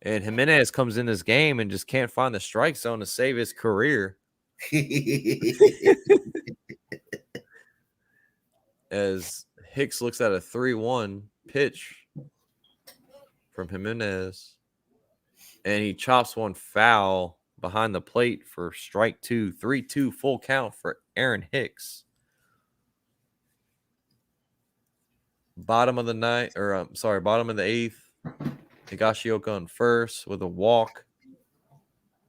Speaker 1: And Jimenez comes in this game and just can't find the strike zone to save his career. As Hicks looks at a 3-1 pitch from Jimenez. And he chops one foul behind the plate for strike 2. 3-2 full count for Aaron Hicks. Bottom of the 8th. Higashioka on first with a walk.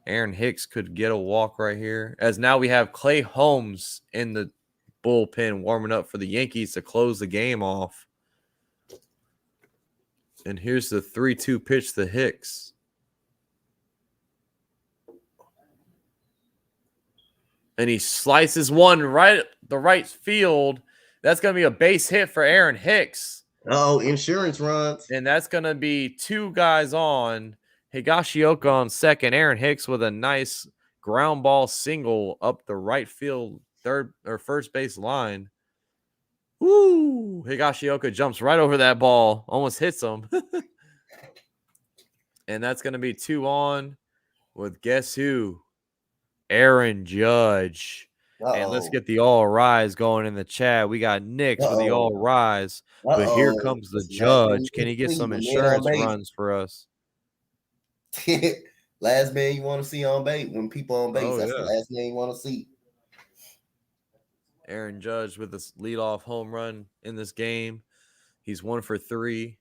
Speaker 1: Aaron Hicks could get a walk right here. As now we have Clay Holmes in the bullpen warming up for the Yankees to close the game off. And here's the 3-2 pitch to Hicks. And he slices one right at the right field. That's going to be a base hit for Aaron Hicks.
Speaker 2: Oh, insurance runs.
Speaker 1: And that's going to be 2 guys on. Higashioka on second. Aaron Hicks with a nice ground ball single up the right field third or first base line. Woo! Higashioka jumps right over that ball. Almost hits him. And that's going to be 2 on with guess who? Aaron Judge. And let's get the all rise going in the chat. We got Knicks with the all rise. But here comes the Judge. Can he get some insurance runs for us?
Speaker 2: Last man you want to see on base. When people on base, that's the last man you want to see.
Speaker 1: Aaron Judge with this leadoff home run in this game. He's 1 for 3.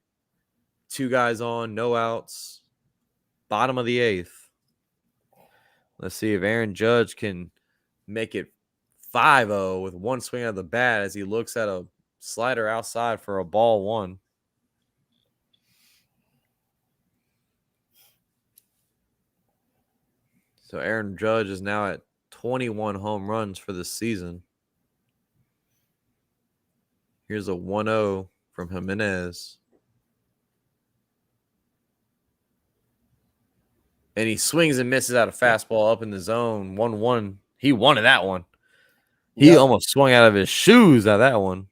Speaker 1: 2 guys on, no outs. Bottom of the 8th. Let's see if Aaron Judge can make it 5-0 with one swing of the bat as he looks at a slider outside for a ball 1. So Aaron Judge is now at 21 home runs for the season. Here's a 1-0 from Jimenez. And he swings and misses out a fastball up in the zone. 1-1. He wanted that one. He almost swung out of his shoes at that one.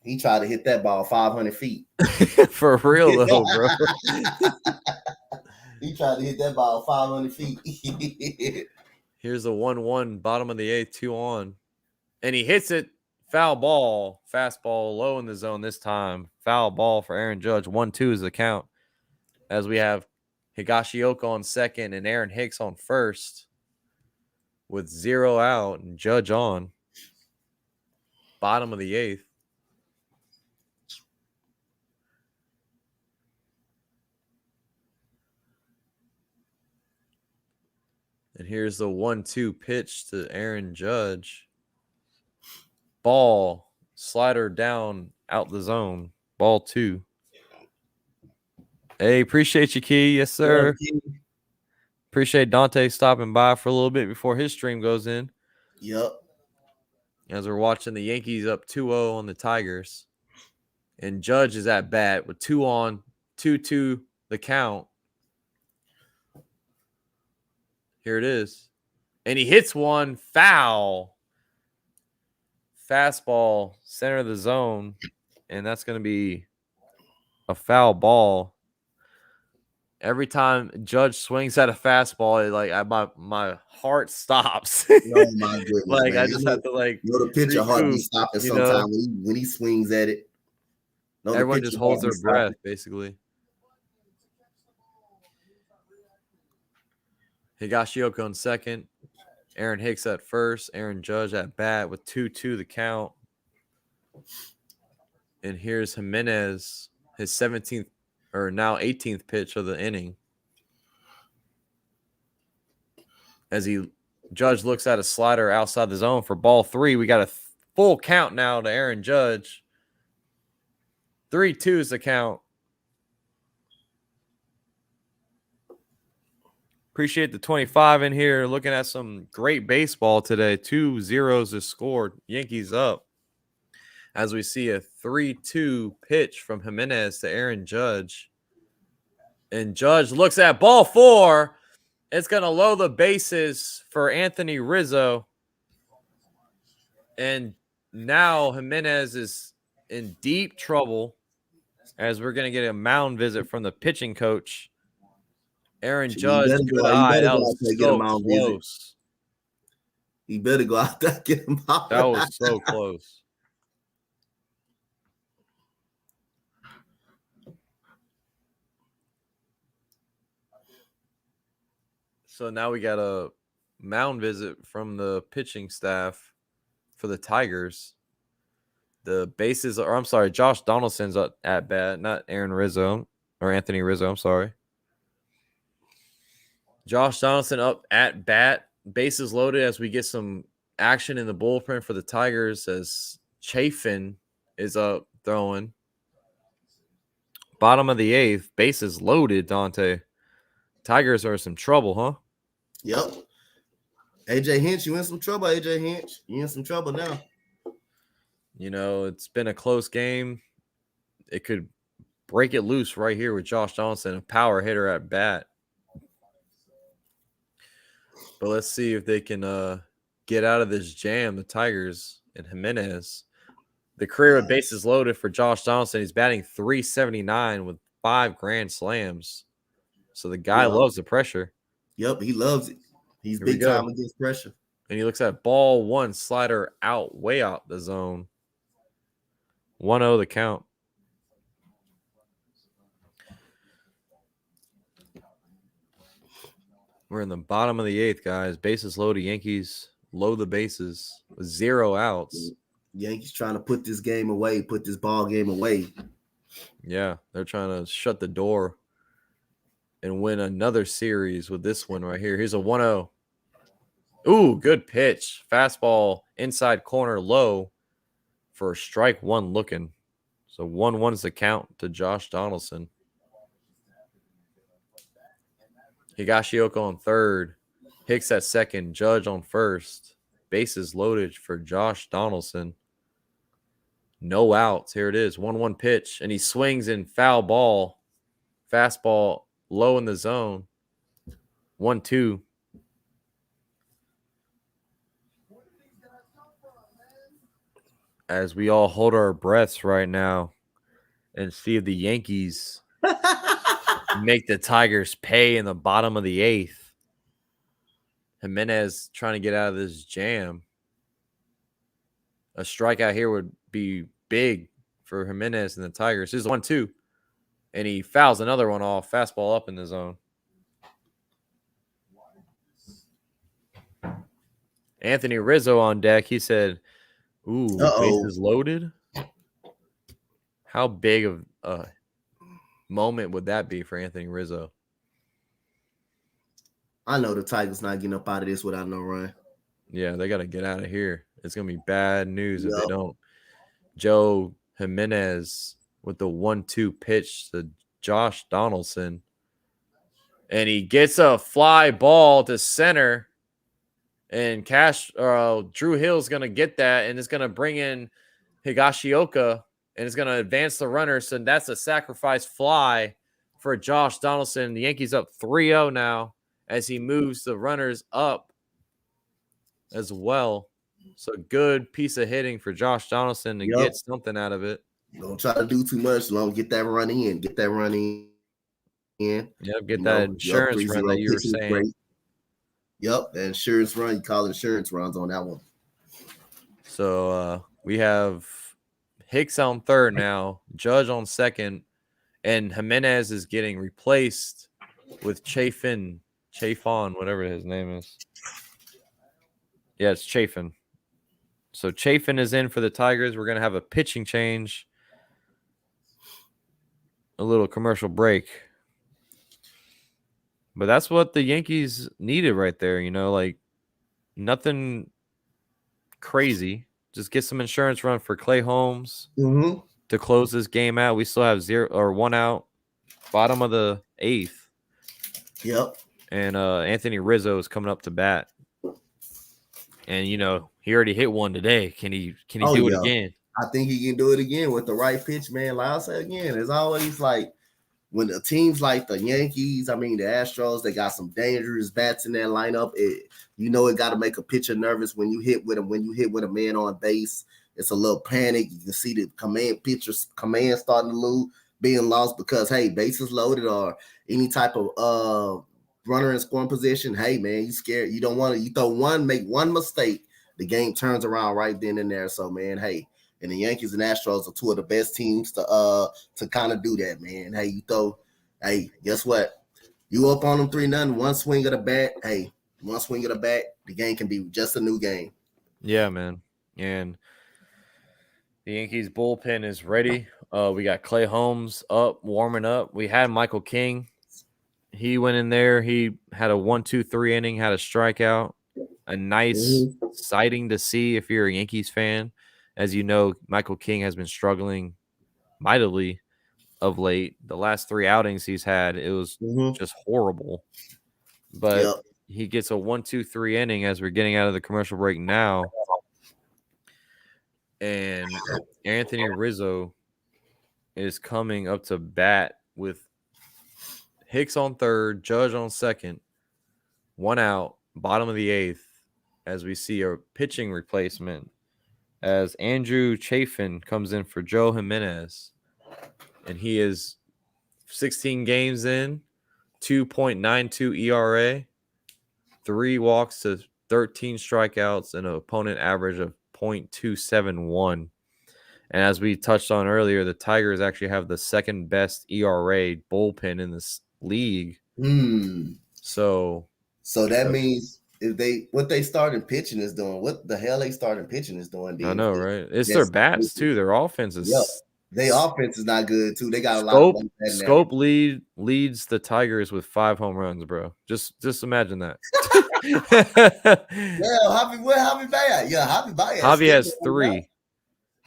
Speaker 2: He tried to hit that ball 500 feet.
Speaker 1: For real, though, bro.
Speaker 2: He tried to hit that ball 500 feet.
Speaker 1: Here's a 1-1, bottom of the 8th, 2 on. And he hits it, foul ball, fastball low in the zone this time. Foul ball for Aaron Judge. 1-2 is the count. As we have Higashioka on second and Aaron Hicks on first with 0 out and Judge on. Bottom of the 8th. And here's the 1-2 pitch to Aaron Judge. Ball, slider down, out the zone. Ball 2. Hey, appreciate you, Key. Yes, sir.
Speaker 2: Yeah,
Speaker 1: appreciate Dante stopping by for a little bit before his stream goes in.
Speaker 2: Yep.
Speaker 1: As we're watching the Yankees up 2-0 on the Tigers. And Judge is at bat with 2 on, 2-2 the count. Here it is. And he hits one foul. Fastball, center of the zone. And that's going to be a foul ball. Every time Judge swings at a fastball, my heart stops.
Speaker 2: Oh my goodness!
Speaker 1: Like
Speaker 2: man.
Speaker 1: I just have to
Speaker 2: the pitcher heart be stopping sometimes when he swings at it.
Speaker 1: Everyone just holds their breath, basically. Higashioka on second. Aaron Hicks at first. Aaron Judge at bat with 2-2 the count. And here's Jimenez, his 17th or now 18th pitch of the inning. As Judge looks at a slider outside the zone for ball 3. We got a full count now to Aaron Judge. 3-2 is the count. Appreciate the 25 in here. Looking at some great baseball today. 2 zeros is scored. Yankees up. As we see a 3-2 pitch from Jimenez to Aaron Judge. And Judge looks at ball 4. It's going to load the bases for Anthony Rizzo. And now Jimenez is in deep trouble as we're going to get a mound visit from the pitching coach. Aaron Judge, good eye. That was so close.
Speaker 2: He better go out there and get him out.
Speaker 1: That was so close. So now we got a mound visit from the pitching staff for the Tigers. The bases are, I'm sorry, Josh Donaldson's at bat, not Aaron Rizzo or Anthony Rizzo. I'm sorry. Josh Donaldson up at bat, bases loaded as we get some action in the bullpen for the Tigers as Chafin is up throwing. Bottom of the 8th, bases loaded, Dante. Tigers are in some trouble, huh?
Speaker 2: Yep. AJ Hinch, you in some trouble, AJ Hinch. You in some trouble now.
Speaker 1: You know, it's been a close game. It could break it loose right here with Josh Donaldson, a power hitter at bat. But let's see if they can get out of this jam, the Tigers and Jimenez. The career with bases loaded for Josh Donaldson. He's batting .379 with 5 grand slams. So the guy loves the pressure.
Speaker 2: Yep, he loves it. He's big time against pressure.
Speaker 1: And he looks at ball 1, slider out, way out the zone. 1-0 the count. We're in the bottom of the 8th, guys. Bases loaded. Yankees load the bases with 0 outs.
Speaker 2: Yankees trying to put this game away, put this ball game away.
Speaker 1: Yeah, they're trying to shut the door and win another series with this one right here. Here's a 1-0. Ooh, good pitch. Fastball inside corner low for strike one looking. So 1-1 is the count to Josh Donaldson. Higashioka on third. Hicks at second. Judge on first. Bases loaded for Josh Donaldson. No outs. Here it is. 1-1 pitch. And he swings in foul ball. Fastball low in the zone. 1-2. As we all hold our breaths right now and see if the Yankees make the Tigers pay in the bottom of the eighth. Jimenez trying to get out of this jam. A strikeout here would be big for Jimenez and the Tigers. This is 1-2. And he fouls another one off. Fastball up in the zone. Anthony Rizzo on deck. He said, ooh, bases loaded. How big of a moment would that be for Anthony Rizzo?
Speaker 2: I know the Tigers not getting up out of this without no run.
Speaker 1: Yeah, they got to get out of here. It's going to be bad news if they don't. Joe Jimenez with the 1-2 pitch to Josh Donaldson. And he gets a fly ball to center. And Drew Hill's going to get that, and it's going to bring in Higashioka, and it's going to advance the runner. So that's a sacrifice fly for Josh Donaldson. The Yankees up 3-0 now as he moves the runners up as well. So good piece of hitting for Josh Donaldson to get something out of it.
Speaker 2: Don't try to do too much. Long get that run in. Get that run in.
Speaker 1: Yep, get that insurance run that you were saying.
Speaker 2: Great. Yep, the insurance run. You call it insurance runs on that one.
Speaker 1: So we have Hicks on third now, Judge on second, and Jimenez is getting replaced with Chafin, whatever his name is. Yeah, it's Chafin. So Chafin is in for the Tigers. We're going to have a pitching change. A little commercial break. But that's what the Yankees needed right there, like nothing crazy. Just get some insurance run for Clay Holmes to close this game out. We still have 1 out, bottom of the eighth.
Speaker 2: Yep.
Speaker 1: And Anthony Rizzo is coming up to bat. And he already hit one today. Can he do it again?
Speaker 2: I think he can do it again with the right pitch, man. Like I said again, it's always like when the teams like the Yankees, the Astros, they got some dangerous bats in their lineup. It got to make a pitcher nervous when you hit with him. When you hit with a man on base, it's a little panic. You can see the pitcher's command starting to lose, being lost because, hey, bases loaded or any type of runner in scoring position. Hey, man, you scared. You don't want to. You make one mistake, the game turns around right then and there. So, man, hey. And the Yankees and Astros are two of the best teams to kind of do that, man. Hey, guess what? You up on them 3-0, one swing of the bat. Hey, one swing of the bat, the game can be just a new game.
Speaker 1: Yeah, man. And the Yankees bullpen is ready. We got Clay Holmes up, warming up. We had Michael King. He went in there. He had a 1-2-3 inning, had a strikeout. A nice sighting to see if you're a Yankees fan. As you know, Michael King has been struggling mightily of late. The last 3 outings he's had, it was just horrible. But he gets a 1-2-3 inning as we're getting out of the commercial break now. And Anthony Rizzo is coming up to bat with Hicks on third, Judge on second, 1 out, bottom of the eighth, as we see a pitching replacement. As Andrew Chafin comes in for Joe Jimenez. And he is 16 games in, 2.92 ERA, 3 walks to 13 strikeouts, and an opponent average of 0.271. And as we touched on earlier, the Tigers actually have the second best ERA bullpen in this league. So
Speaker 2: that means what they started pitching is doing, what the hell they started pitching is doing.
Speaker 1: I know, right? It's their bats too. Their offense is
Speaker 2: their offense is not good too. They got a lot of
Speaker 1: Schoop leads the Tigers with 5 home runs, bro. Just imagine that.
Speaker 2: Javi, where Javi Baez? Yeah, Javi Baez.
Speaker 1: Javi has 3.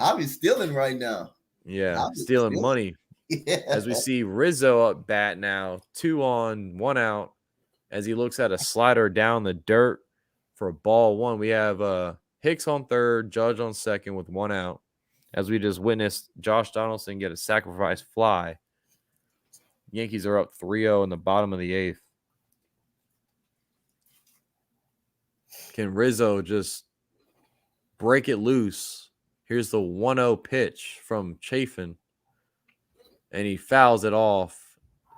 Speaker 2: Javi's stealing right now.
Speaker 1: Yeah,
Speaker 2: Javi's
Speaker 1: stealing money.
Speaker 2: Yeah.
Speaker 1: As we see Rizzo up bat now, 2 on, 1 out. As he looks at a slider down the dirt for ball 1. We have Hicks on third, Judge on second with 1 out. As we just witnessed Josh Donaldson get a sacrifice fly. Yankees are up 3-0 in the bottom of the 8th. Can Rizzo just break it loose? Here's the 1-0 pitch from Chafin. And he fouls it off.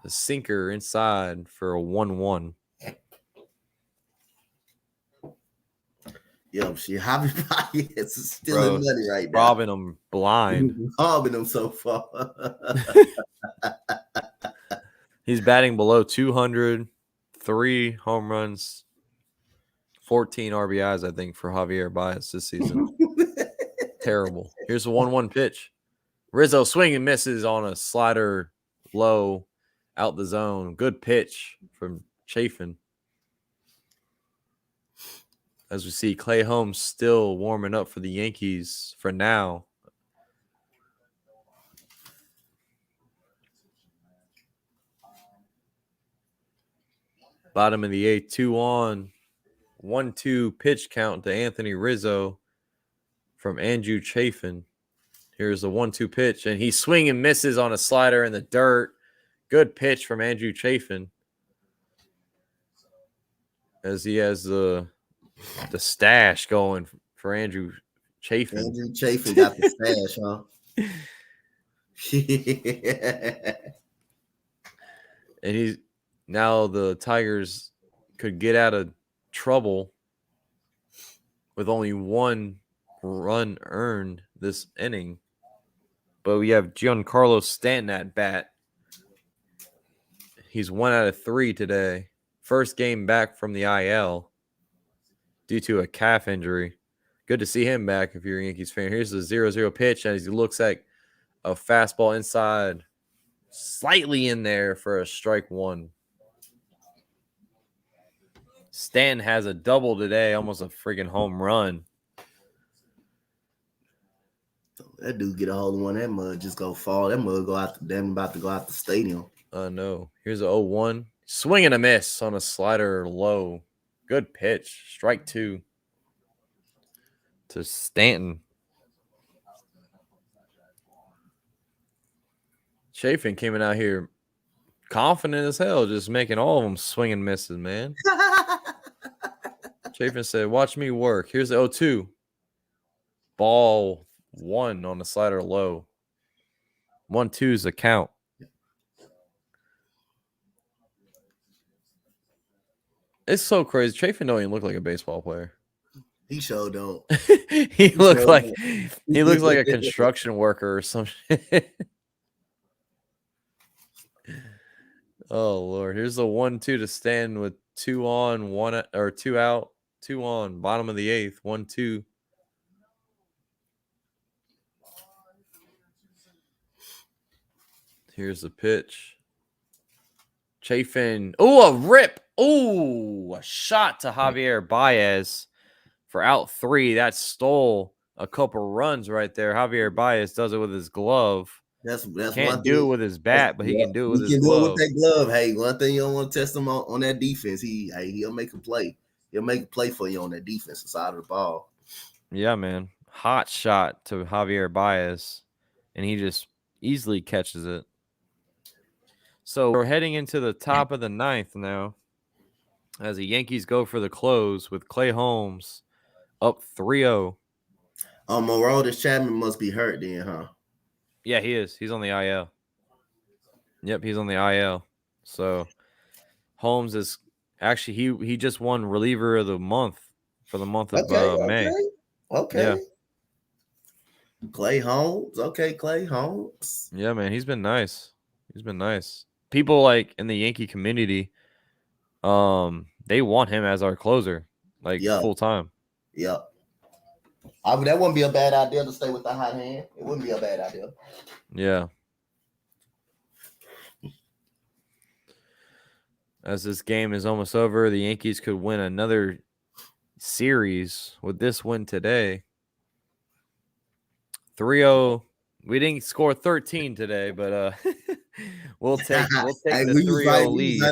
Speaker 1: The sinker inside for a 1-1.
Speaker 2: Yo, Javi Baez is stealing money right now.
Speaker 1: Robbing him blind.
Speaker 2: Robbing him so far.
Speaker 1: He's batting below 200, 3 home runs, 14 RBIs, I think, for Javier Baez this season. Terrible. Here's a 1-1 pitch. Rizzo swing and misses on a slider low out the zone. Good pitch from Chafin. As we see, Clay Holmes still warming up for the Yankees for now. Bottom of the 8th, 2 on, 1-2 pitch count to Anthony Rizzo from Andrew Chafin. Here's the 1-2 pitch, and he swing and misses on a slider in the dirt. Good pitch from Andrew Chafin. As he has the stash going for Andrew Chafin.
Speaker 2: Andrew Chafin got the stash, huh?
Speaker 1: And he's now the Tigers could get out of trouble with only 1 run earned this inning. But we have GIANCARLO Stanton at bat. He's 1 out of 3 today. First game back from the IL due to a calf injury. Good to see him back if you're a Yankees fan. Here's the 0-0 pitch as he looks at a fastball inside, slightly in there for a strike 1. Stanton has a double today, almost a freaking home run.
Speaker 2: That dude get a hold of one, that mud just go fall. That mud go out. Damn, about to go out the stadium.
Speaker 1: No. Here's a 0-1. Swing and a miss on a slider low. Good pitch. Strike 2 to Stanton. Chafin came in out here confident as hell, just making all of them swing and misses, man. Chafin said, watch me work. Here's the 0-2. Ball 1 on the slider low. 1-2 is the count. It's so crazy. Chafin don't even look like a baseball player.
Speaker 2: He sure don't.
Speaker 1: he looks like a construction worker or some shit. Oh Lord. Here's the 1-2 to Stanton with 2 on, 1 or 2 out, 2 on, bottom of the 8th, 1-2. Here's the pitch. Chafin. Oh, a rip. Oh, a shot to Javier Baez for out 3. That stole a couple runs right there. Javier Baez does it with his glove.
Speaker 2: That's
Speaker 1: Can't do it with his bat, but he can do it with his glove.
Speaker 2: He can do it with that glove. Hey, one thing you don't want to test him on that defense. He'll make a play. He'll make a play for you on that defensive side of the ball.
Speaker 1: Yeah, man. Hot shot to Javier Baez, and he just easily catches it. So we're heading into the top of the 9th now as the Yankees go for the close with Clay Holmes up 3-0.
Speaker 2: Aroldis Chapman must be hurt then, huh?
Speaker 1: Yeah, he is. He's on the IL. Yep, he's on the IL. So Holmes is actually he just won reliever of the month for the month of May.
Speaker 2: Okay.
Speaker 1: Yeah.
Speaker 2: Clay Holmes. Okay, Clay Holmes.
Speaker 1: Yeah, man, he's been nice. He's been nice. People like in the Yankee community, they want him as our closer, like full time.
Speaker 2: Yep. That wouldn't be a bad idea to stay with the hot hand. It wouldn't be a bad idea.
Speaker 1: Yeah. As this game is almost over, the Yankees could win another series with this win today. 3-0. We didn't score 13 today, but we'll take
Speaker 2: Hey,
Speaker 1: the
Speaker 2: we was right.
Speaker 1: 3-0 lead.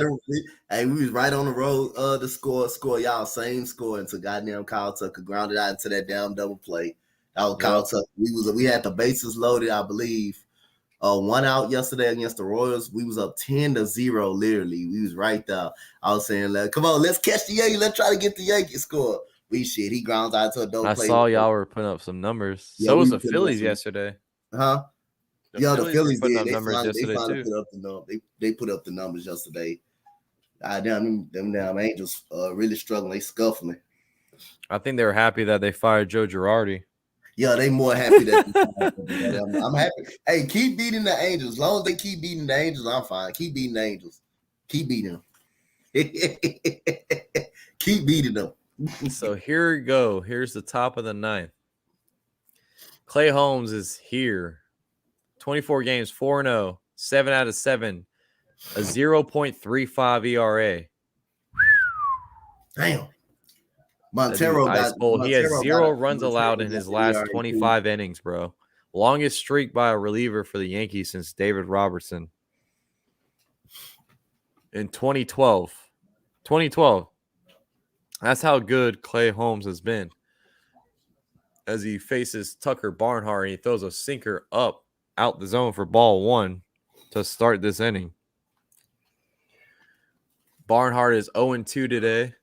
Speaker 2: We was right on the road. The score. Y'all same score until goddamn Kyle Tucker grounded out into that damn double play. That was Kyle Tucker. We had the bases loaded, I believe. 1 out yesterday against the Royals. We was up 10-0. Literally, we was right there. I was saying, like, come on, let's catch the Yankees. Let's try to get the Yankees score. He grounds out to a double play.
Speaker 1: I saw y'all were putting up some numbers.
Speaker 2: Yeah,
Speaker 1: So was the Phillies yesterday.
Speaker 2: Huh? The Phillies
Speaker 1: put
Speaker 2: did.
Speaker 1: up numbers yesterday too.
Speaker 2: Put up the numbers. They put up the numbers yesterday. Them damn Angels really struggling. They scuffling.
Speaker 1: I think they were happy that they fired Joe Girardi.
Speaker 2: Yeah, they more happy that I'm happy. Hey, keep beating the Angels. As long as they keep beating the Angels, I'm fine. Keep beating the Angels. Keep beating them. Keep beating them.
Speaker 1: So here we go. Here's the top of the ninth. Clay Holmes is here. 24 games, 4-0, 7 out of 7, a 0.35 ERA.
Speaker 2: Damn. Montero
Speaker 1: he has 0 runs allowed in his last 25 innings, bro. Longest streak by a reliever for the Yankees since David Robertson. In 2012. 2012. That's how good Clay Holmes has been. As he faces Tucker Barnhart and he throws a sinker up out the zone for ball 1 to start this inning. Barnhart is 0-2 today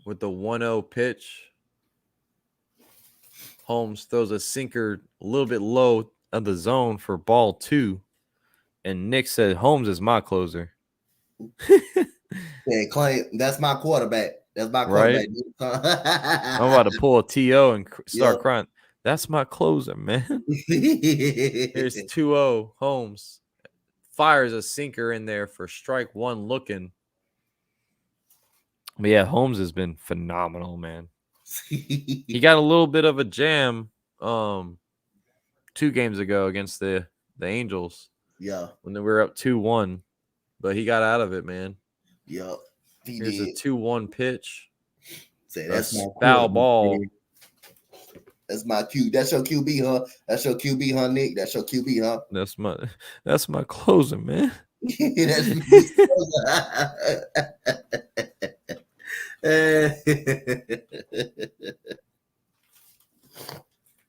Speaker 1: with the 1-0 pitch. Holmes throws a sinker a little bit low of the zone for ball 2. And Nick said, Holmes is my closer.
Speaker 2: Yeah, Clay, that's my quarterback. That's my quarterback.
Speaker 1: Right? I'm about to pull a TO and start crying. That's my closer, man. Here's 2-0. Holmes fires a sinker in there for strike 1 looking. But yeah, Holmes has been phenomenal, man. He got a little bit of a jam 2 games ago against the Angels.
Speaker 2: Yeah.
Speaker 1: When they were up 2-1. But he got out of it, man.
Speaker 2: Yep.
Speaker 1: Here's a 2-1 pitch.
Speaker 2: Say that's my
Speaker 1: foul ball.
Speaker 2: That's my Q. That's your QB, huh? That's your QB, huh, Nick? That's your QB, huh?
Speaker 1: That's my closer, man.
Speaker 2: That's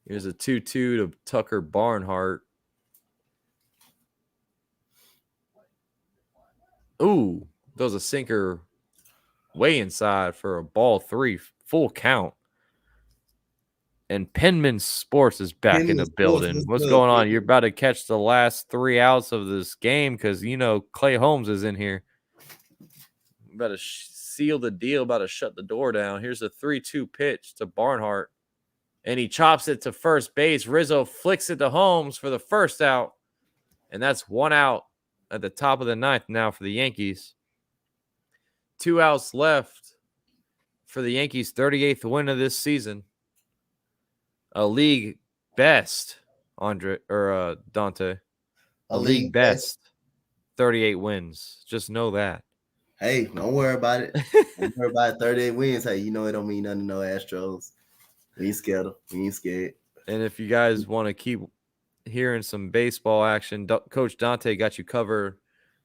Speaker 1: Here's a 2-2 to Tucker Barnhart. Ooh, throws a sinker way inside for a ball 3, full count. And Penman Sports is back in the building. What's going on? You're about to catch the last 3 outs of this game because, Clay Holmes is in here. About to seal the deal, about to shut the door down. Here's a 3-2 pitch to Barnhart. And he chops it to first base. Rizzo flicks it to Holmes for the first out. And that's 1 out at the top of the ninth now for the Yankees. 2 outs left for the Yankees' 38th win of this season. A league best, Dante. A league best 38 wins. Just know that.
Speaker 2: Hey, don't worry about it. Don't worry about it. 38 wins. Hey, it don't mean nothing to no Astros. We ain't scared. We ain't scared.
Speaker 1: And if you guys want to keep hearing some baseball action, Coach Dante got you covered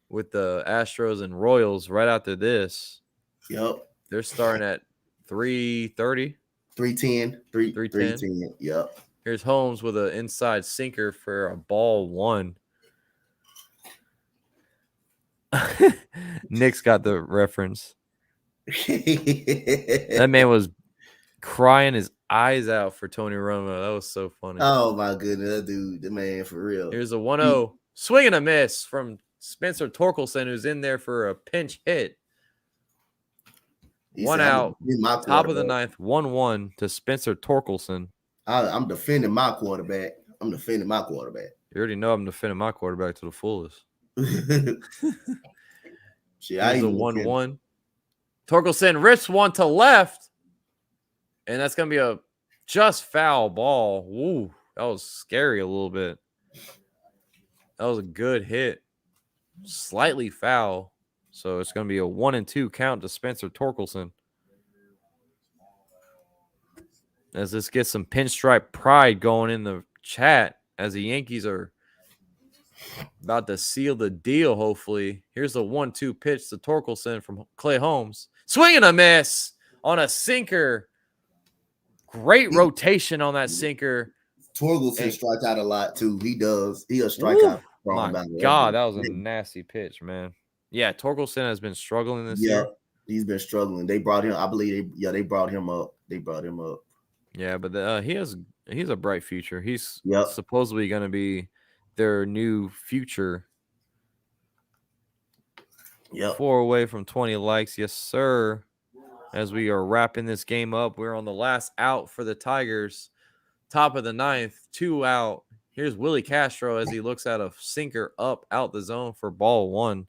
Speaker 1: with the Astros and Royals right after this.
Speaker 2: Yep.
Speaker 1: They're starting at 3:30.
Speaker 2: 310. Yep.
Speaker 1: Here's Holmes with an inside sinker for a ball 1. Nick's got the reference. That man was crying his eyes out for Tony Romo. That was so funny.
Speaker 2: Oh, my goodness. That dude, the man, for real.
Speaker 1: Here's a 1-0. Swing and a miss from Spencer Torkelson, who's in there for a pinch hit. 1 out, top of the ninth, 1-1 to Spencer Torkelson.
Speaker 2: I'm defending my quarterback. You
Speaker 1: already know I'm defending my quarterback to the fullest.
Speaker 2: Shit,
Speaker 1: here's a 1-1. Torkelson rips one to left, and that's going to be a just foul ball. Ooh, that was scary a little bit. That was a good hit. slightly foul. So it's going to be a 1-2 count to Spencer Torkelson. As this gets some pinstripe pride going in the chat as the Yankees are about to seal the deal, hopefully. Here's the 1-2 pitch to Torkelson from Clay Holmes. Swing and a miss on a sinker. Great rotation on that sinker.
Speaker 2: Torkelson strikes out a lot, too. He does. He'll strike out.
Speaker 1: My God, that was a nasty pitch, man. Yeah, Torkelson has been struggling this year.
Speaker 2: He's been struggling. They brought him. I believe. They brought him up.
Speaker 1: Yeah, but he's a bright future. He's
Speaker 2: Yep.
Speaker 1: supposedly going to be their new future.
Speaker 2: Yep.
Speaker 1: 4 away from 20 likes, yes sir. As we are wrapping this game up, we're on the last out for the Tigers. Top of the 9th, 2 out. Here's Willie Castro as he looks at a sinker up out the zone for ball 1.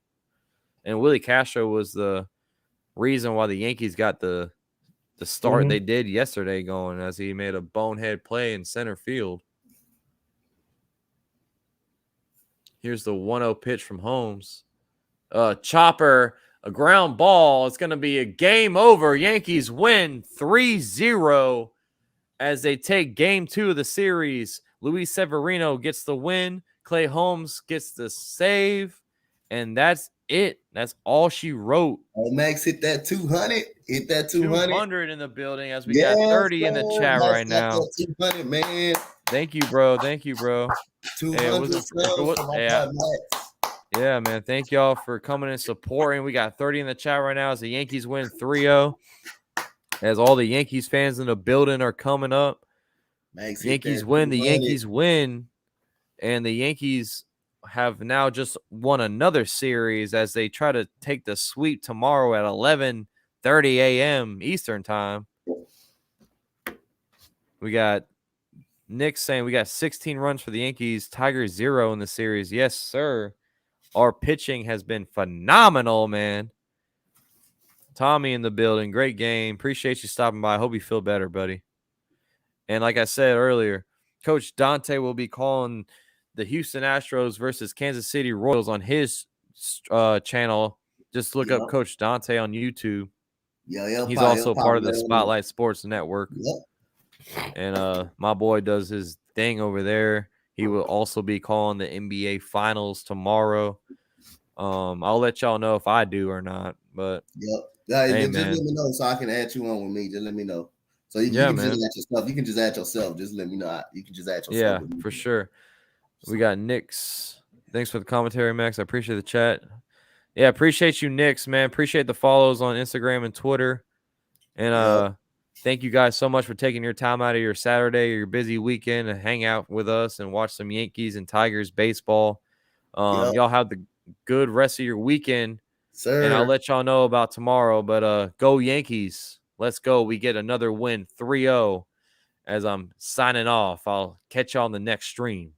Speaker 1: And Willie Castro was the reason why the Yankees got the start they did yesterday going, as he made a bonehead play in center field. Here's the 1-0 pitch from Holmes. Chopper, a ground ball. It's going to be a game over. Yankees win 3-0 as they take game 2 of the series. Luis Severino gets the win. Clay Holmes gets the save. And that's it. That's all she wrote.
Speaker 2: Oh, Max, hit that 200. Hit that 200.
Speaker 1: 200 in the building as we got 30 in the chat right now.
Speaker 2: 200, man.
Speaker 1: Thank you, bro. 200. Yeah, man. Thank y'all for coming and supporting. We got 30 in the chat right now as the Yankees win 3-0. As all the Yankees fans in the building are coming up.
Speaker 2: Max,
Speaker 1: Yankees win. The Yankees win. And the Yankees have now just won another series as they try to take the sweep tomorrow at 11:30 a.m. Eastern time. We got Nick saying we got 16 runs for the Yankees, Tigers 0 in the series. Yes, sir. Our pitching has been phenomenal, man. Tommy in the building. Great game. Appreciate you stopping by. Hope you feel better, buddy. And like I said earlier, Coach Dante will be calling the Houston Astros versus Kansas City Royals on his channel. Just look up Coach Dante on YouTube. He's also part of the Spotlight Sports Network. And my boy does his thing over there. He will also be calling the NBA Finals tomorrow. I'll let y'all know if I do or not. But
Speaker 2: hey, just let me know so I can add you on with me. Just let me know. So you can just add your stuff. You can just add yourself. Just let me know. You can just add yourself.
Speaker 1: Yeah, for sure. We got Nick's. Thanks for the commentary, Max. I appreciate the chat. Yeah, appreciate you, Nick's, man. Appreciate the follows on Instagram and Twitter. And thank you guys so much for taking your time out of your Saturday or your busy weekend and hang out with us and watch some Yankees and Tigers baseball. Y'all have the good rest of your weekend.
Speaker 2: Sir.
Speaker 1: And I'll let y'all know about tomorrow. But go Yankees. Let's go. We get another win, 3-0. As I'm signing off, I'll catch y'all on the next stream.